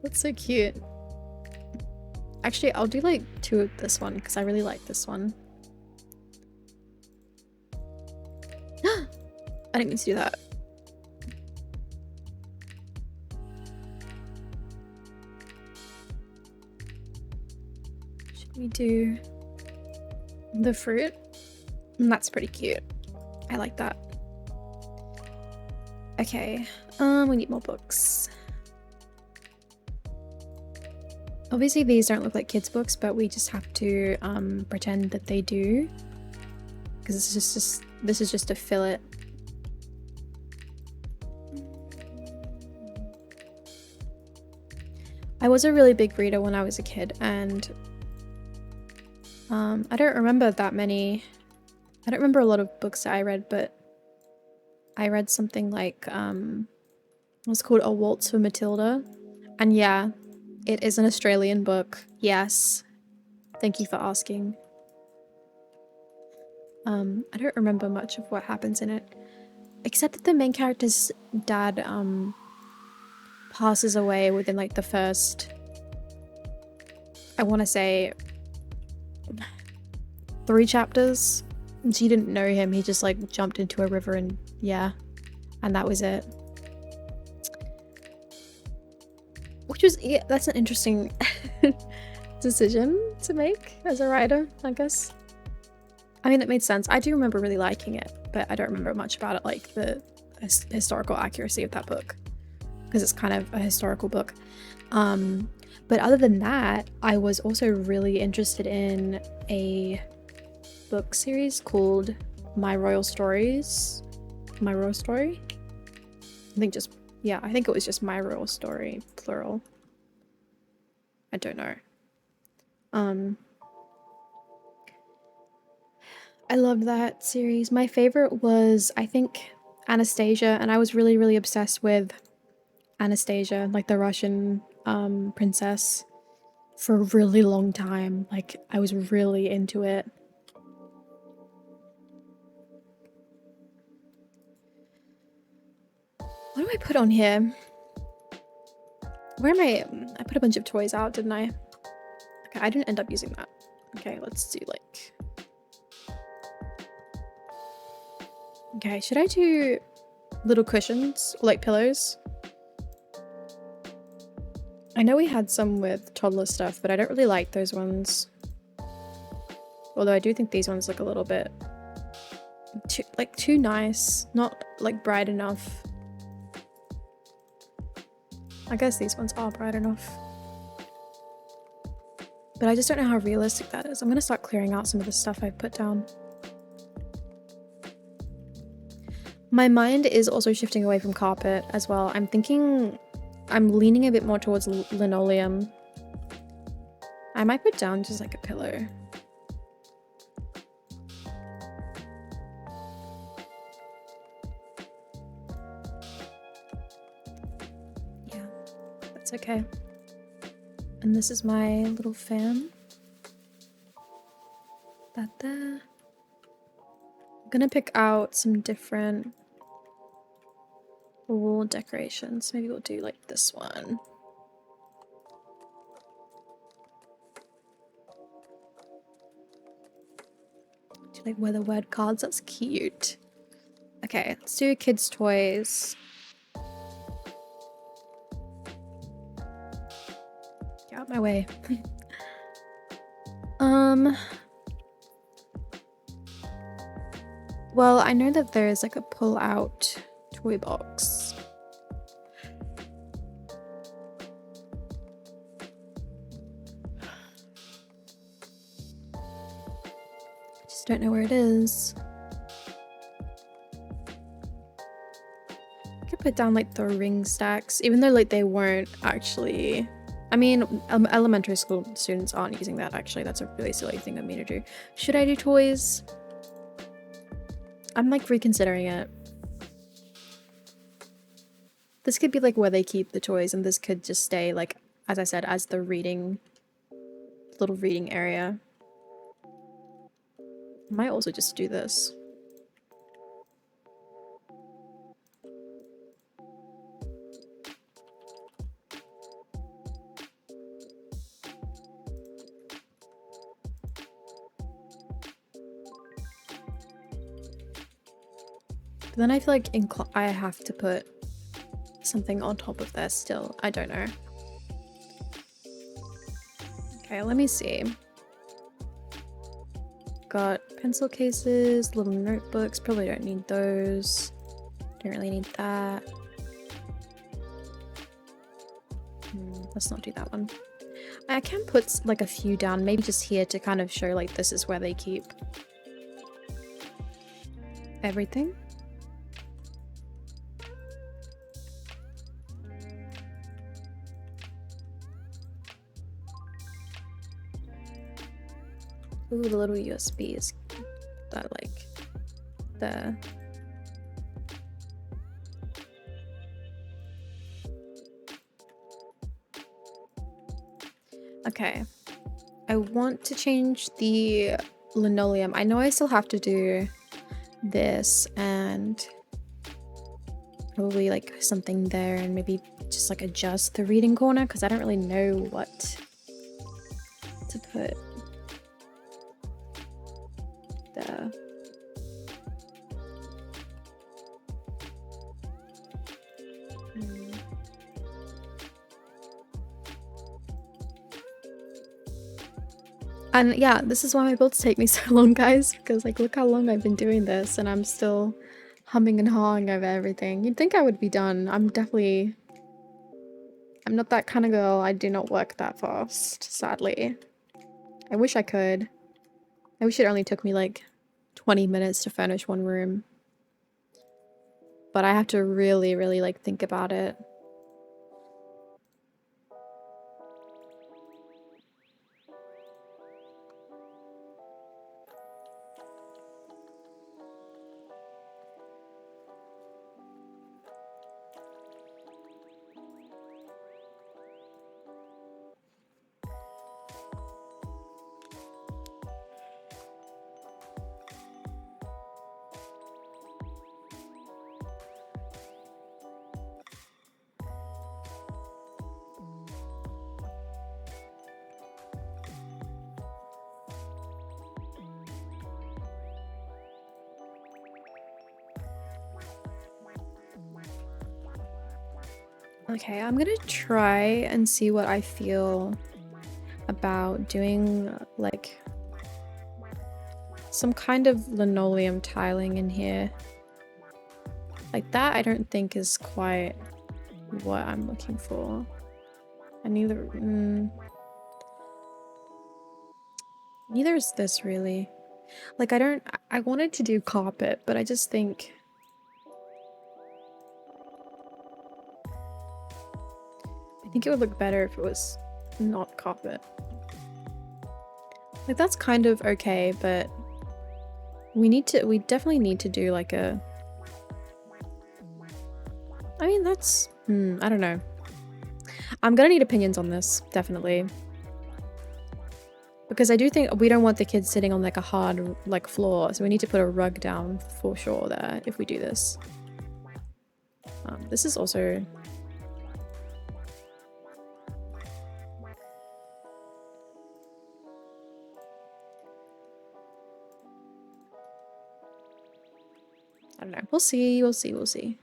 That's so cute. Actually, I'll do like 2 of this one because I really like this one. I didn't mean to do that. Should we do the fruit? That's pretty cute. I like that. Okay, we need more books. Obviously these don't look like kids' books, but we just have to pretend that they do, because this is just to fill it. I was a really big reader when I was a kid, and I don't remember that many. I don't remember a lot of books that I read, but I read something like it was called A Waltz for Matilda, and yeah, it is an Australian book. Yes, thank you for asking. I don't remember much of what happens in it, except that the main character's dad passes away within like the first, I want to say, 3 chapters. She didn't know him, he just like jumped into a river and yeah, and that was it. Which was, yeah, that's an interesting decision to make as a writer, I guess. I mean, it made sense. I do remember really liking it, but I don't remember much about it, like the historical accuracy of that book, because it's kind of a historical book. But other than that, I was also really interested in a book series called My Royal Stories. My Royal Story? I think just, yeah, I think it was just My Royal Story, plural. I don't know. I loved that series. My favorite was, I think, Anastasia, and I was really, really obsessed with Anastasia, like the Russian princess, for a really long time. Like, I was really into it. What do I put on here? Where am I? I put a bunch of toys out, didn't I? Okay, I didn't end up using that. Okay, let's do like... Okay, should I do little cushions or like pillows? I know we had some with toddler stuff, but I don't really like those ones. Although I do think these ones look a little bit too nice, not like bright enough. I guess these ones are bright enough. But I just don't know how realistic that is. I'm gonna start clearing out some of the stuff I've put down. My mind is also shifting away from carpet as well. I'm thinking, I'm leaning a bit more towards linoleum. I might put down just like a pillow. Yeah, that's okay. And this is my little fan. That there. I'm gonna pick out some different wall decorations. Maybe we'll do like this one. Do like weather word cards, that's cute. Okay, let's do kids' toys. Get out of my way. Well, I know that there is like a pull-out toy box. I just don't know where it is. I could put down like the ring stacks, even though like they won't actually. I mean, elementary school students aren't using that actually. That's a really silly thing of me to do. Should I do toys? I'm like reconsidering it. This could be like where they keep the toys, and this could just stay like, as I said, as the little reading area. I might also just do this. But then I feel like I have to put something on top of there still. I don't know. Okay, let me see. Got pencil cases, little notebooks. Probably don't need those. Don't really need that. Let's not do that one. I can put like a few down, maybe just here to kind of show like this is where they keep everything. Ooh, the little USBs that like there. Okay, I want to change the linoleum. I know I still have to do this and probably like something there, and maybe just like adjust the reading corner because I don't really know what to put there. And yeah, this is why my builds take me so long, guys, because like look how long I've been doing this and I'm still humming and hawing over everything. You'd think I would be done. I'm not that kind of girl. I do not work that fast, sadly. I wish I could. I wish it only took me like 20 minutes to furnish one room. But I have to really, really like think about it. Okay, I'm gonna try and see what I feel about doing like some kind of linoleum tiling in here. Like that I don't think is quite what I'm looking for. And neither is this really. Like I wanted to do carpet, but I just think it would look better if it was not carpet. Like that's kind of okay, but we definitely need to do like a, I mean that's, I don't know. I'm gonna need opinions on this, definitely. Because I do think we don't want the kids sitting on like a hard like floor, so we need to put a rug down for sure there if we do this. This is also... I don't know. We'll see, we'll see, we'll see.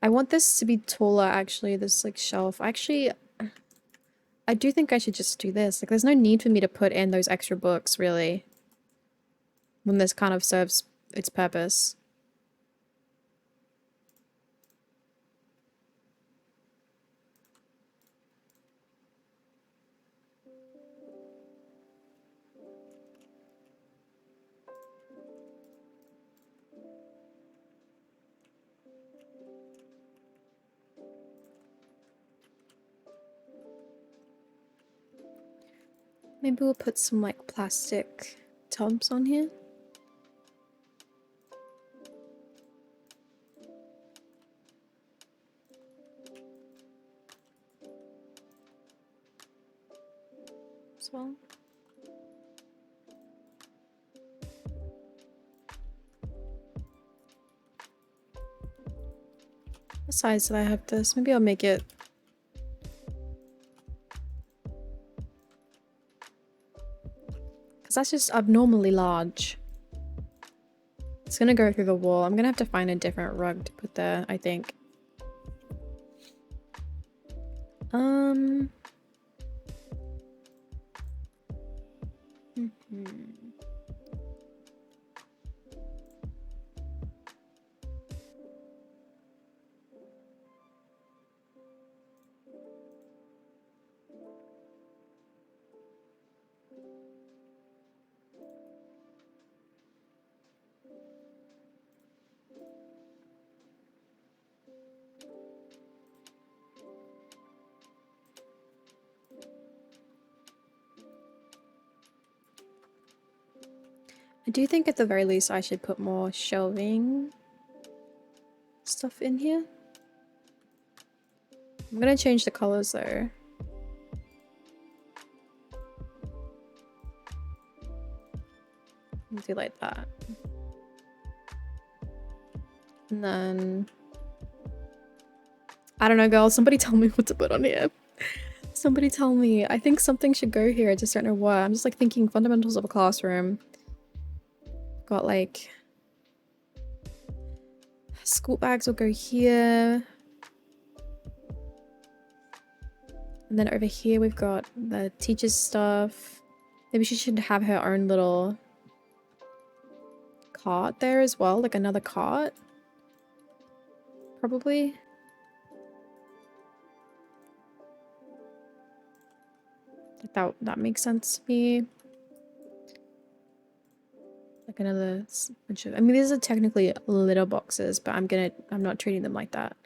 I want this to be taller, actually, this like shelf. Actually, I do think I should just do this. Like, there's no need for me to put in those extra books, really, when this kind of serves its purpose. Maybe we'll put some like plastic tubs on here. as well. What size did I have this? Maybe I'll make it. Because that's just abnormally large. It's gonna go through the wall. I'm gonna have to find a different rug to put there, I think. I do think at the very least I should put more shelving stuff in here. I'm gonna change the colors though. Do like that. And then I don't know, girls, somebody tell me what to put on here. Somebody tell me. I think something should go here. I just don't know what. I'm just like thinking fundamentals of a classroom. Got like school bags will go here. And then over here we've got the teacher's stuff. Maybe she should have her own little cart there as well, like another cart. Probably. Like that makes sense to me. Like another bunch of, I mean, these are technically litter boxes, but I'm not treating them like that.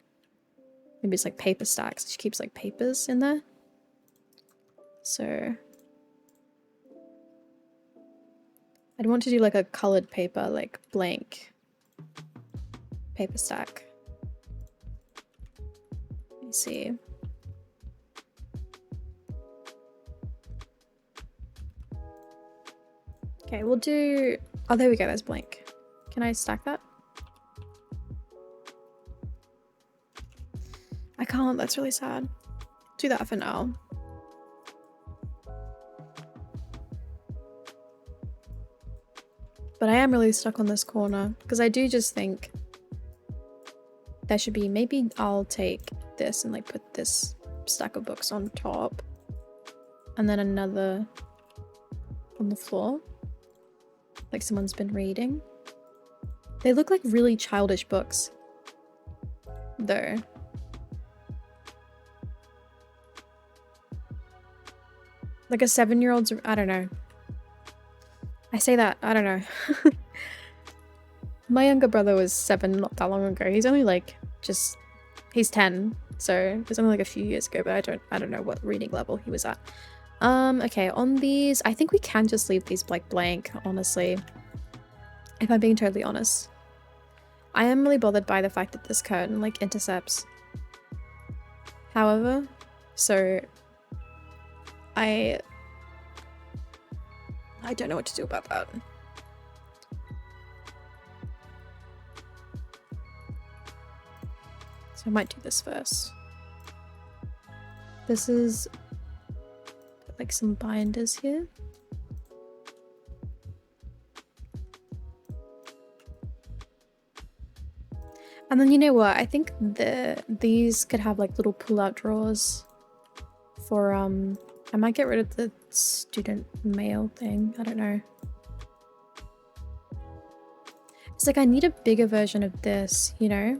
Maybe it's like paper stacks. She keeps like papers in there. So I'd want to do like a colored paper, like blank paper stack. Let me see. Okay, we'll do, oh, there we go, that's blank. Can I stack that? I can't, that's really sad. Do that for now. But I am really stuck on this corner because I do just think there should be, maybe I'll take this and like put this stack of books on top and then another on the floor. Like someone's been reading. They look like really childish books though. Like a 7-year-old's, I don't know. I say that, I don't know. My younger brother was 7 not that long ago. He's only like he's 10, so it was only like a few years ago, but I don't know what reading level he was at. Okay, on these, I think we can just leave these like blank, honestly. If I'm being totally honest. I am really bothered by the fact that this curtain like intercepts. However, so I don't know what to do about that. So I might do this first. This is like some binders here. And then you know what? I think these could have like little pull-out drawers for I might get rid of the student mail thing. I don't know. It's like I need a bigger version of this, you know?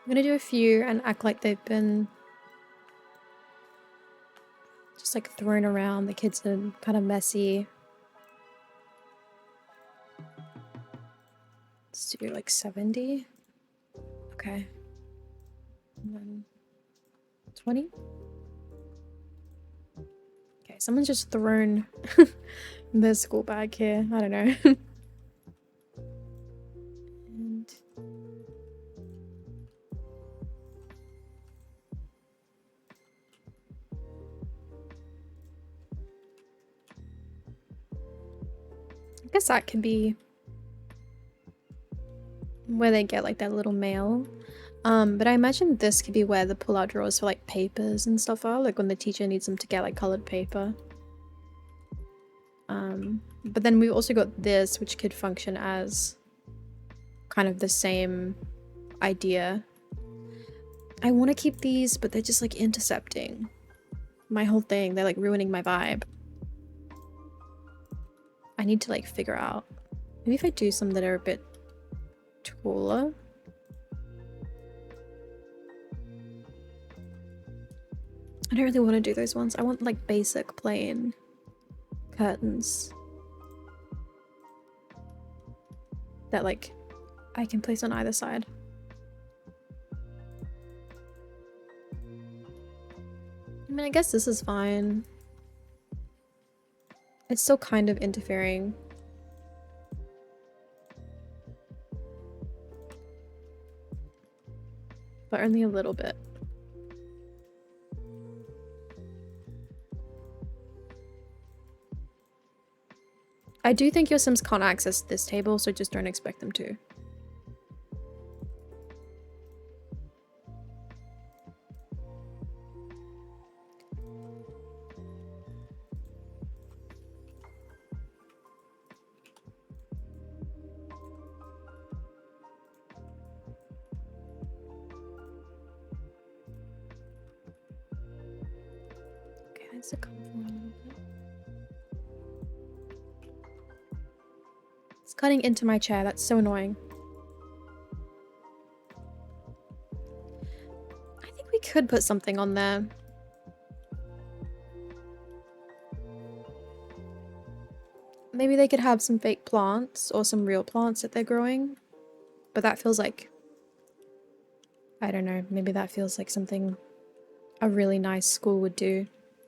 I'm gonna do a few and act like they've been just like thrown around. The kids are kind of messy. Let's do like 70. Okay. And then 20. Okay, someone's just thrown their school bag here. I don't know. And I guess that could be where they get like their little mail. But I imagine this could be where the pull-out drawers for like papers and stuff are, like when the teacher needs them to get like colored paper. But then we've also got this, which could function as kind of the same idea. I want to keep these, but they're just like intercepting my whole thing. They're like ruining my vibe. I need to like figure out. Maybe if I do some that are a bit taller. I don't really want to do those ones. I want like basic plain curtains that like I can place on either side. I mean, I guess this is fine. It's still kind of interfering. But only a little bit. I do think your Sims can't access this table, so just don't expect them to. Okay, that's a comfortable. It's cutting into my chair. That's so annoying. I think we could put something on there. Maybe they could have some fake plants or some real plants that they're growing. But that feels like... I don't know. Maybe that feels like something a really nice school would do.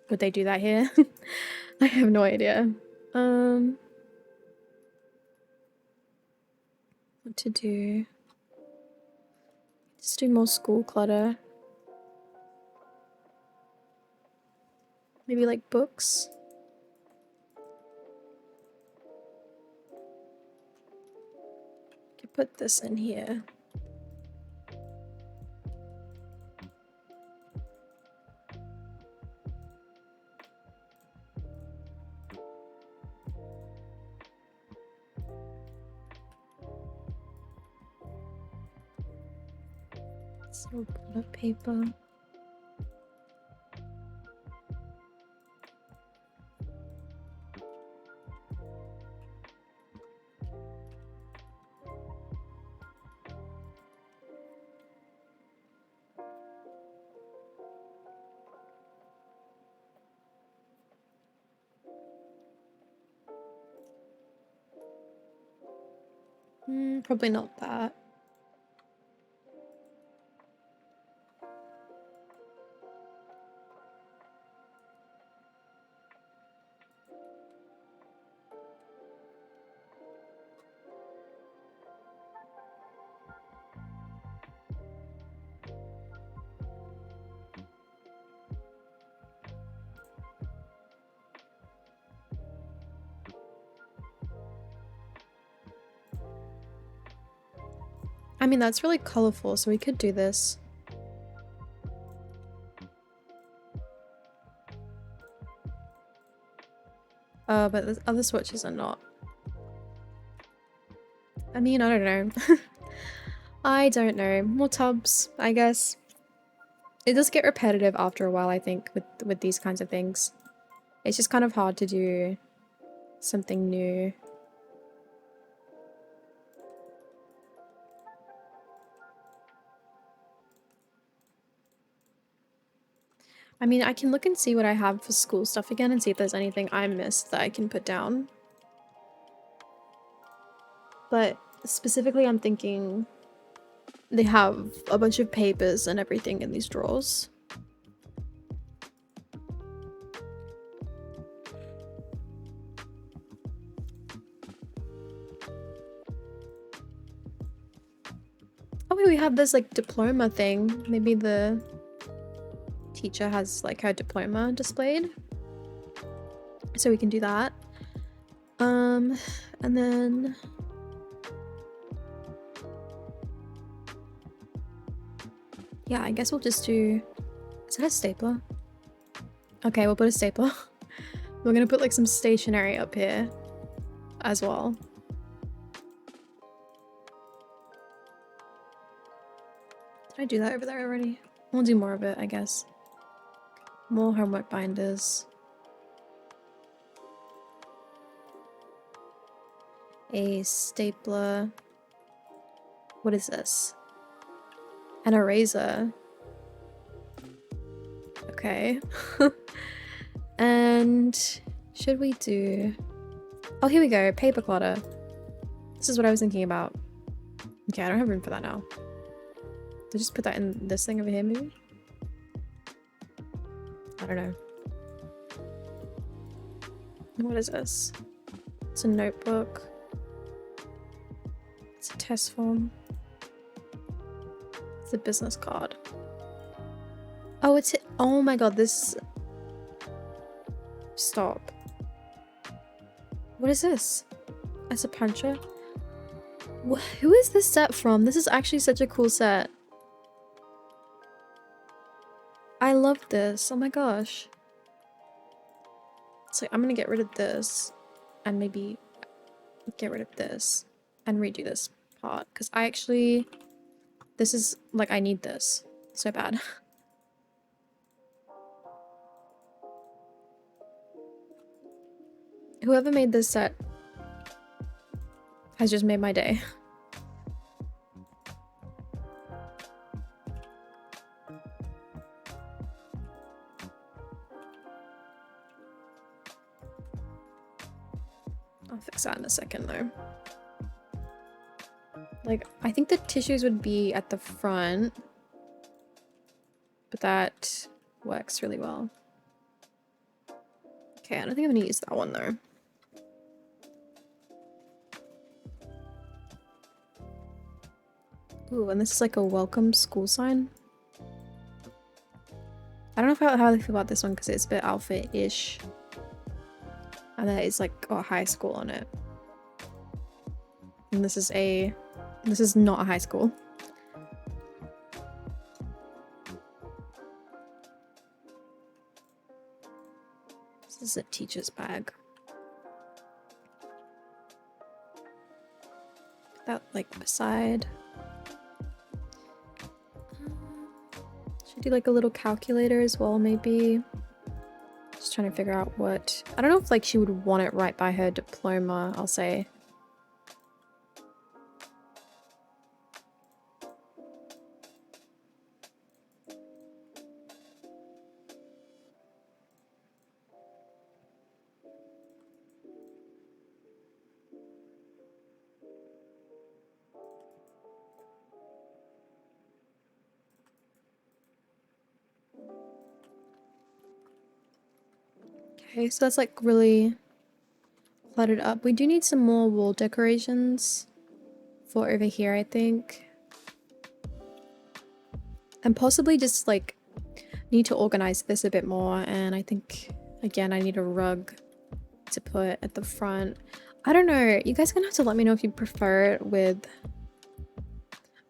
Would they do that here? I have no idea. What to do? Just do more school clutter. Maybe like books. Could put this in here. So pull up paper. Probably not that. I mean, that's really colorful, so we could do this. But the other swatches are not. I mean, I don't know. I don't know. More tubs, I guess. It does get repetitive after a while, I think, with these kinds of things. It's just kind of hard to do something new. I mean, I can look and see what I have for school stuff again and see if there's anything I missed that I can put down. But specifically, I'm thinking they have a bunch of papers and everything in these drawers. Oh, wait, we have this like diploma thing. Maybe the teacher has like her diploma displayed. So we can do that. And then yeah, I guess we'll just do, is that a stapler? Okay, we'll put a stapler. We're gonna put like some stationery up here as well. Did I do that over there already? We'll do more of it, I guess. More homework binders. A stapler. What is this? An eraser. Okay. And should we do... Oh, here we go. Paper clutter. This is what I was thinking about. Okay, I don't have room for that now. Did I just put that in this thing over here, maybe? I don't know. What is this? It's a notebook. It's a test form. It's a business card. Oh, it's... Oh my god, this... Stop. What is this? It's a puncher? Who is this set from? This is actually such a cool set. I love this. Oh my gosh. So I'm gonna get rid of this and maybe get rid of this and redo this part because I actually... This is like, I need this so bad. Whoever made this set has just made my day. I'll fix that in a second though. Like, I think the tissues would be at the front, but that works really well. Okay, I don't think I'm gonna use that one though. Ooh, and this is like a welcome school sign. I don't know how I feel about this one because it's a bit outfit-ish. And then it's like got high school on it. And this is not a high school. This is a teacher's bag. Put that like beside. Should do like a little calculator as well, maybe. Just trying to figure out what... I don't know if like she would want it right by her diploma, I'll say. Okay, so that's like really cluttered up. We do need some more wall decorations for over here, I think. And possibly just like need to organize this a bit more. And I think, again, I need a rug to put at the front. I don't know. You guys are gonna have to let me know if you prefer it with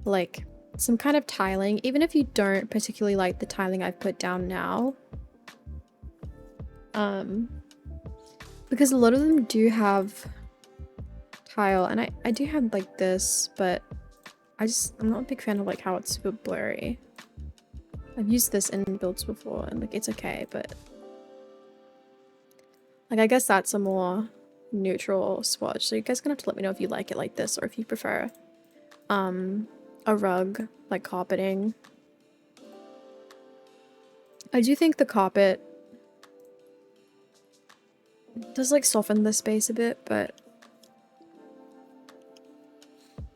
like some kind of tiling, even if you don't particularly like the tiling I've put down now. Because a lot of them do have tile, and I do have like this, but I'm not a big fan of like how it's super blurry. I've used this in builds before and like it's okay, but like I guess that's a more neutral swatch. So you guys are gonna have to let me know if you like it like this or if you prefer a rug, like carpeting. I do think the carpet does like soften the space a bit, but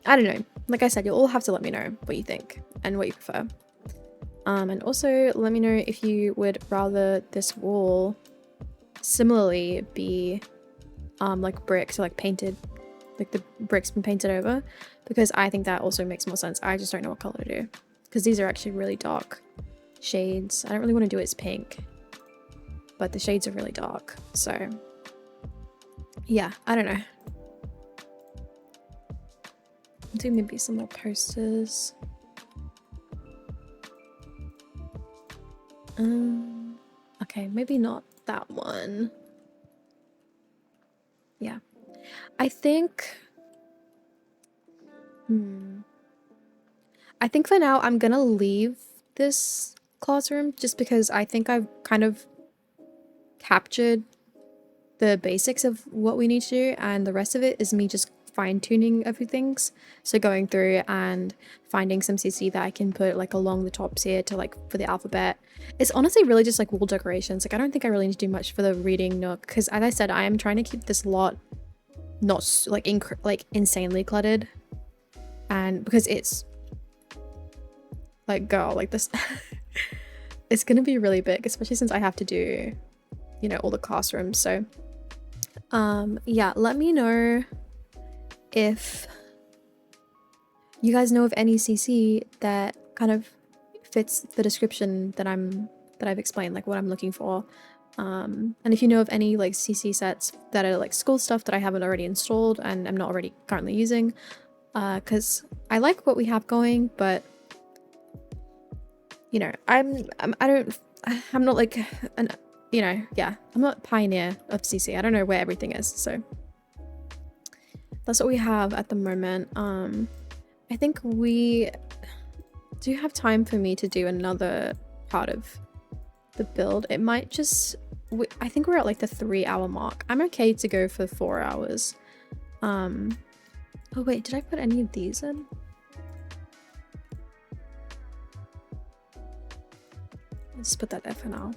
I don't know. Like I said, you'll all have to let me know what you think and what you prefer. And also let me know if you would rather this wall similarly be like brick, so like painted, like the brick's been painted over, because I think that also makes more sense. I just don't know what color to do because these are actually really dark shades. I don't really want to do it as pink, but the shades are really dark, so yeah, I don't know. I'll do maybe some more posters. Okay, maybe not that one. Yeah, I think I think for now I'm gonna leave this classroom just because I think I've kind of captured the basics of what we need to do, and the rest of it is me just fine-tuning a few things. So going through and finding some CC that I can put like along the tops here to like for the alphabet. It's honestly really just like wall decorations. Like I don't think I really need to do much for the reading nook because as I said, I am trying to keep this lot not like insanely cluttered, and because it's like girl, like this it's gonna be really big, especially since I have to do, you know, all the classrooms. So yeah, let me know if you guys know of any CC that kind of fits the description that I've explained, like what I'm looking for. And if you know of any like CC sets that are like school stuff that I haven't already installed and I'm not already currently using, because I like what we have going, but you know, I'm not like an, you know, yeah, I'm not pioneer of CC. I don't know where everything is, so that's what we have at the moment. I think we do have time for me to do another part of the build. It might just, I think we're at like the 3-hour mark. I'm okay to go for 4 hours. Oh wait, did I put any of these in? Let's put that there for now.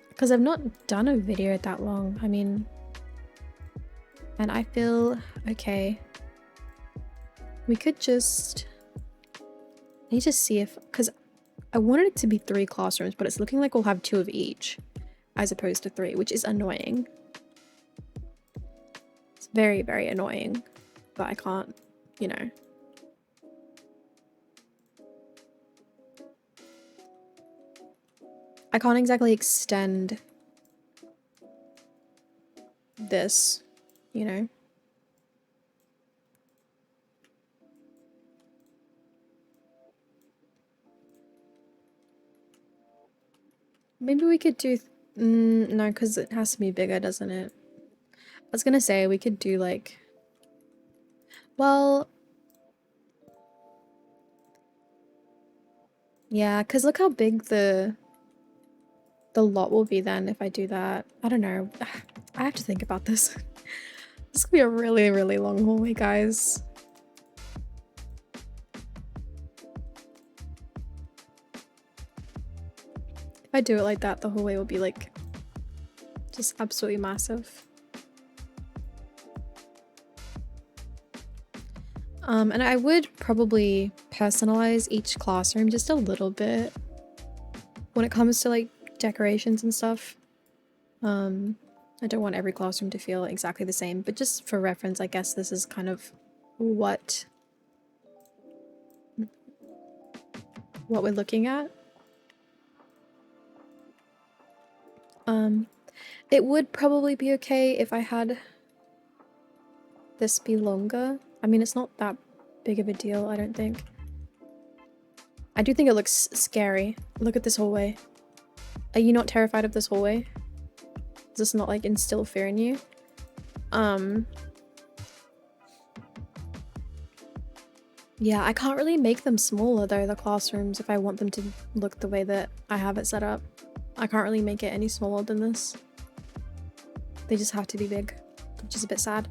Because I've not done a video that long. I mean, and I feel okay. We could just, I need to see if, because I wanted it to be 3 classrooms, but it's looking like we'll have 2 of each as opposed to 3, which is annoying. It's very, very annoying, but I can't, you know. I can't exactly extend this, you know. Maybe we could do, no, because it has to be bigger, doesn't it? I was gonna say we could do like, well, yeah, because look how big the lot will be then if I do that. I don't know. I have to think about this. This could be a really, really long hallway, guys. If I do it like that, the hallway will be like just absolutely massive. And I would probably personalize each classroom just a little bit when it comes to like decorations and stuff. I don't want every classroom to feel exactly the same, but just for reference, I guess this is kind of what we're looking at. It would probably be okay if I had this be longer. I mean, it's not that big of a deal, I don't think. I do think it looks scary. Look at this hallway. Are you not terrified of this hallway? Does this not like instill fear in you? Yeah, I can't really make them smaller though, the classrooms, if I want them to look the way that I have it set up. I can't really make it any smaller than this. They just have to be big, which is a bit sad.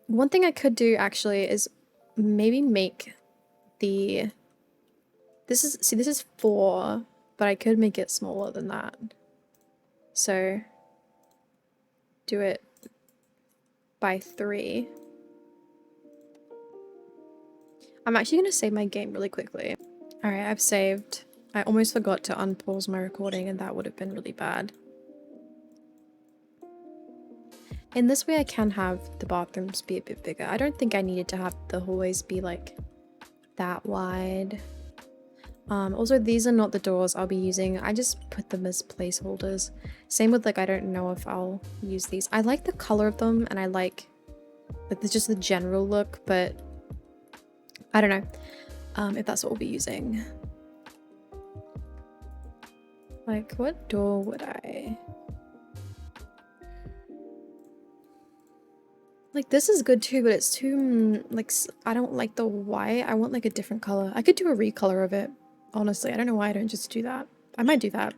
One thing I could do actually is maybe make the This is 4, but I could make it smaller than that. So do it by 3. I'm actually going to save my game really quickly. Alright, I've saved. I almost forgot to unpause my recording and that would have been really bad. In this way I can have the bathrooms be a bit bigger. I don't think I needed to have the hallways be like that wide. Also these are not the doors I'll be using. I just put them as placeholders. Same with like I don't know if I'll use these. I like the color of them and I like just the general look, but I don't know if that's what we'll be using. Like what door would I... Like this is good too, but it's too like I don't like the white. I want like a different color. I could do a recolor of it. Honestly, I don't know why I don't just do that. I might do that.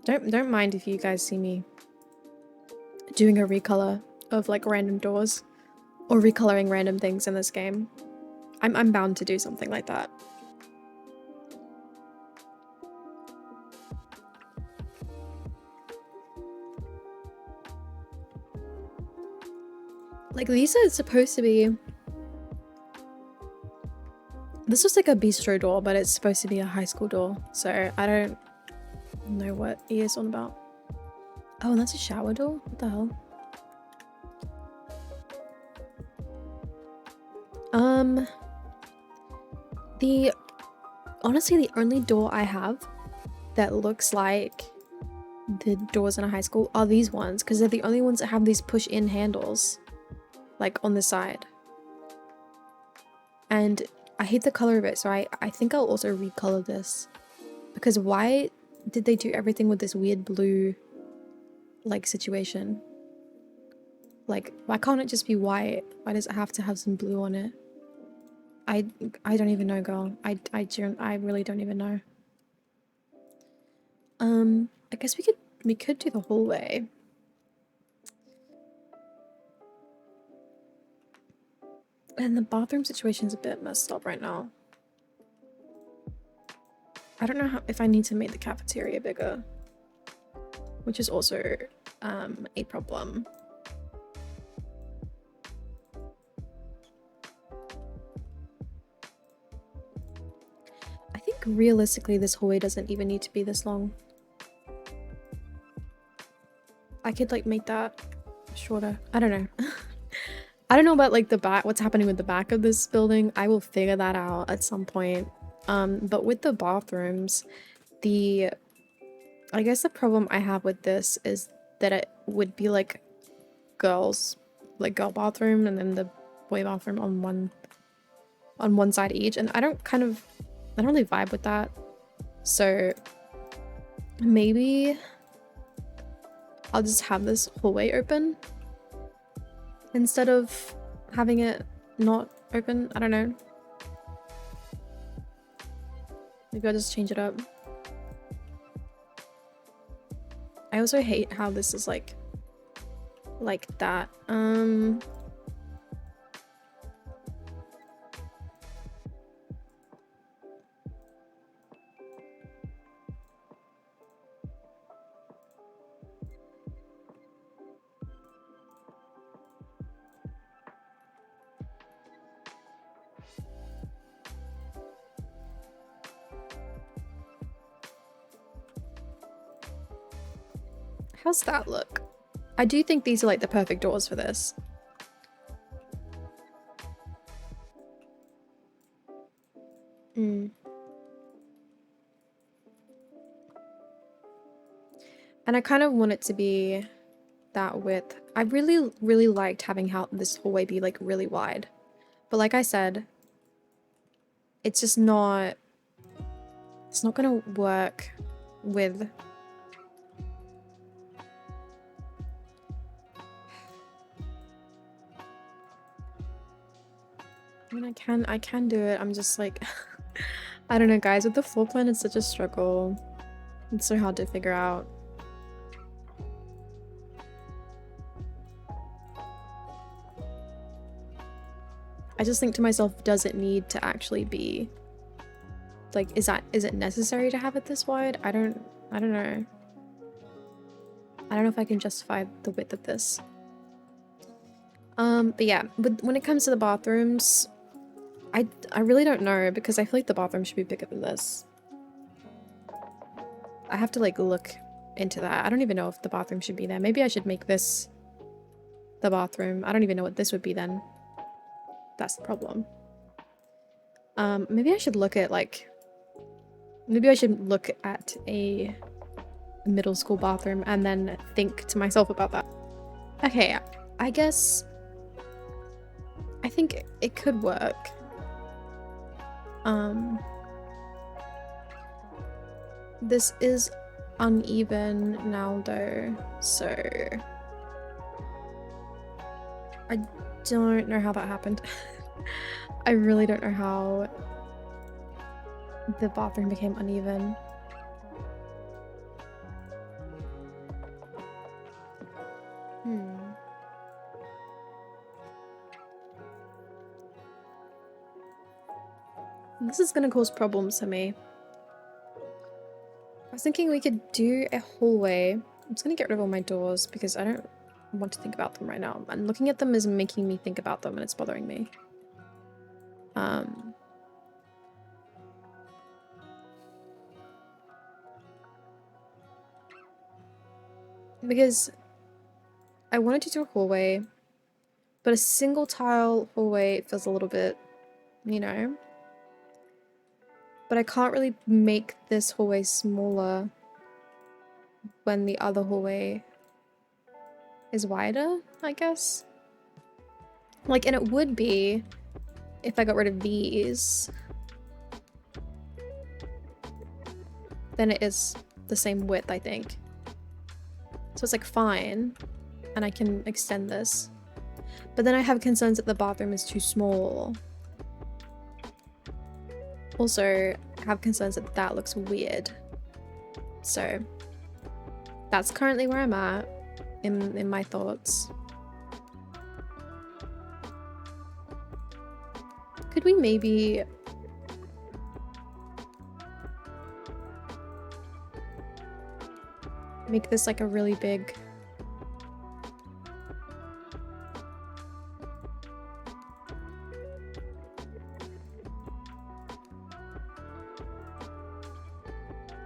Don't mind if you guys see me doing a recolor of like random doors or recoloring random things in this game. I'm bound to do something like that. Like these are supposed to be... This was like a bistro door, but it's supposed to be a high school door, so I don't know what he is on about. Oh, and that's a shower door? What the hell? Honestly, the only door I have that looks like the doors in a high school are these ones, because they're the only ones that have these push-in handles, like on the side. And I hate the color of it, so I think I'll also recolor this. Because why did they do everything with this weird blue, like, situation? Like, why can't it just be white? Why does it have to have some blue on it? I don't even know, girl. I really don't even know. I guess we could do the hallway. And the bathroom situation's a bit messed up right now. I don't know if I need to make the cafeteria bigger, which is also a problem. I think realistically this hallway doesn't even need to be this long. I could like make that shorter. I don't know. I don't know about like the back, what's happening with the back of this building. I will figure that out at some point. But with the bathrooms, I guess the problem I have with this is that it would be like girl bathroom and then the boy bathroom on one side each, and I don't really vibe with that. So maybe I'll just have this hallway open instead of having it not open. I don't know. Maybe I'll just change it up. I also hate how this is like that. How's that look? I do think these are like the perfect doors for this. And I kind of want it to be that width. I really liked having this hallway be like really wide. But like I said, it's just not... It's not gonna work with... I mean, I can do it. I'm just like... I don't know, guys. With the floor plan, it's such a struggle. It's so hard to figure out. I just think to myself, does it need to actually be Like, is it necessary to have it this wide? I don't know. I don't know if I can justify the width of this. But yeah, when it comes to the bathrooms, I really don't know, because I feel like the bathroom should be bigger than this. I have to like look into that. I don't even know if the bathroom should be there. Maybe I should make this the bathroom. I don't even know what this would be then. That's the problem. Maybe I should look at like... Maybe I should look at a middle school bathroom and then think to myself about that. Okay, I guess... I think it could work. This is uneven now though, so... I don't know how that happened. I really don't know how the bathroom became uneven. This is gonna cause problems for me. I was thinking we could do a hallway. I'm just gonna get rid of all my doors because I don't want to think about them right now. And looking at them is making me think about them and it's bothering me. Because I wanted to do a hallway, but a single tile hallway feels a little bit, you know. But I can't really make this hallway smaller when the other hallway is wider, I guess. Like, and it would be if I got rid of these. Then it is the same width, I think. So it's like fine, and I can extend this. But then I have concerns that the bathroom is too small. Also, I have concerns that that looks weird. So that's currently where I'm at in my thoughts. Could we maybe make this like a really big...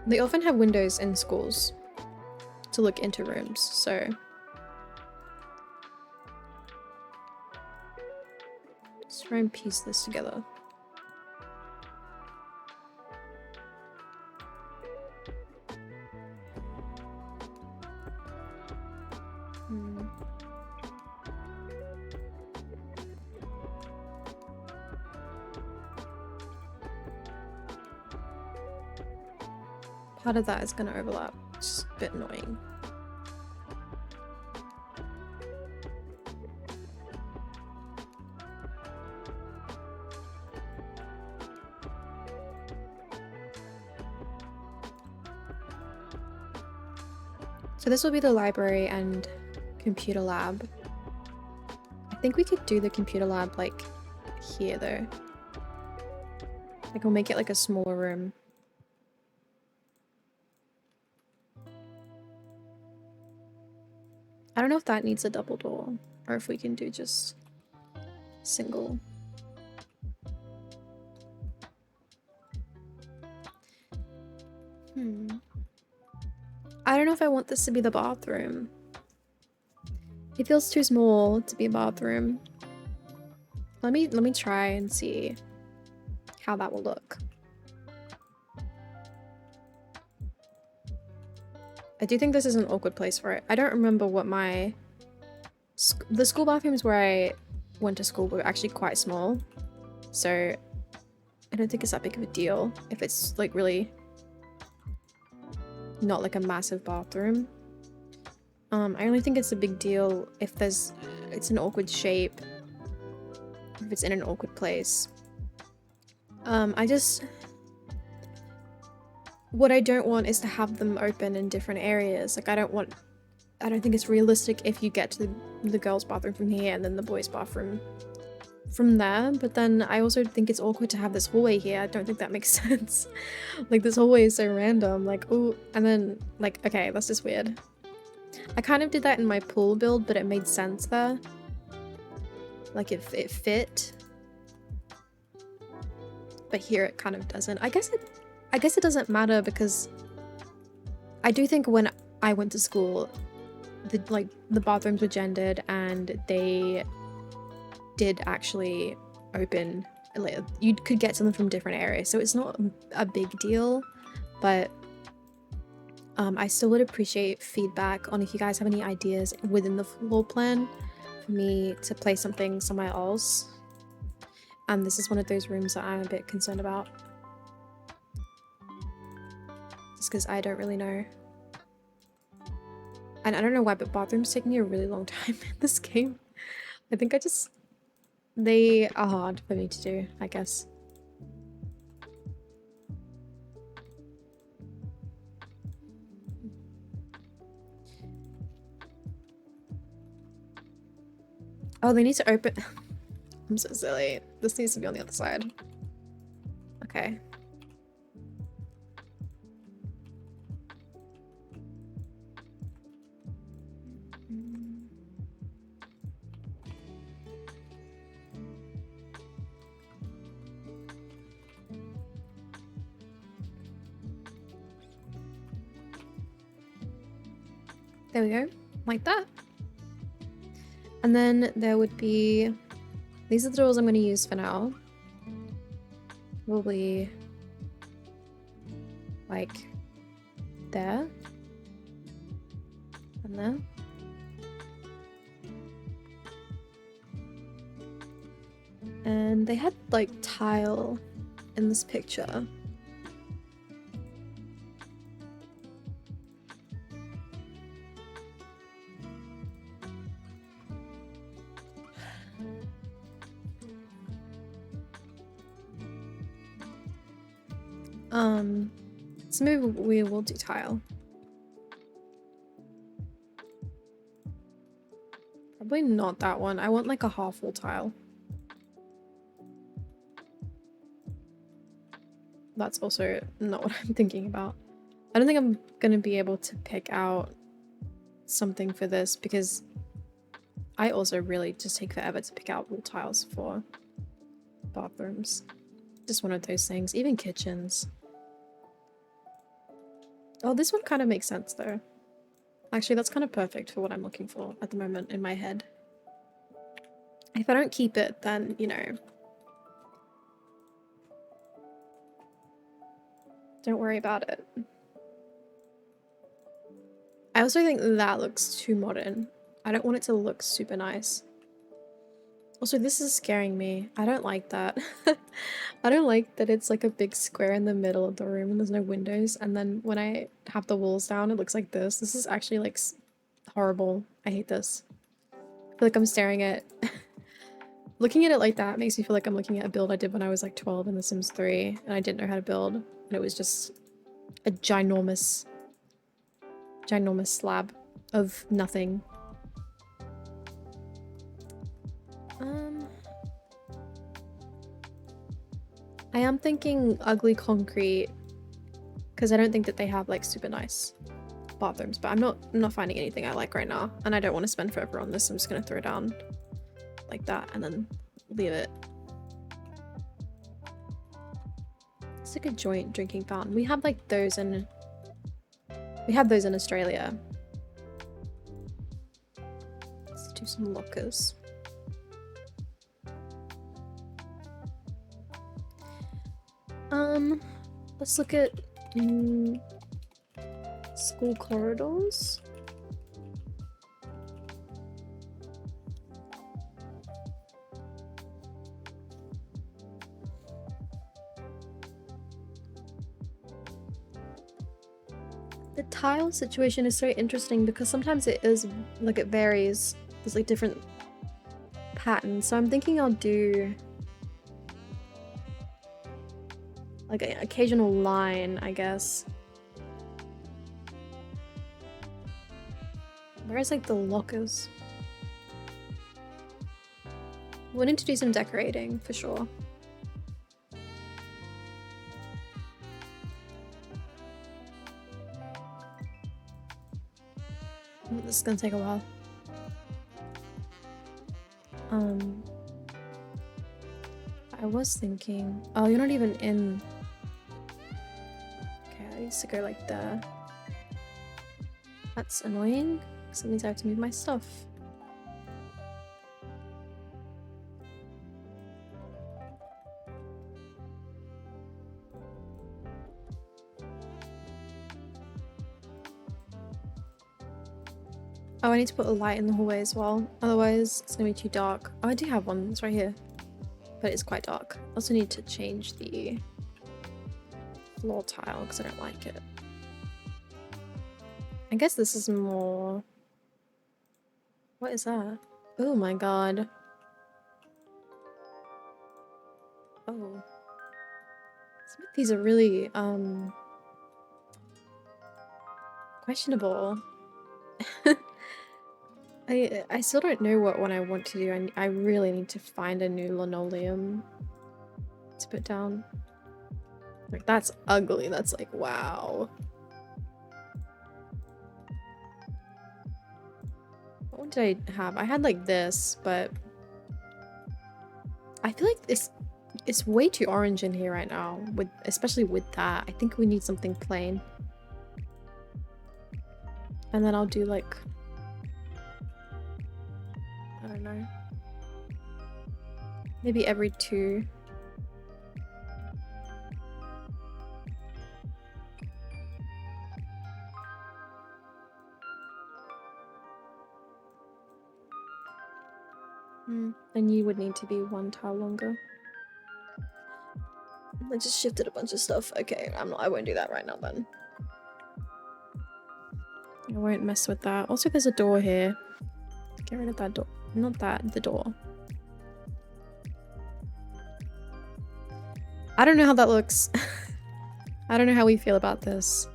They often have windows in schools to look into rooms, so... Let's try and piece this together. Part of that is going to overlap, which is a bit annoying. So this will be the library and computer lab. I think we could do the computer lab like here though. Like we'll make it like a smaller room. I don't know if that needs a double door or if we can do just single. I don't know if I want this to be the bathroom. It feels too small to be a bathroom. Let me try and see how that will look. I do think this is an awkward place for it. I don't remember what my... The school bathrooms where I went to school were actually quite small. So I don't think it's that big of a deal if it's like really not like a massive bathroom. I only think it's a big deal if it's an awkward shape, if it's in an awkward place. What I don't want is to have them open in different areas. Like I don't think it's realistic if you get to the girls' bathroom from here and then the boys' bathroom from there, but then I also think it's awkward to have this hallway here. I don't think that makes sense. Like, this hallway is so random, like, oh, and then, like, okay, that's just weird. I kind of did that in my pool build, but it made sense there. Like, it fit. But here it kind of doesn't. I guess it doesn't matter, because I do think when I went to school, the bathrooms were gendered, and they did actually open, like, you could get something from different areas, so it's not a big deal. But I still would appreciate feedback on if you guys have any ideas within the floor plan for me to place something somewhere else. And this is one of those rooms that I'm a bit concerned about, just because I don't really know. And I don't know why, but bathrooms take me a really long time in this game. I think they are hard for me to do, I guess. Oh, they need to open. I'm so silly. This needs to be on the other side. Okay. There we go, like that. And then there would be, these are the doors I'm going to use for now. Probably like there and there. And they had like tile in this picture. So maybe we will do tile. Probably not that one. I want like a half wall tile. That's also not what I'm thinking about. I don't think I'm gonna be able to pick out something for this, because I also really just take forever to pick out wall tiles for bathrooms. Just one of those things. Even kitchens. Oh, this one kind of makes sense though. Actually, that's kind of perfect for what I'm looking for at the moment in my head. If I don't keep it, then, you know, don't worry about it. I also think that looks too modern. I don't want it to look super nice. Also, this is scaring me. I don't like that. I don't like that it's like a big square in the middle of the room and there's no windows, and then when I have the walls down it looks like this. This is actually like horrible. I hate this. I feel like I'm staring at... Looking at it like that makes me feel like I'm looking at a build I did when I was like 12 in The Sims 3 and I didn't know how to build, and it was just a ginormous slab of nothing. I am thinking ugly concrete, because I don't think that they have like super nice bathrooms, but I'm not finding anything I like right now, and I don't want to spend forever on this. I'm just gonna throw it down like that and then leave it. It's like a joint drinking fountain. We have like those in Australia. Let's do some lockers. Let's look at school corridors. The tile situation is so interesting because sometimes it is like it varies. There's like different patterns. So I'm thinking I'll do like an occasional line, I guess. Where's like the lockers? We'll need to do some decorating for sure. This is gonna take a while. I was thinking, oh, you're not even in. Okay, I used to go like there. That's annoying, because that means I have to move my stuff. Oh, I need to put a light in the hallway as well, otherwise it's gonna be too dark. Oh, I do have one, it's right here, but it's quite dark. I also need to change the floor tile because I don't like it. I guess this is more... What is that? Oh my god. Oh. Some of these are really, questionable. I still don't know what one I want to do. I really need to find a new linoleum to put down. Like, that's ugly. That's like, wow. What one did I have? I had like this, but I feel like it's way too orange in here right now, especially with that. I think we need something plain. And then I'll do like, I don't know, maybe every 2. And you would need to be 1 tile longer. I just shifted a bunch of stuff. Okay, I won't do that right now then. I won't mess with that. Also, there's a door here. Get rid of that door. Not that, the door. I don't know how that looks. I don't know how we feel about this.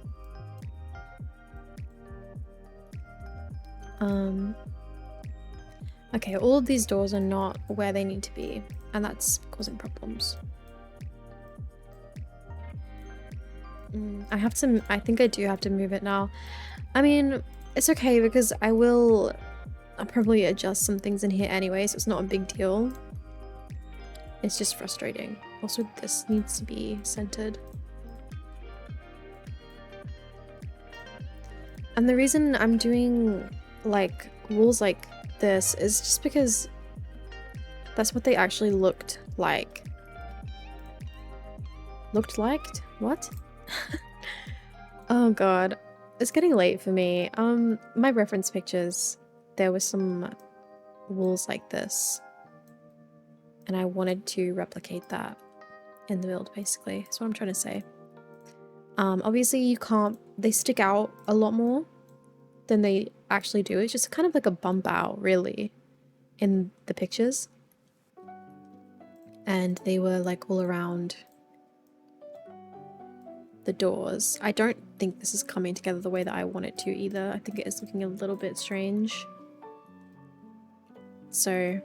Okay, all of these doors are not where they need to be, and that's causing problems. I think I do have to move it now. I mean, it's okay because I'll probably adjust some things in here anyway, so it's not a big deal. It's just frustrating. Also, this needs to be centered. And the reason I'm doing like walls like this is just because that's what they actually looked like. Looked like? What? Oh god. It's getting late for me. My reference pictures, there was some walls like this. And I wanted to replicate that in the build, basically. That's what I'm trying to say. Obviously you can't, they stick out a lot more than they actually do. It's just kind of like a bump out, really, in the pictures. And they were like all around the doors. I don't think this is coming together the way that I want it to either. I think it is looking a little bit strange. So,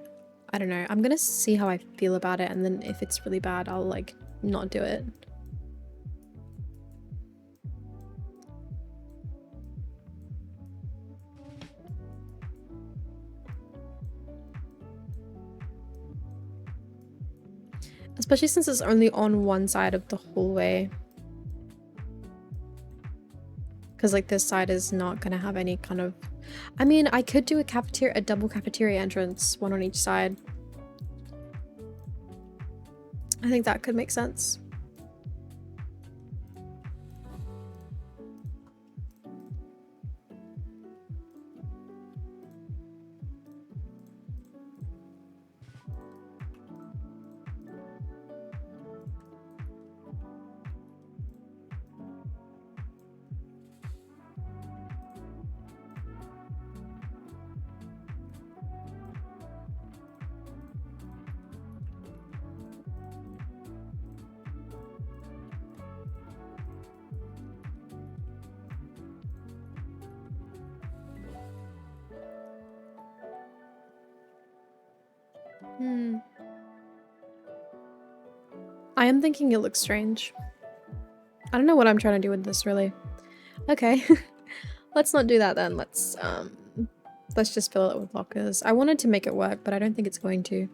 I don't know. I'm gonna see how I feel about it, and then if it's really bad, I'll like not do it. Especially since it's only on one side of the hallway. Because like this side is not gonna have any kind of... I mean, I could do a double cafeteria entrance, one on each side. I think that could make sense. I am thinking it looks strange. I don't know what I'm trying to do with this really. Okay, let's not do that then. Let's just fill it with lockers. I wanted to make it work, but I don't think it's going to.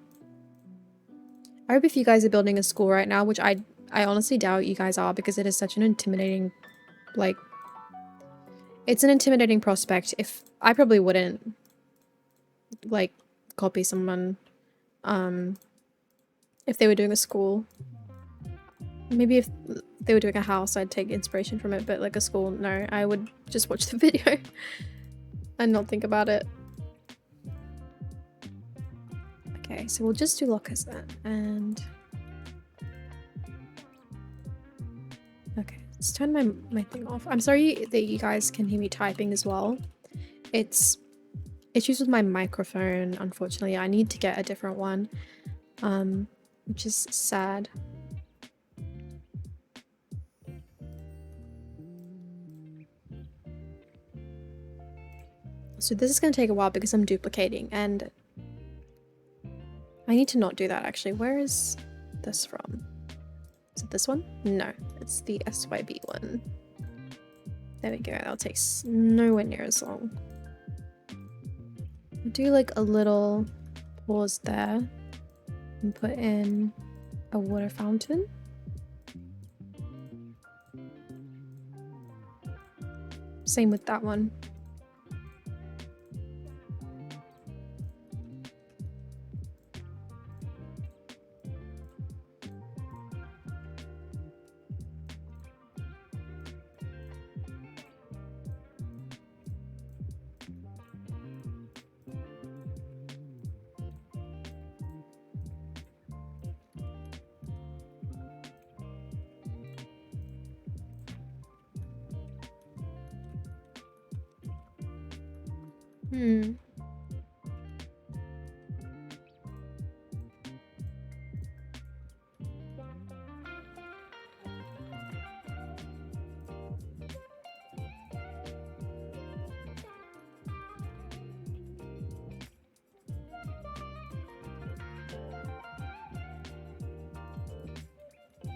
I hope if you guys are building a school right now, which I honestly doubt you guys are, because it is such an intimidating, like, it's an intimidating prospect. If I probably wouldn't like copy someone if they were doing a school. Maybe if they were doing a house, I'd take inspiration from it, but like a school, no, I would just watch the video and not think about it. Okay, so we'll just do lockers then, and okay, let's turn my thing off. I'm sorry that you guys can hear me typing as well. It's issues with my microphone, unfortunately. I need to get a different one, which is sad. So this is going to take a while because I'm duplicating, and I need to not do that actually. Where is this from? Is it this one? No, it's the SYB one. There we go, that'll take nowhere near as long. I'll do like a little pause there and put in a water fountain. Same with that one.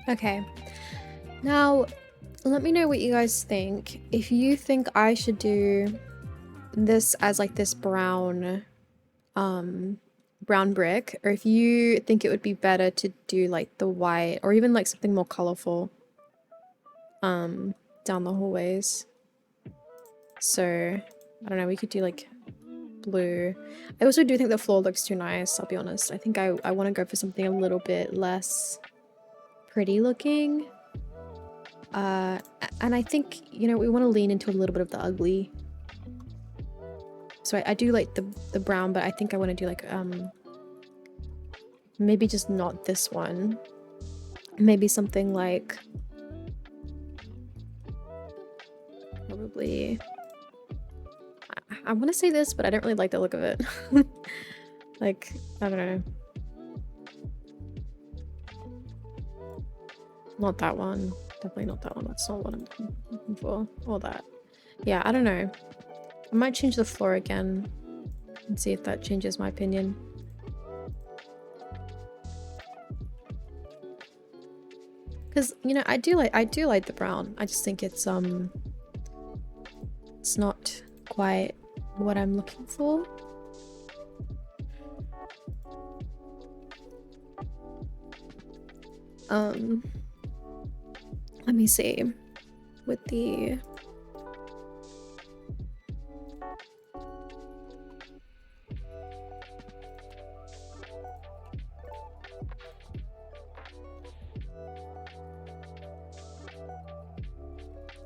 Okay, now let me know what you guys think. If you think I should do this as like this brown brick, or if you think it would be better to do like the white, or even like something more colorful down the hallways. So I don't know, we could do like blue. I also do think the floor looks too nice, I'll be honest. I think I want to go for something a little bit less pretty looking. And I think, you know, we want to lean into a little bit of the ugly. So I do like the brown, but I think I want to do like maybe just not this one. Maybe something like probably I want to say this, but I don't really like the look of it. Like, I don't know. Not that one. Definitely not that one. That's not what I'm looking for. Or that. Yeah, I don't know. I might change the floor again and see if that changes my opinion. Because, you know, I do like the brown. I just think it's not quite what I'm looking for. Let me see with the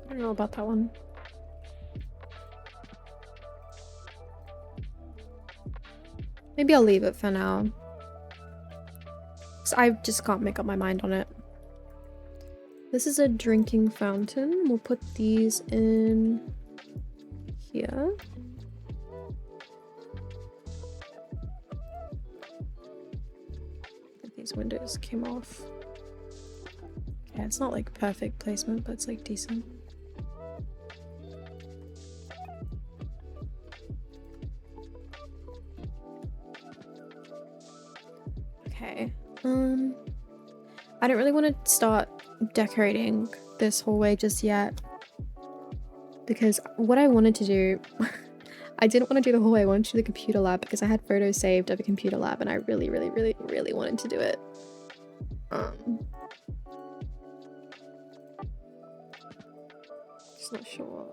I don't know about that one. Maybe I'll leave it for now. 'Cause I just can't make up my mind on it. This is a drinking fountain. We'll put these in here. These windows came off. Yeah, it's not like perfect placement, but it's like decent. Okay. I don't really want to start decorating this hallway just yet, because what I wanted to do, I didn't want to do the hallway, I wanted to do the computer lab because I had photos saved of a computer lab and I really wanted to do it. Just not sure.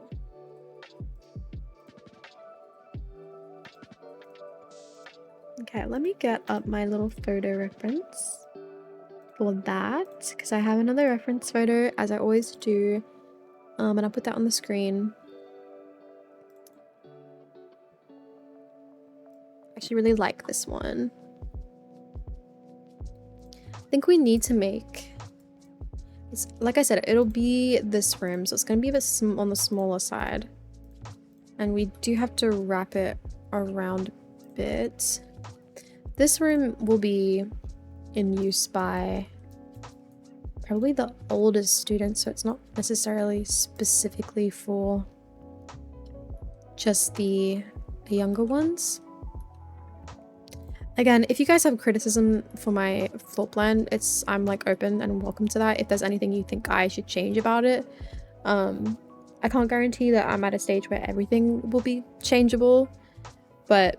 Okay, let me get up my little photo reference for that, because I have another reference photo, as I always do, and I'll put that on the screen. I actually really like this one. I think we need to make, it's, like I said, it'll be this room, so it's going to be a bit on the smaller side, and we do have to wrap it around a bit. This room will be in use by probably the oldest students, so it's not necessarily specifically for just the younger ones. Again, if you guys have criticism for my floor plan, I'm like open and welcome to that. If there's anything you think I should change about it, I can't guarantee that I'm at a stage where everything will be changeable, but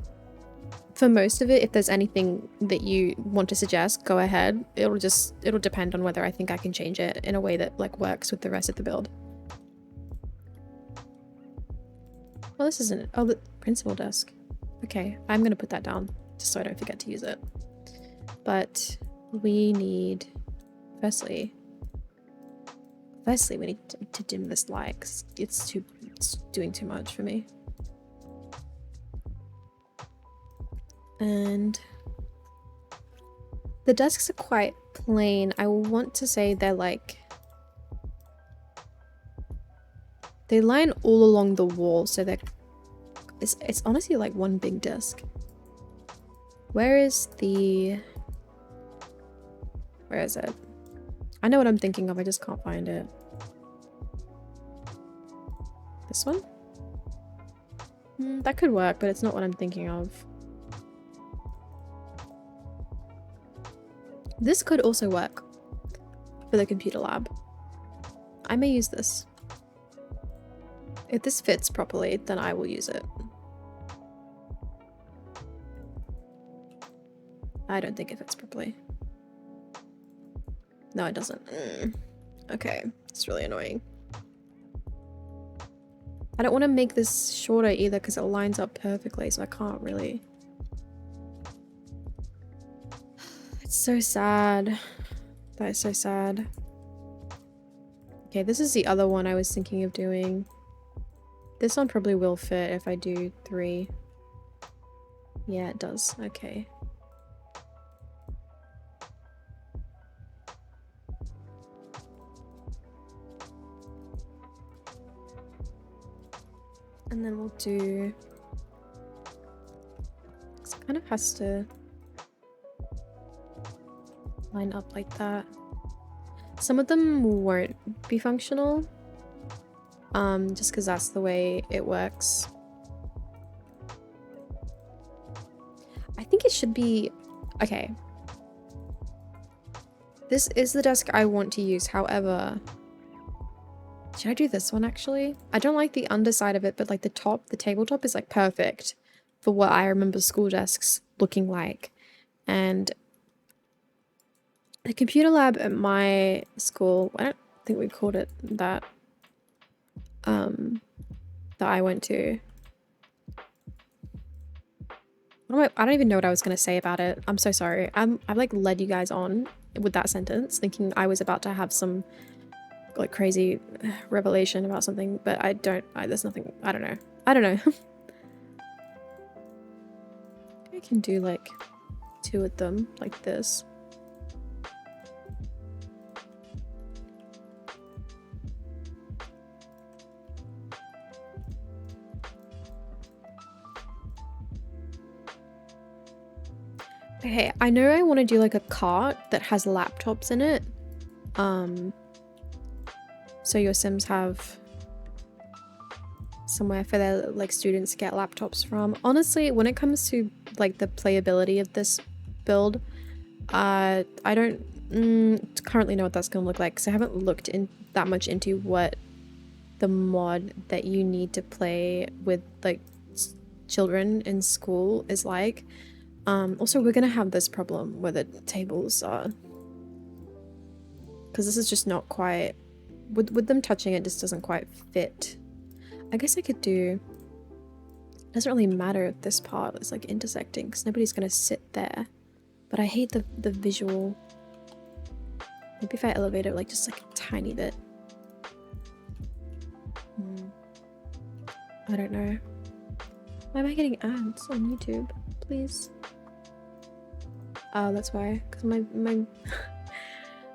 for most of it, if there's anything that you want to suggest, go ahead. It'll depend on whether I think I can change it in a way that like works with the rest of the build. Well, this isn't, oh, the principal desk. Okay, I'm gonna put that down just so I don't forget to use it. But we need, firstly we need to dim this light because it's doing too much for me. And the desks are quite plain. I want to say they're like, they line all along the wall, so they're, it's honestly like one big desk. Where is it? I know what I'm thinking of, I just can't find it. This one? That could work, but it's not what I'm thinking of. This could also work for the computer lab. I may use this. If this fits properly, then I will use it. I don't think it fits properly. No, it doesn't. Okay, it's really annoying. I don't want to make this shorter either because it lines up perfectly, so I can't really. It's so sad. That is so sad. Okay, this is the other one I was thinking of doing. This one probably will fit if I do 3. Yeah, it does. Okay. And then we'll do, it kind of has to line up like that. Some of them won't be functional, just because that's the way it works. I think it should be, okay. This is the desk I want to use, however, should I do this one actually? I don't like the underside of it, but like the top, the tabletop is like perfect for what I remember school desks looking like. And the computer lab at my school, I don't think we called it that, that I went to. I don't even know what I was going to say about it. I'm so sorry. I've like led you guys on with that sentence, thinking I was about to have some like crazy revelation about something, but there's nothing, I don't know. I can do like 2 of them like this. Okay, I know I want to do like a cart that has laptops in it. So your Sims have somewhere for their like students to get laptops from. Honestly, when it comes to like the playability of this build, I don't currently know what that's gonna look like because I haven't looked in that much into what the mod that you need to play with like children in school is like. Also we're gonna have this problem where the tables are, because this is just not quite with them touching it, just doesn't quite fit. I guess I could do, it doesn't really matter if this part is like intersecting because nobody's gonna sit there, but I hate the visual. Maybe if I elevate it like just like a tiny bit. I don't know. Why am I getting ads on YouTube? Please. Oh, that's why. Because my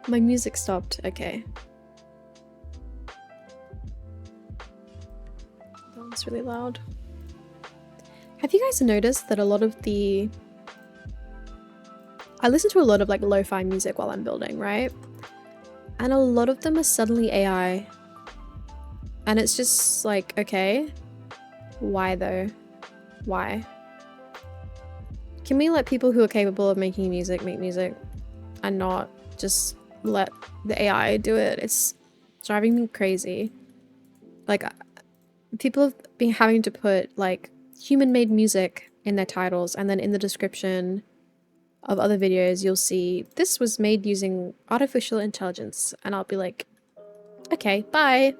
my music stopped. Okay. That was really loud. Have you guys noticed that a lot of the... I listen to a lot of like lo-fi music while I'm building, right? And a lot of them are suddenly AI. And it's just like, okay, why though? Why? Can we let people who are capable of making music make music and not just let the AI do it? It's driving me crazy. Like, people have been having to put like human-made music in their titles, and then in the description of other videos you'll see this was made using artificial intelligence, and I'll be like, okay, bye.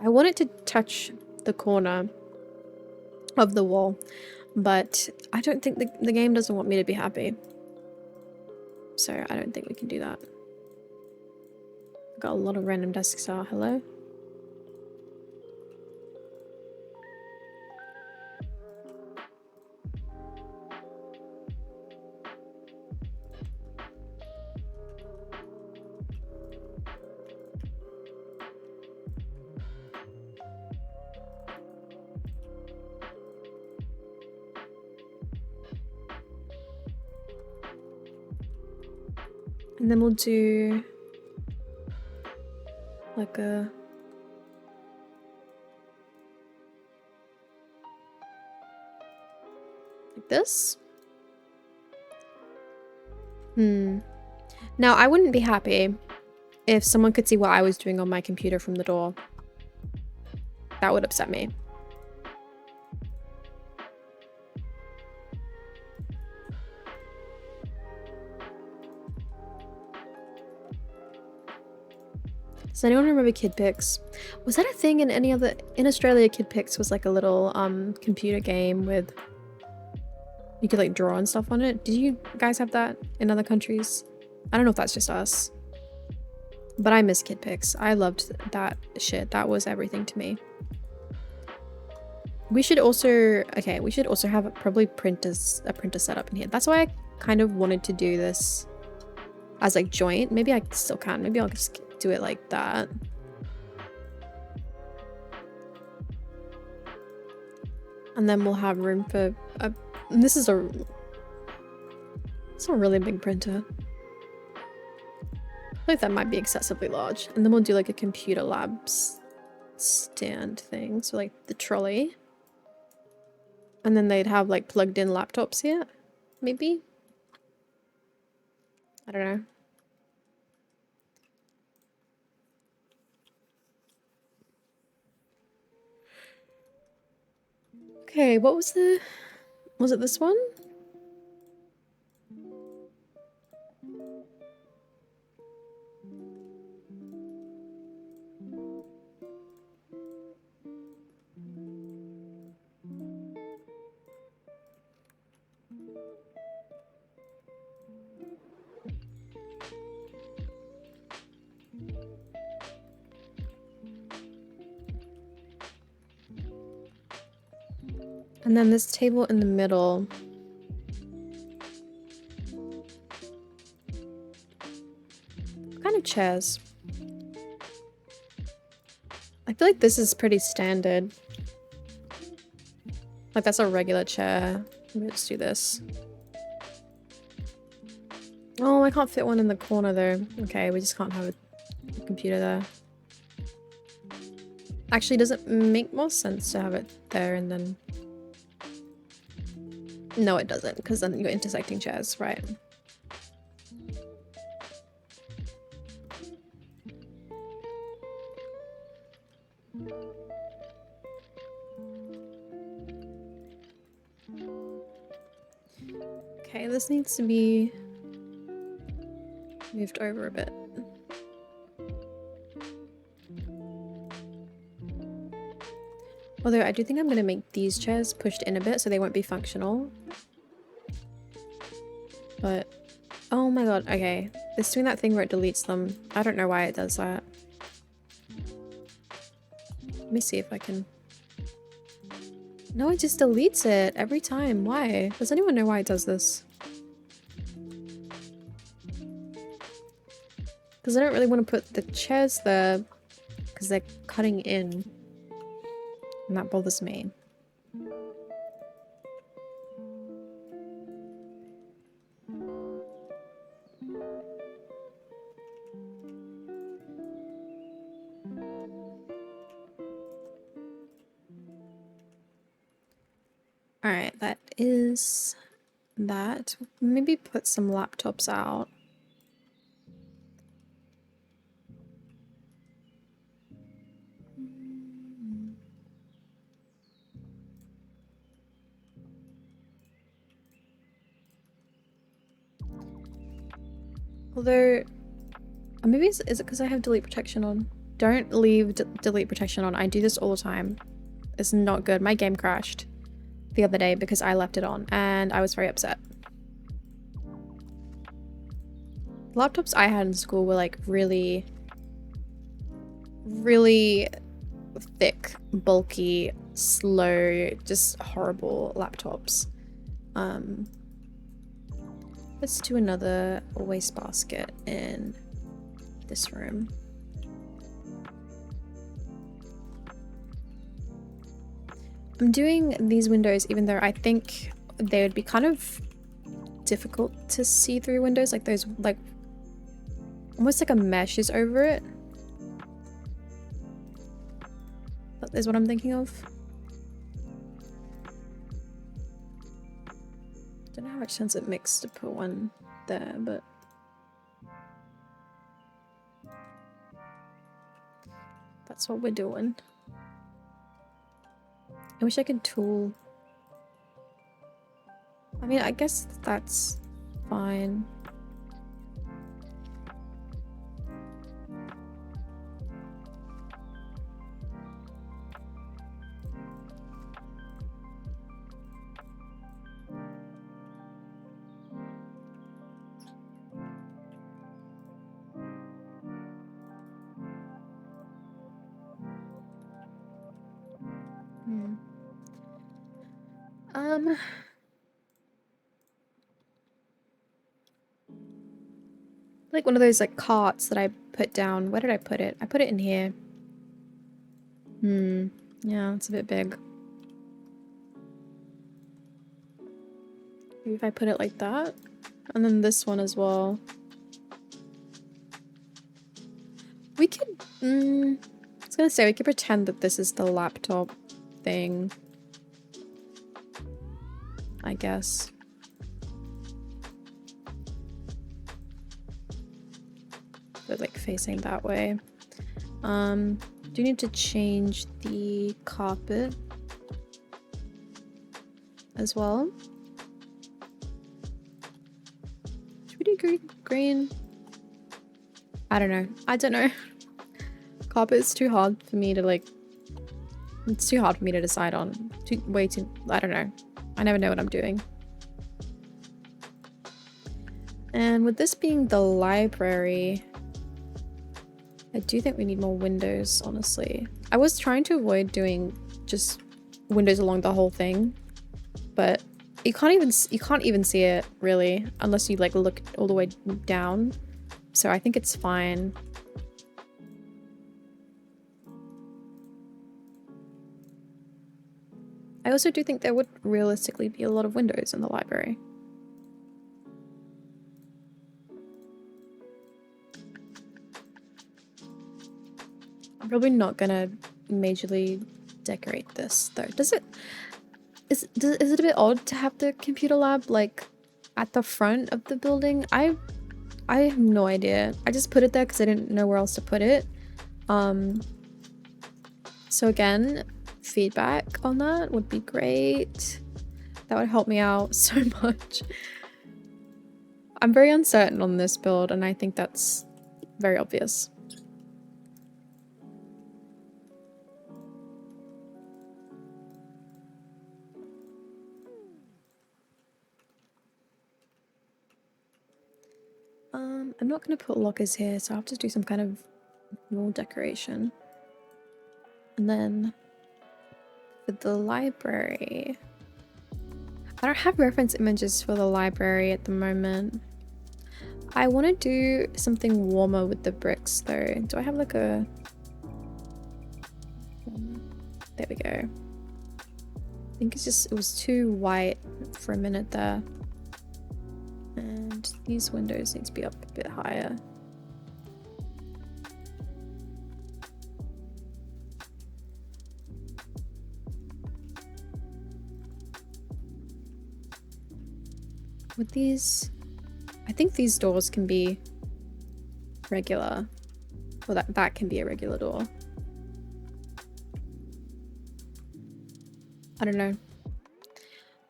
I want it to touch the corner of the wall, but I don't think the game doesn't want me to be happy, so I don't think we can do that. I've got a lot of random desks. Hello. And then we'll do like a... like this? Now, I wouldn't be happy if someone could see what I was doing on my computer from the door. That would upset me. Does anyone remember Kid Pix? Was that a thing in any other... in Australia, Kid Pix was like a little computer game with... you could like draw and stuff on it. Did you guys have that in other countries? I don't know if that's just us. But I miss Kid Pix. I loved that shit. That was everything to me. We should also... okay, we should also have probably a printer setup in here. That's why I kind of wanted to do this as like joint. Maybe I still can. Maybe I'll just do it like that. And then we'll have room for a... and this is a... it's a really big printer. I think that might be excessively large. And then we'll do like a computer labs stand thing. So like the trolley. And then they'd have like plugged in laptops here. Maybe? I don't know. Okay, what was the... was it this one? And then this table in the middle. What kind of chairs? I feel like this is pretty standard. Like that's a regular chair. Let's do this. Oh, I can't fit one in the corner though. Okay, we just can't have a computer there. Actually, does it make more sense to have it there and then... No, it doesn't, because then you're intersecting chairs, right? Okay, this needs to be moved over a bit. Although I do think I'm going to make these chairs pushed in a bit so they won't be functional. But, oh my god, okay. It's doing that thing where it deletes them. I don't know why it does that. Let me see if I can... No, it just deletes it every time. Why? Does anyone know why it does this? Because I don't really want to put the chairs there because they're cutting in. And that bothers me. Alright, that is that. Maybe put some laptops out. Although, maybe is it because I have delete protection on? Don't leave delete protection on. I do this all the time. It's not good. My game crashed the other day because I left it on and I was very upset. Laptops I had in school were like really thick, bulky, slow, just horrible laptops. Let's do another wastebasket in this room. I'm doing these windows even though I think they would be kind of difficult to see through windows, like those, like almost like a mesh is over it. That is what I'm thinking of. Don't know how much sense it makes to put one there, but that's what we're doing. I wish I could tool. I mean, I guess that's fine. Like one of those like carts that I put down. Where did I put it? I put it in here. Yeah, it's a bit big. Maybe if I put it like that. And then this one as well. We could, I was gonna say, we could pretend that this is the laptop thing. I guess. But like facing that way. Do need to change the carpet as well. Should we do green? I don't know. Carpet is too hard for me to like, it's too hard for me to decide on. I don't know. I never know what I'm doing. And with this being the library, I do think we need more windows, honestly. I was trying to avoid doing just windows along the whole thing, but you can't even see it really unless you like look all the way down. So I think it's fine. I also do think there would realistically be a lot of windows in the library. I'm probably not gonna majorly decorate this though. Does it? Is it a bit odd to have the computer lab like at the front of the building? I have no idea. I just put it there because I didn't know where else to put it. So again, feedback on that would be great. That would help me out so much. I'm very uncertain on this build, and I think that's very obvious. I'm not going to put lockers here, so I'll have to do some kind of wall decoration. And then for the library, I don't have reference images for the library at the moment. I want to do something warmer with the bricks though. Do I have like a... There we go. I think it's just, it was too white for a minute there. And these windows need to be up a bit higher. With these, I think these doors can be regular. Well, that can be a regular door. I don't know.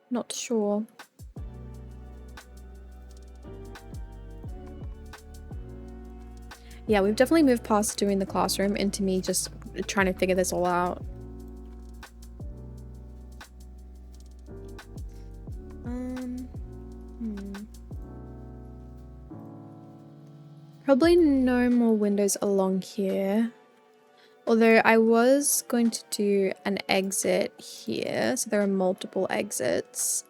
Not sure. Yeah, we've definitely moved past doing the classroom into me just trying to figure this all out. Probably no more windows along here. Although I was going to do an exit here, so there are multiple exits.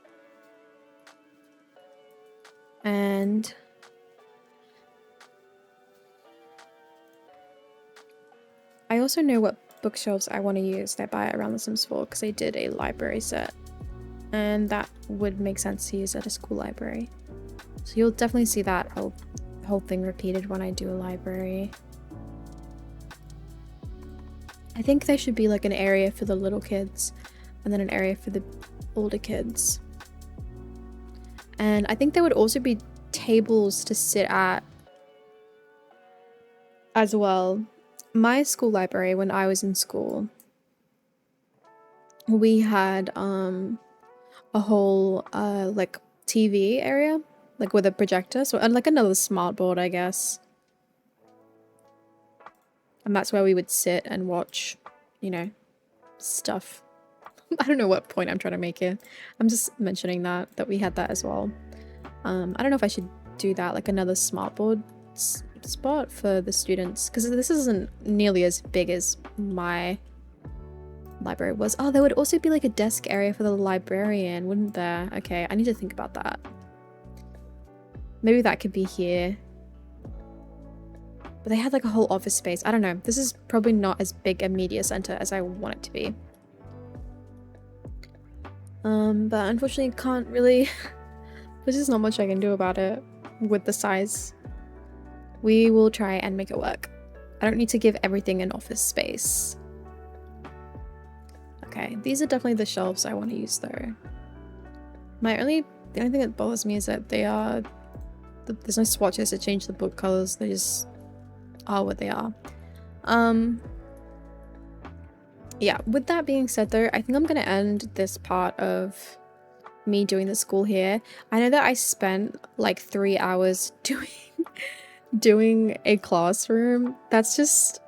And I also know what bookshelves I want to use that I buy around the Sims 4 because I did a library set. And that would make sense to use at a school library. So you'll definitely see that whole thing repeated when I do a library. I think there should be like an area for the little kids and then an area for the older kids. And I think there would also be tables to sit at as well. My school library, when I was in school, we had a whole like TV area, like with a projector, so and like another smart board, I guess. And that's where we would sit and watch, you know, stuff. I don't know what point I'm trying to make here. I'm just mentioning that we had that as well. I don't know if I should do that, like another smartboard spot for the students, because this isn't nearly as big as my library was. Oh, there would also be like a desk area for the librarian, wouldn't there? Okay, I need to think about that. Maybe that could be here. But they had like a whole office space. I don't know. This is probably not as big a media center as I want it to be. But unfortunately can't really... There's just not much I can do about it with the size. We will try and make it work. I don't need to give everything an office space. Okay, these are definitely the shelves I want to use though. The only thing that bothers me is that they are... There's no swatches to change the book colors. They just are what they are. Yeah, with that being said though, I think I'm gonna end this part of me doing the school here. I know that I spent like 3 hours doing a classroom. That's just,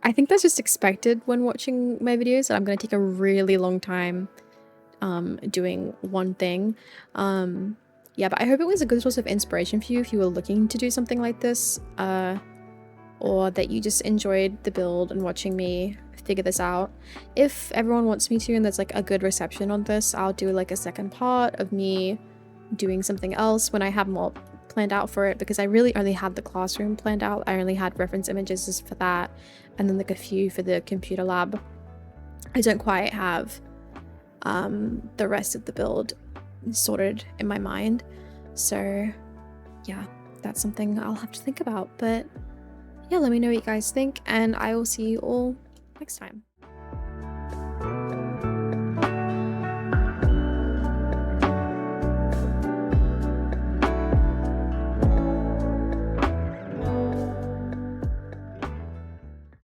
I think that's just expected when watching my videos, that I'm gonna take a really long time doing one thing. Yeah, but I hope it was a good source of inspiration for you if you were looking to do something like this, or that you just enjoyed the build and watching me figure this out. If everyone wants me to and there's like a good reception on this, I'll do like a second part of me doing something else when I have more planned out for it, because I really only had the classroom planned out. I only had reference images for that, and then like a few for the computer lab. I don't quite have the rest of the build sorted in my mind, so yeah, that's something I'll have to think about. But yeah, let me know what you guys think, and I will see you all next time.